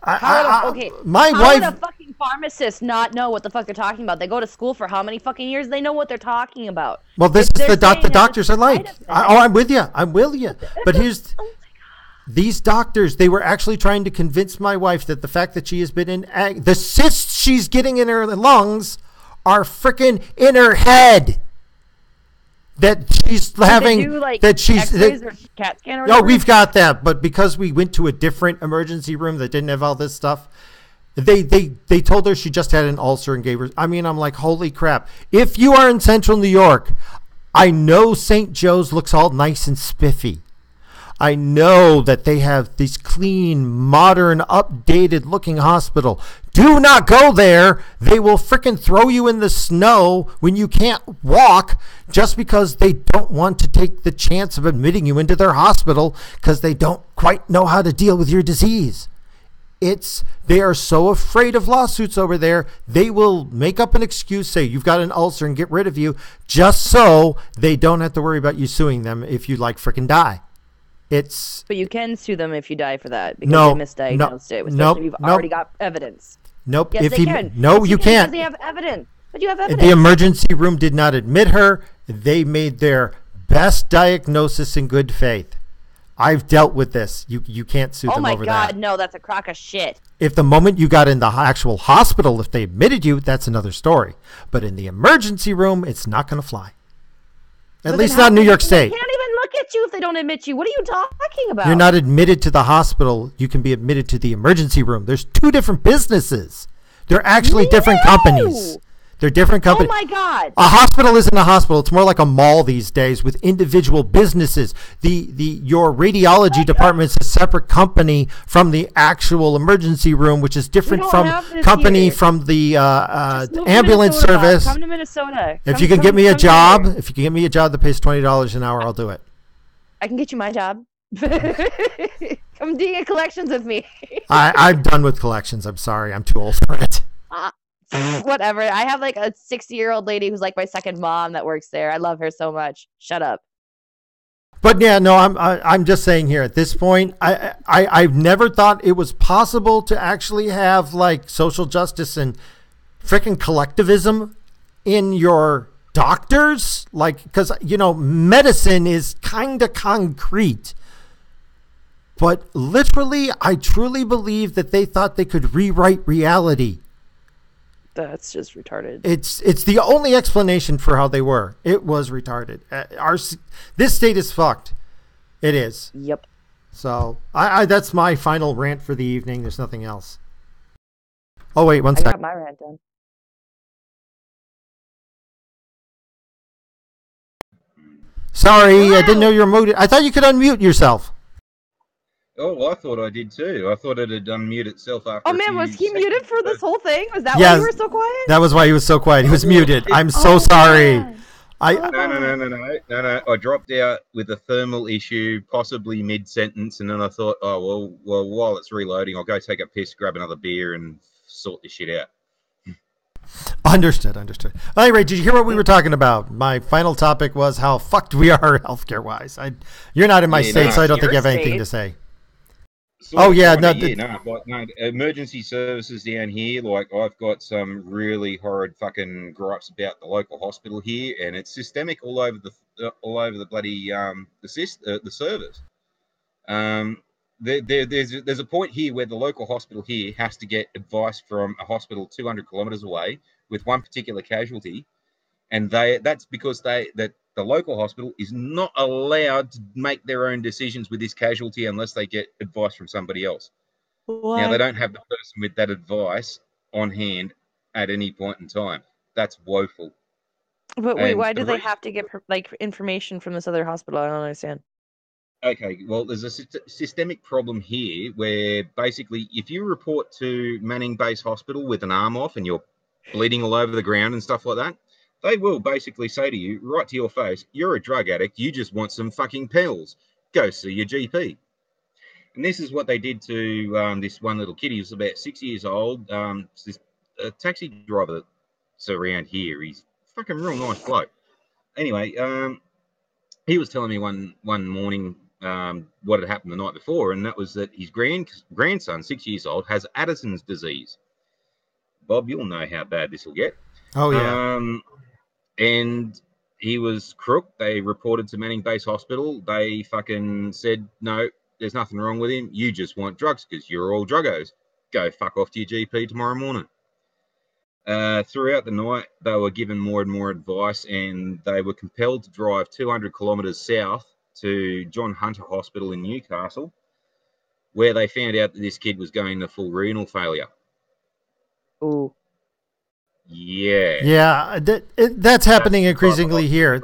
My how wife. would a fucking pharmacist not know what the fuck they're talking about? They go to school for how many fucking years? They know what they're talking about. Well, this is the doctors are like. I'm with you. But here's these doctors. They were actually trying to convince my wife that the fact that she has been in the cysts she's getting in her lungs are freaking in her head. That she's having, that she's, or CAT scan or no, we've got that, but because we went to a different emergency room that didn't have all this stuff, they told her she just had an ulcer and gave her. I mean, I'm like, holy crap! If you are in Central New York, I know St. Joe's looks all nice and spiffy. I know that they have this clean, modern, updated-looking hospital. Do not go there. They will frickin' throw you in the snow when you can't walk just because they don't want to take the chance of admitting you into their hospital because they don't quite know how to deal with your disease. They are so afraid of lawsuits over there, they will make up an excuse, say you've got an ulcer and get rid of you just so they don't have to worry about you suing them if you frickin' die. But you can sue them if you die for that because they misdiagnosed it, especially if you've already got evidence. Nope. Yes, they can. No, you can't. Because they have evidence. But you have evidence. The emergency room did not admit her. They made their best diagnosis in good faith. I've dealt with this. You can't sue them over that. Oh my God, no, that's a crock of shit. If the moment you got in the actual hospital, if they admitted you, that's another story. But in the emergency room, it's not going to fly. At least not in New York State. They can't even look at you if they don't admit you. What are you talking about? You're not admitted to the hospital. You can be admitted to the emergency room. There's two different businesses. They're actually different companies. They're different companies. Oh my God! A hospital isn't a hospital. It's more like a mall these days with individual businesses. Your radiology department is a separate company from the actual emergency room, which is different from from the ambulance service. Come to Minnesota. If you can get me a job that pays $20 an hour, I'll do it. I can get you my job. Come do collections with me. I'm done with collections. I'm sorry. I'm too old for it. Whatever. I have a 60-year-old lady who's my second mom that works there. I love her so much. Shut up. But yeah, no, I'm just saying here at this point, I've never thought it was possible to actually have social justice and freaking collectivism in your doctors, because medicine is kind of concrete. But literally, I truly believe that they thought they could rewrite reality. That's just retarded. It's the only explanation for how they were. It was retarded. This state is fucked. It is. Yep. So that's my final rant for the evening. There's nothing else. Oh wait, one second. I got my rant done. Sorry, I didn't know you were muted. I thought you could unmute yourself. Oh, well, I thought I did too. I thought it had unmuted itself after. Oh man, was he muted for this whole thing? Was that why you were so quiet? That was why he was so quiet. He was muted. I'm so sorry. No. I dropped out with a thermal issue, possibly mid-sentence, and then I thought, oh, well, while it's reloading, I'll go take a piss, grab another beer, and sort this shit out. Understood. Anyway, did you hear what we were talking about? My final topic was how fucked we are healthcare-wise. You're not in my state, so I don't think you have anything to say. Emergency services down here. I've got some really horrid fucking gripes about the local hospital here, and it's systemic all over the bloody the service. There's a point here where the local hospital here has to get advice from a hospital 200 kilometers away with one particular casualty, and that's because the local hospital is not allowed to make their own decisions with this casualty unless they get advice from somebody else. What? Now, they don't have the person with that advice on hand at any point in time. That's woeful. But wait, why do they have to get information from this other hospital? I don't understand. Okay, well, there's a systemic problem here where basically if you report to Manning Base Hospital with an arm off and you're bleeding all over the ground and stuff like that, they will basically say to you, right to your face, you're a drug addict, you just want some fucking pills. Go see your GP. And this is what they did to this one little kid. He was about 6 years old. This taxi driver that's around here. He's fucking real nice bloke. Anyway, he was telling me one morning what had happened the night before, and that was that his grandson, 6 years old, has Addison's disease. Bob, you'll know how bad this will get. Oh, yeah. And he was crook. They reported to Manning Base Hospital. They fucking said, no, there's nothing wrong with him. You just want drugs because you're all druggos. Go fuck off to your GP tomorrow morning. Throughout the night, they were given more and more advice, and they were compelled to drive 200 kilometres south to John Hunter Hospital in Newcastle, where they found out that this kid was going to full renal failure. Ooh. Yeah. Yeah, that's happening increasingly here.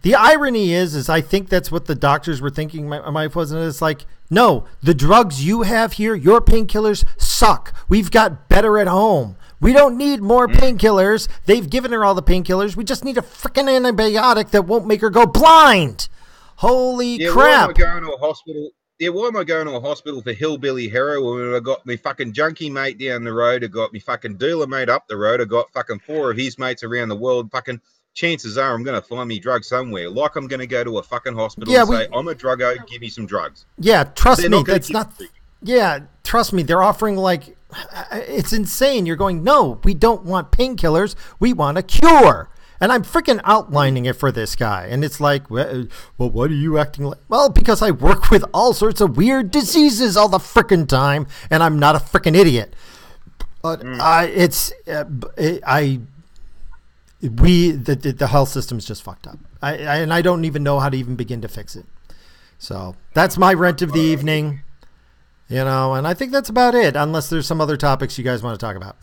The irony is I think that's what the doctors were thinking. My wife wasn't. It's like, no, the drugs you have here, your painkillers suck. We've got better at home. We don't need more painkillers. They've given her all the painkillers. We just need a freaking antibiotic that won't make her go blind. Holy crap. Why am I going to a hospital? Yeah, why am I going to a hospital for hillbilly heroin when I got me fucking junkie mate down the road? I got me fucking dealer mate up the road. I got fucking 4 of his mates around the world. Fucking chances are I'm going to find me drugs somewhere. Like I'm going to go to a fucking hospital and say, I'm a druggo, give me some drugs. Yeah, trust me. That's not... Yeah, trust me. They're offering like... It's insane. You're going, no, we don't want painkillers. We want a cure. And I'm freaking outlining it for this guy. And it's like, well, what are you acting like? Well, because I work with all sorts of weird diseases all the freaking time. And I'm not a freaking idiot. But the health system's just fucked up. And I don't even know how to even begin to fix it. So that's my rant of the evening. You know, and I think that's about it, unless there's some other topics you guys want to talk about.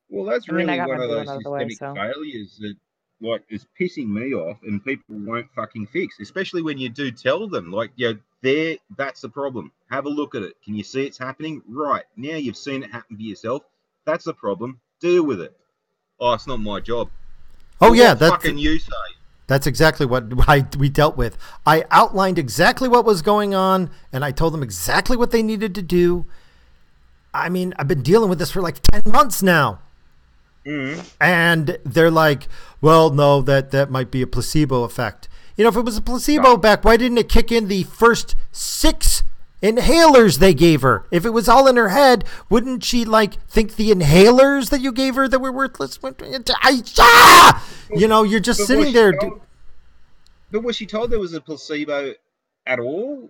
Well, that's really one of those systemic failures that, like, is pissing me off, and people won't fucking fix, especially when you do tell them, like, that's the problem. Have a look at it. Can you see it's happening? Right. Now you've seen it happen for yourself. That's the problem. Deal with it. Oh, it's not my job. Oh, yeah. That's fucking you say. That's exactly what we dealt with. I outlined exactly what was going on, and I told them exactly what they needed to do. I mean, I've been dealing with this for like 10 months now. Mm-hmm. And they're like, well, no, that might be a placebo effect. You know, if it was a placebo back, why didn't it kick in the first 6 inhalers they gave her? If it was all in her head, wouldn't she like think the inhalers that you gave her that were worthless? You know, you're just sitting there. But was she told there was a placebo at all?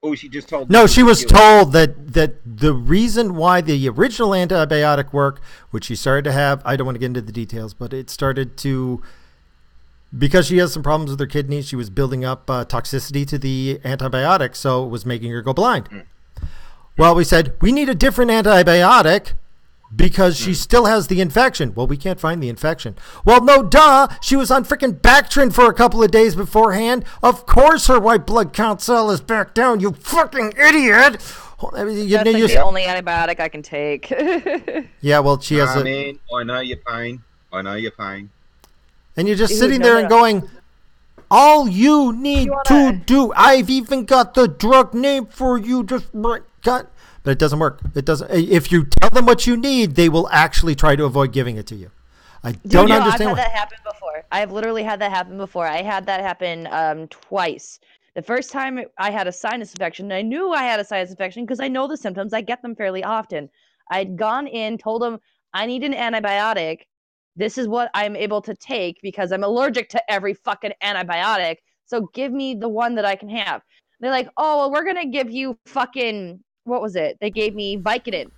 Or was she just told? No, she was told that the reason why the original antibiotic worked, which she started to have, I don't want to get into the details, but it started to, because she has some problems with her kidneys, she was building up toxicity to the antibiotic, so it was making her go blind. Well, we said, we need a different antibiotic because she still has the infection. Well, we can't find the infection. Well, no, duh. She was on freaking Bactrin for a couple of days beforehand. Of course her white blood count cell is back down, you fucking idiot. That's the only antibiotic I can take. Yeah, well, she has man, I know your pain. And you're just sitting there and going, all you need to do, I've even got the drug name for you, just got. But it doesn't work. It doesn't. If you tell them what you need, they will actually try to avoid giving it to you. I don't understand. I've had that happen before. I've literally had that happen before. I had that happen twice. The first time I had a sinus infection, I knew I had a sinus infection because I know the symptoms. I get them fairly often. I'd gone in, told them I need an antibiotic. This is what I'm able to take because I'm allergic to every fucking antibiotic. So give me the one that I can have. They're like, oh, well, we're going to give you fucking... What was it? They gave me Vicodin.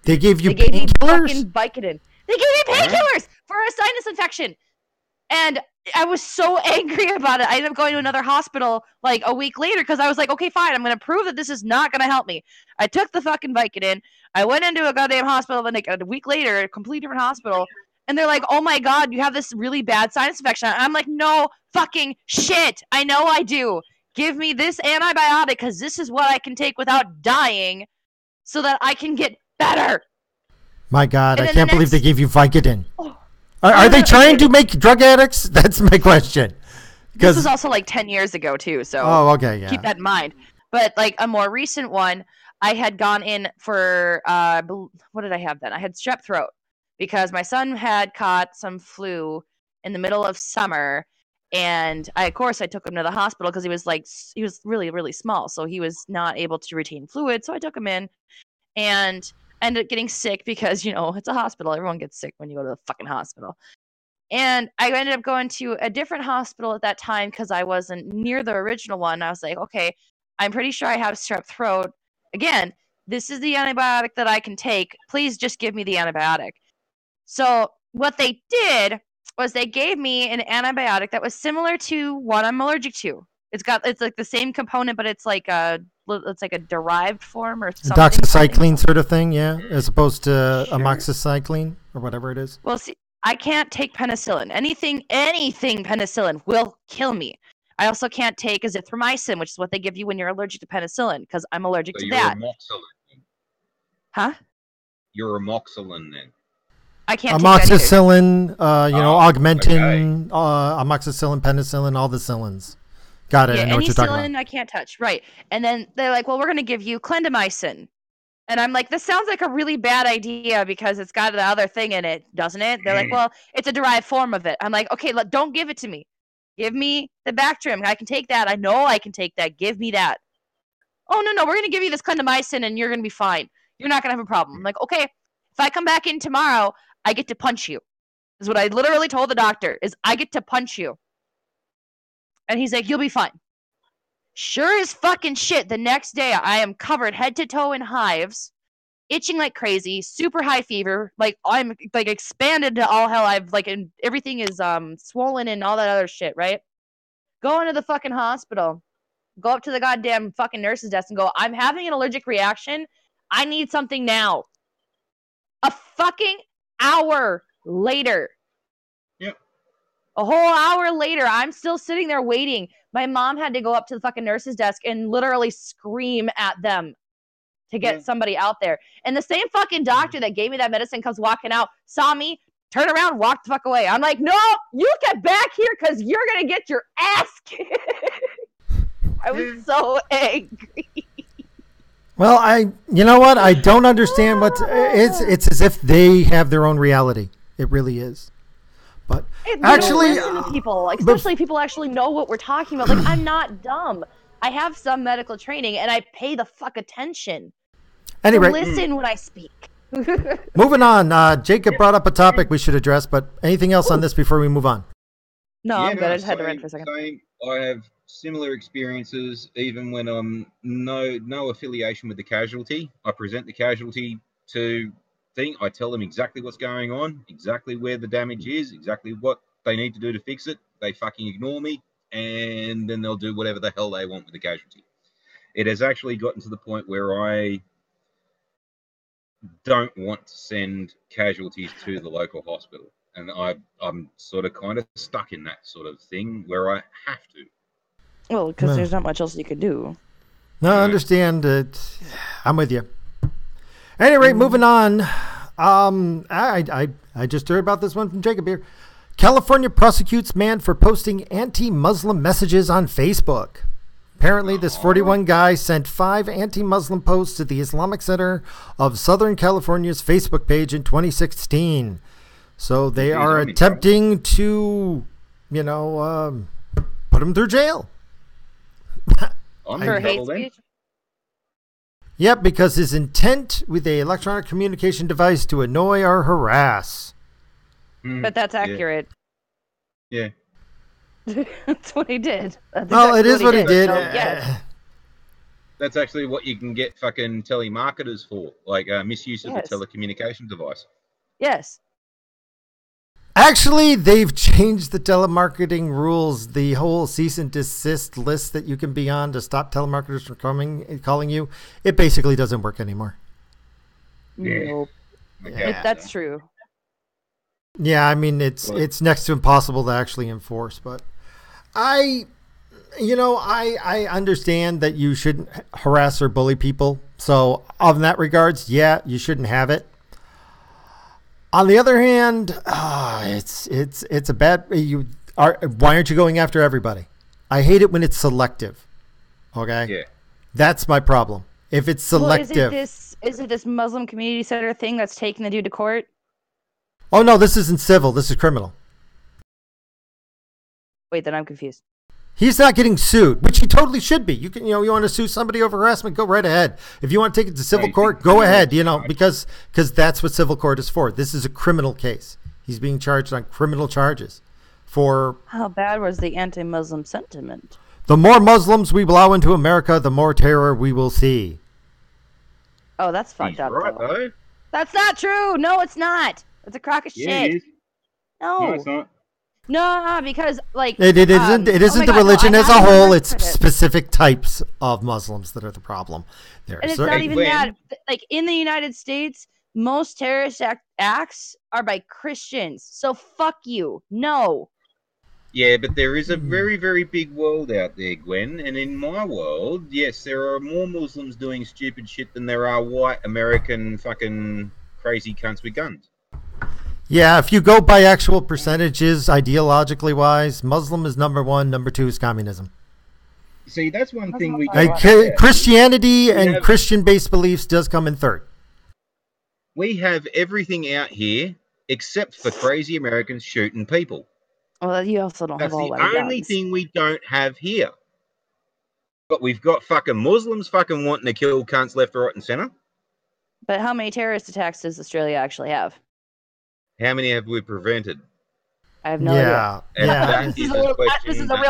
They gave you painkillers? Vicodin. They gave me painkillers for a sinus infection. And I was so angry about it. I ended up going to another hospital like a week later because I was like, okay, fine. I'm going to prove that this is not going to help me. I took the fucking Vicodin. I went into a goddamn hospital and like a week later, a completely different hospital. And they're like, oh my God, you have this really bad sinus infection. And I'm like, no fucking shit. I know I do. Give me this antibiotic because this is what I can take without dying so that I can get better. My God, I can't believe they gave you Vicodin. Are they trying to make drug addicts? That's my question. This was also like 10 years ago too, so okay, yeah. Keep that in mind. But like a more recent one, I had gone in for, what did I have then? I had strep throat because my son had caught some flu in the middle of summer. And of course I took him to the hospital because he was really, really small. So he was not able to retain fluid. So I took him in and ended up getting sick because, it's a hospital. Everyone gets sick when you go to the fucking hospital. And I ended up going to a different hospital at that time because I wasn't near the original one. I was like, okay, I'm pretty sure I have strep throat. Again, this is the antibiotic that I can take. Please just give me the antibiotic. So what they did was they gave me an antibiotic that was similar to what I'm allergic to. It's like the same component, but it's like a derived form or something. Doxycycline sort of thing, yeah, as opposed to amoxicillin or whatever it is. Well, see, I can't take penicillin. Anything penicillin will kill me. I also can't take azithromycin, which is what they give you when you're allergic to penicillin, because I'm allergic to that. You're amoxicillin. Huh? You're amoxicillin then. I can't amoxicillin, take augmentin, amoxicillin, penicillin, all the cillins. Got it. Yeah, I know what you're talking about. I can't touch. Right. And then they're like, well, we're going to give you clindamycin. And I'm like, this sounds like a really bad idea because it's got the other thing in it, doesn't it? They're like, well, it's a derived form of it. I'm like, okay, don't give it to me. Give me the Bactrim. I can take that. I know I can take that. Give me that. Oh, no, we're going to give you this clindamycin and you're going to be fine. You're not going to have a problem. I'm like, okay, if I come back in tomorrow, I get to punch you. Is what I literally told the doctor, is I get to punch you. And he's like, you'll be fine. Sure as fucking shit, the next day I am covered head to toe in hives, itching like crazy, super high fever, like I'm like expanded to all hell. And everything is swollen and all that other shit, right? Go into the fucking hospital, go up to the goddamn fucking nurse's desk and go, I'm having an allergic reaction. I need something now. A fucking hour later. Yep. A whole hour later, I'm still sitting there waiting. My mom had to go up to the fucking nurse's desk and literally scream at them to get somebody out there. And the same fucking doctor that gave me that medicine comes walking out, saw me, turned around, walked the fuck away. I'm like, no, you get back here because you're going to get your ass kicked. I was so angry. Well, you know what? I don't understand it's as if they have their own reality. It really is. But actually, listen to people, especially people actually know what we're talking about. Like, I'm not dumb. I have some medical training, and I pay the fuck attention. Anyway, so listen when I speak. Moving on. Jacob brought up a topic we should address, but anything else on this before we move on? No, I'm good. I just had to rant for a second. I have similar experiences, even when I'm no affiliation with the casualty. I present the casualty to thing. I tell them exactly what's going on, exactly where the damage is, exactly what they need to do to fix it. They fucking ignore me, and then they'll do whatever the hell they want with the casualty. It has actually gotten to the point where I don't want to send casualties to the local hospital, and I'm sort of kind of stuck in that sort of thing where I have to. Well, because there's not much else you could do. No, I understand it. I'm with you. Anyway, moving on. I just heard about this one from Jacob here. California prosecutes man for posting anti-Muslim messages on Facebook. Apparently, this 41 guy sent 5 anti-Muslim posts to the Islamic Center of Southern California's Facebook page in 2016. So they are attempting to, put him through jail. For hate speech? Yep, because his intent with the electronic communication device to annoy or harass. But that's accurate. Yeah. That's what he did. Well, it is what he did. Yes. That's actually what you can get fucking telemarketers for, like misuse of the telecommunication device. Yes. Actually, they've changed the telemarketing rules. The whole cease and desist list that you can be on to stop telemarketers from calling you, it basically doesn't work anymore. Yeah. Nope. Yeah. That's true. Yeah, I mean, it's next to impossible to actually enforce, but I understand that you shouldn't harass or bully people. So, in that regards, yeah, you shouldn't have it. On the other hand, it's a bad. Why aren't you going after everybody? I hate it when it's selective. Okay. Yeah. That's my problem. If it's selective. Well, is it this Muslim community center thing that's taking the dude to court? Oh no, this isn't civil. This is criminal. Wait, then I'm confused. He's not getting sued, which he totally should be. You can, you want to sue somebody over harassment, go right ahead. If you want to take it to civil court, go ahead. Because that's what civil court is for. This is a criminal case. He's being charged on criminal charges for. How bad was the anti-Muslim sentiment? The more Muslims we allow into America, the more terror we will see. Oh, that's fucked up. Right, though. That's not true. No, it's not. It's a crock of shit. It is. No, it's not. No, because like it isn't. It isn't the religion as a whole. It's specific types of Muslims that are the problem. And it's not even that. Like in the United States, most terrorist acts are by Christians. So fuck you. No. Yeah, but there is a very, very big world out there, Gwen. And in my world, yes, there are more Muslims doing stupid shit than there are white American fucking crazy cunts with guns. Yeah, if you go by actual percentages, ideologically wise, Muslim is number one. Number two is communism. See, that's one thing we Christianity and Christian-based beliefs does come in third. We have everything out here except for crazy Americans shooting people. Well, you also don't have all that. That's the only thing we don't have here. But we've got fucking Muslims fucking wanting to kill cunts left, right, and center. But how many terrorist attacks does Australia actually have? How many have we prevented? I have no idea. Yeah. This is a real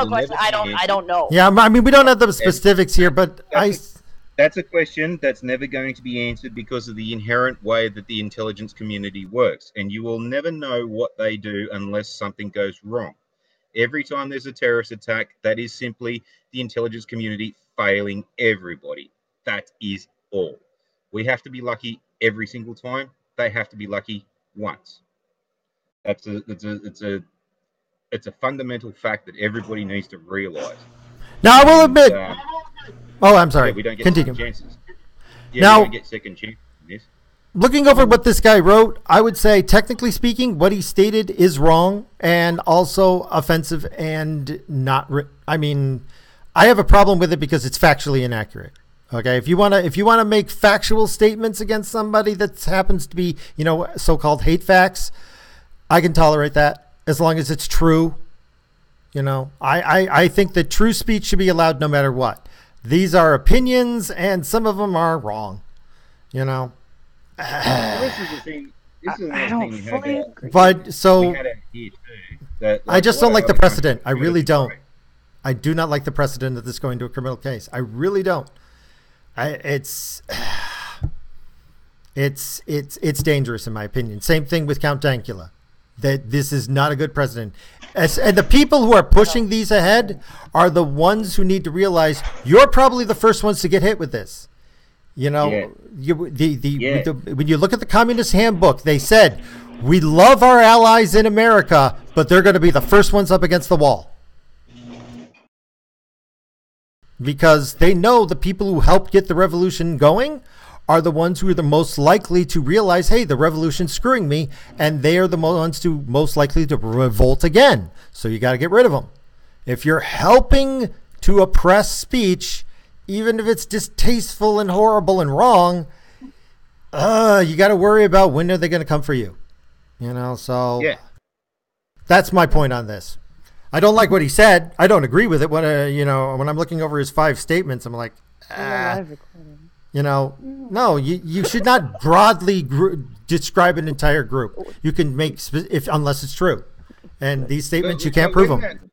question. I don't know. Yeah, I mean, we don't have the specifics here, but that's a question that's never going to be answered because of the inherent way that the intelligence community works. And you will never know what they do unless something goes wrong. Every time there's a terrorist attack, that is simply the intelligence community failing everybody. That is all. We have to be lucky every single time. They have to be lucky once. It's a fundamental fact that everybody needs to realize. Now, I will admit. I'm sorry. Yeah, we don't get Continue. second chances. Now, we don't get second chances in this. Looking over what this guy wrote, I would say, technically speaking, what he stated is wrong and also offensive and not. I mean, I have a problem with it because it's factually inaccurate. Okay, if you wanna make factual statements against somebody that happens to be, so-called hate facts, I can tolerate that as long as it's true. I think that true speech should be allowed no matter what. These are opinions, and some of them are wrong. This is the thing. This is I don't fully agree. But so we had it here too, that, I just don't like the precedent. I really don't. I do not like the precedent of this going to a criminal case. I really don't. It's dangerous in my opinion. Same thing with Count Dankula. That this is not a good precedent. And the people who are pushing these ahead are the ones who need to realize you're probably the first ones to get hit with this. When you look at the Communist Handbook, they said, we love our allies in America, but they're going to be the first ones up against the wall. Because they know the people who helped get the revolution going are the ones who are the most likely to realize, hey, the revolution's screwing me, and they are the ones most likely to revolt again. So you got to get rid of them. If you're helping to oppress speech, even if it's distasteful and horrible and wrong, you got to worry about when are they going to come for you. So yeah. That's my point on this. I don't like what he said. I don't agree with it. When I'm looking over his 5 statements, I'm like, no, you should not broadly describe an entire group. You can make unless it's true, and these statements you can't prove them.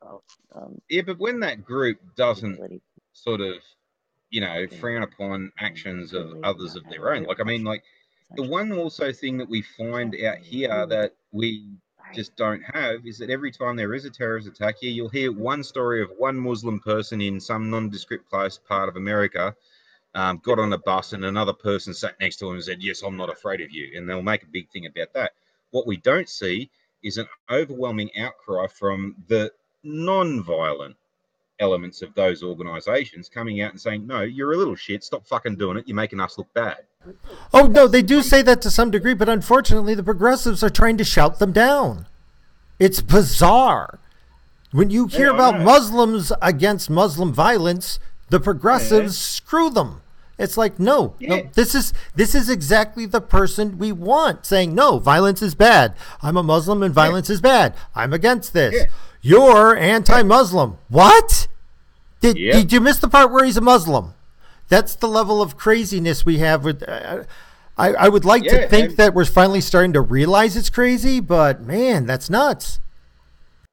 But when that group doesn't sort of, frown upon actions of others of their own, the one also thing that we find out here that we just don't have is that every time there is a terrorist attack here, you'll hear one story of one Muslim person in some nondescript place part of America got on a bus and another person sat next to him and said, yes, I'm not afraid of you. And they'll make a big thing about that. What we don't see is an overwhelming outcry from the non-violent elements of those organizations coming out and saying, no, you're a little shit. Stop fucking doing it. You're making us look bad. Oh, no, they do say that to some degree, but unfortunately the progressives are trying to shout them down. It's bizarre. When you hear about Muslims against Muslim violence, the progressives screw them. It's like, no, this is exactly the person we want, saying, no, violence is bad. I'm a Muslim and violence is bad. I'm against this. Yeah. You're anti-Muslim. What? Did you miss the part where he's a Muslim? That's the level of craziness we have with. I would like to think that we're finally starting to realize it's crazy, but man, that's nuts.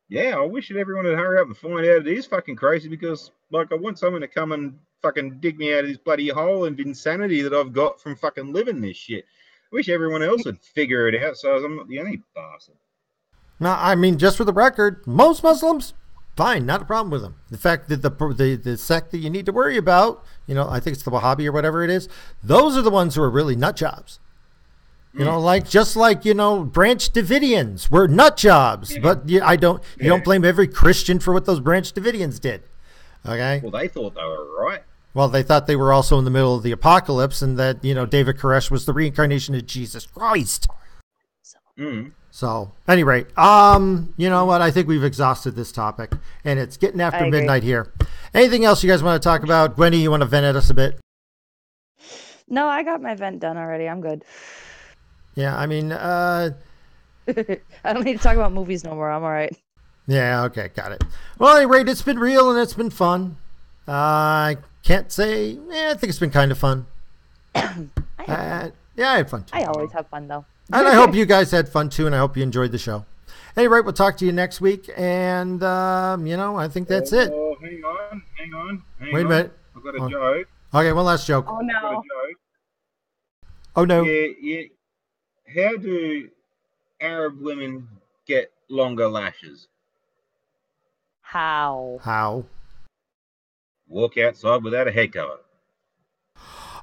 Yeah, I wish that everyone would hurry up and find out it is fucking crazy, because, like, I want someone to come and fucking dig me out of this bloody hole of insanity that I've got from fucking living this shit. I wish everyone else would figure it out so I'm not the only bastard. Now, I mean, just for the record, most Muslims, fine, not a problem with them. The fact that the sect that you need to worry about, I think it's the Wahhabi or whatever it is, those are the ones who are really nut jobs. Just like Branch Davidians were nut jobs, but you don't blame every Christian for what those Branch Davidians did. Okay. Well, they thought they were right. Well, they thought they were also in the middle of the apocalypse, and that David Koresh was the reincarnation of Jesus Christ. So, at any rate, you know what? I think we've exhausted this topic, and it's getting after midnight here. Anything else you guys want to talk about? Gwenny, you want to vent at us a bit? No, I got my vent done already. I'm good. Yeah, I mean, I don't need to talk about movies no more. I'm all right. Yeah, okay, got it. Well, at any rate, it's been real and it's been fun. I can't say, I think it's been kind of fun. I had fun too. I always have fun, though. And I hope you guys had fun too, and I hope you enjoyed the show. At any rate, we'll talk to you next week, and, I think that's it. Oh, hang on. Wait a minute. I've got a joke. Okay, one last joke. Oh, no. Oh, no. Yeah. How do Arab women get longer lashes? How? Walk outside without a head cover.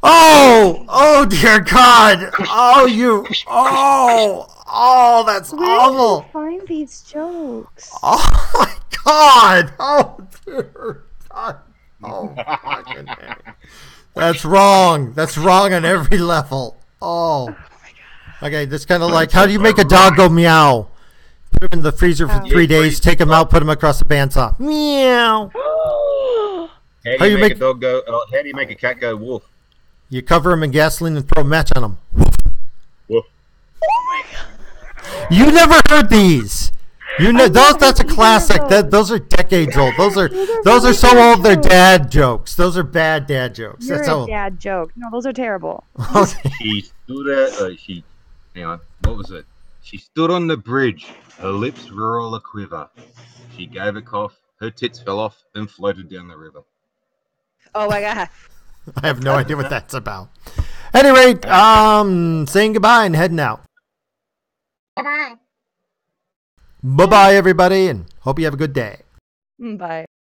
Oh dear God. That's awful. Where do you find these jokes? Oh my God. Oh dear God. Oh fucking heck. That's wrong. That's wrong on every level. Oh my God. Okay, that's kind of like, how do you make a dog go meow? Put him in the freezer for 3 days, take him out, put him across the bandsaw. Meow. How do you make a dog go? How do you make a cat go woof? You cover him in gasoline and throw a match on him. Woof. Woof. Oh my God! You never heard these. That's a classic. Those are decades old. Those are so old. They're dad jokes. Those are bad dad jokes. You're a dad joke. No, those are terrible. She stood at. Hang on. What was it? She stood on the bridge. Her lips were all a quiver. She gave a cough. Her tits fell off and floated down the river. Oh my God. I have no idea what that's about. At any rate, saying goodbye and heading out. Bye-bye. Bye-bye, everybody, and hope you have a good day. Bye.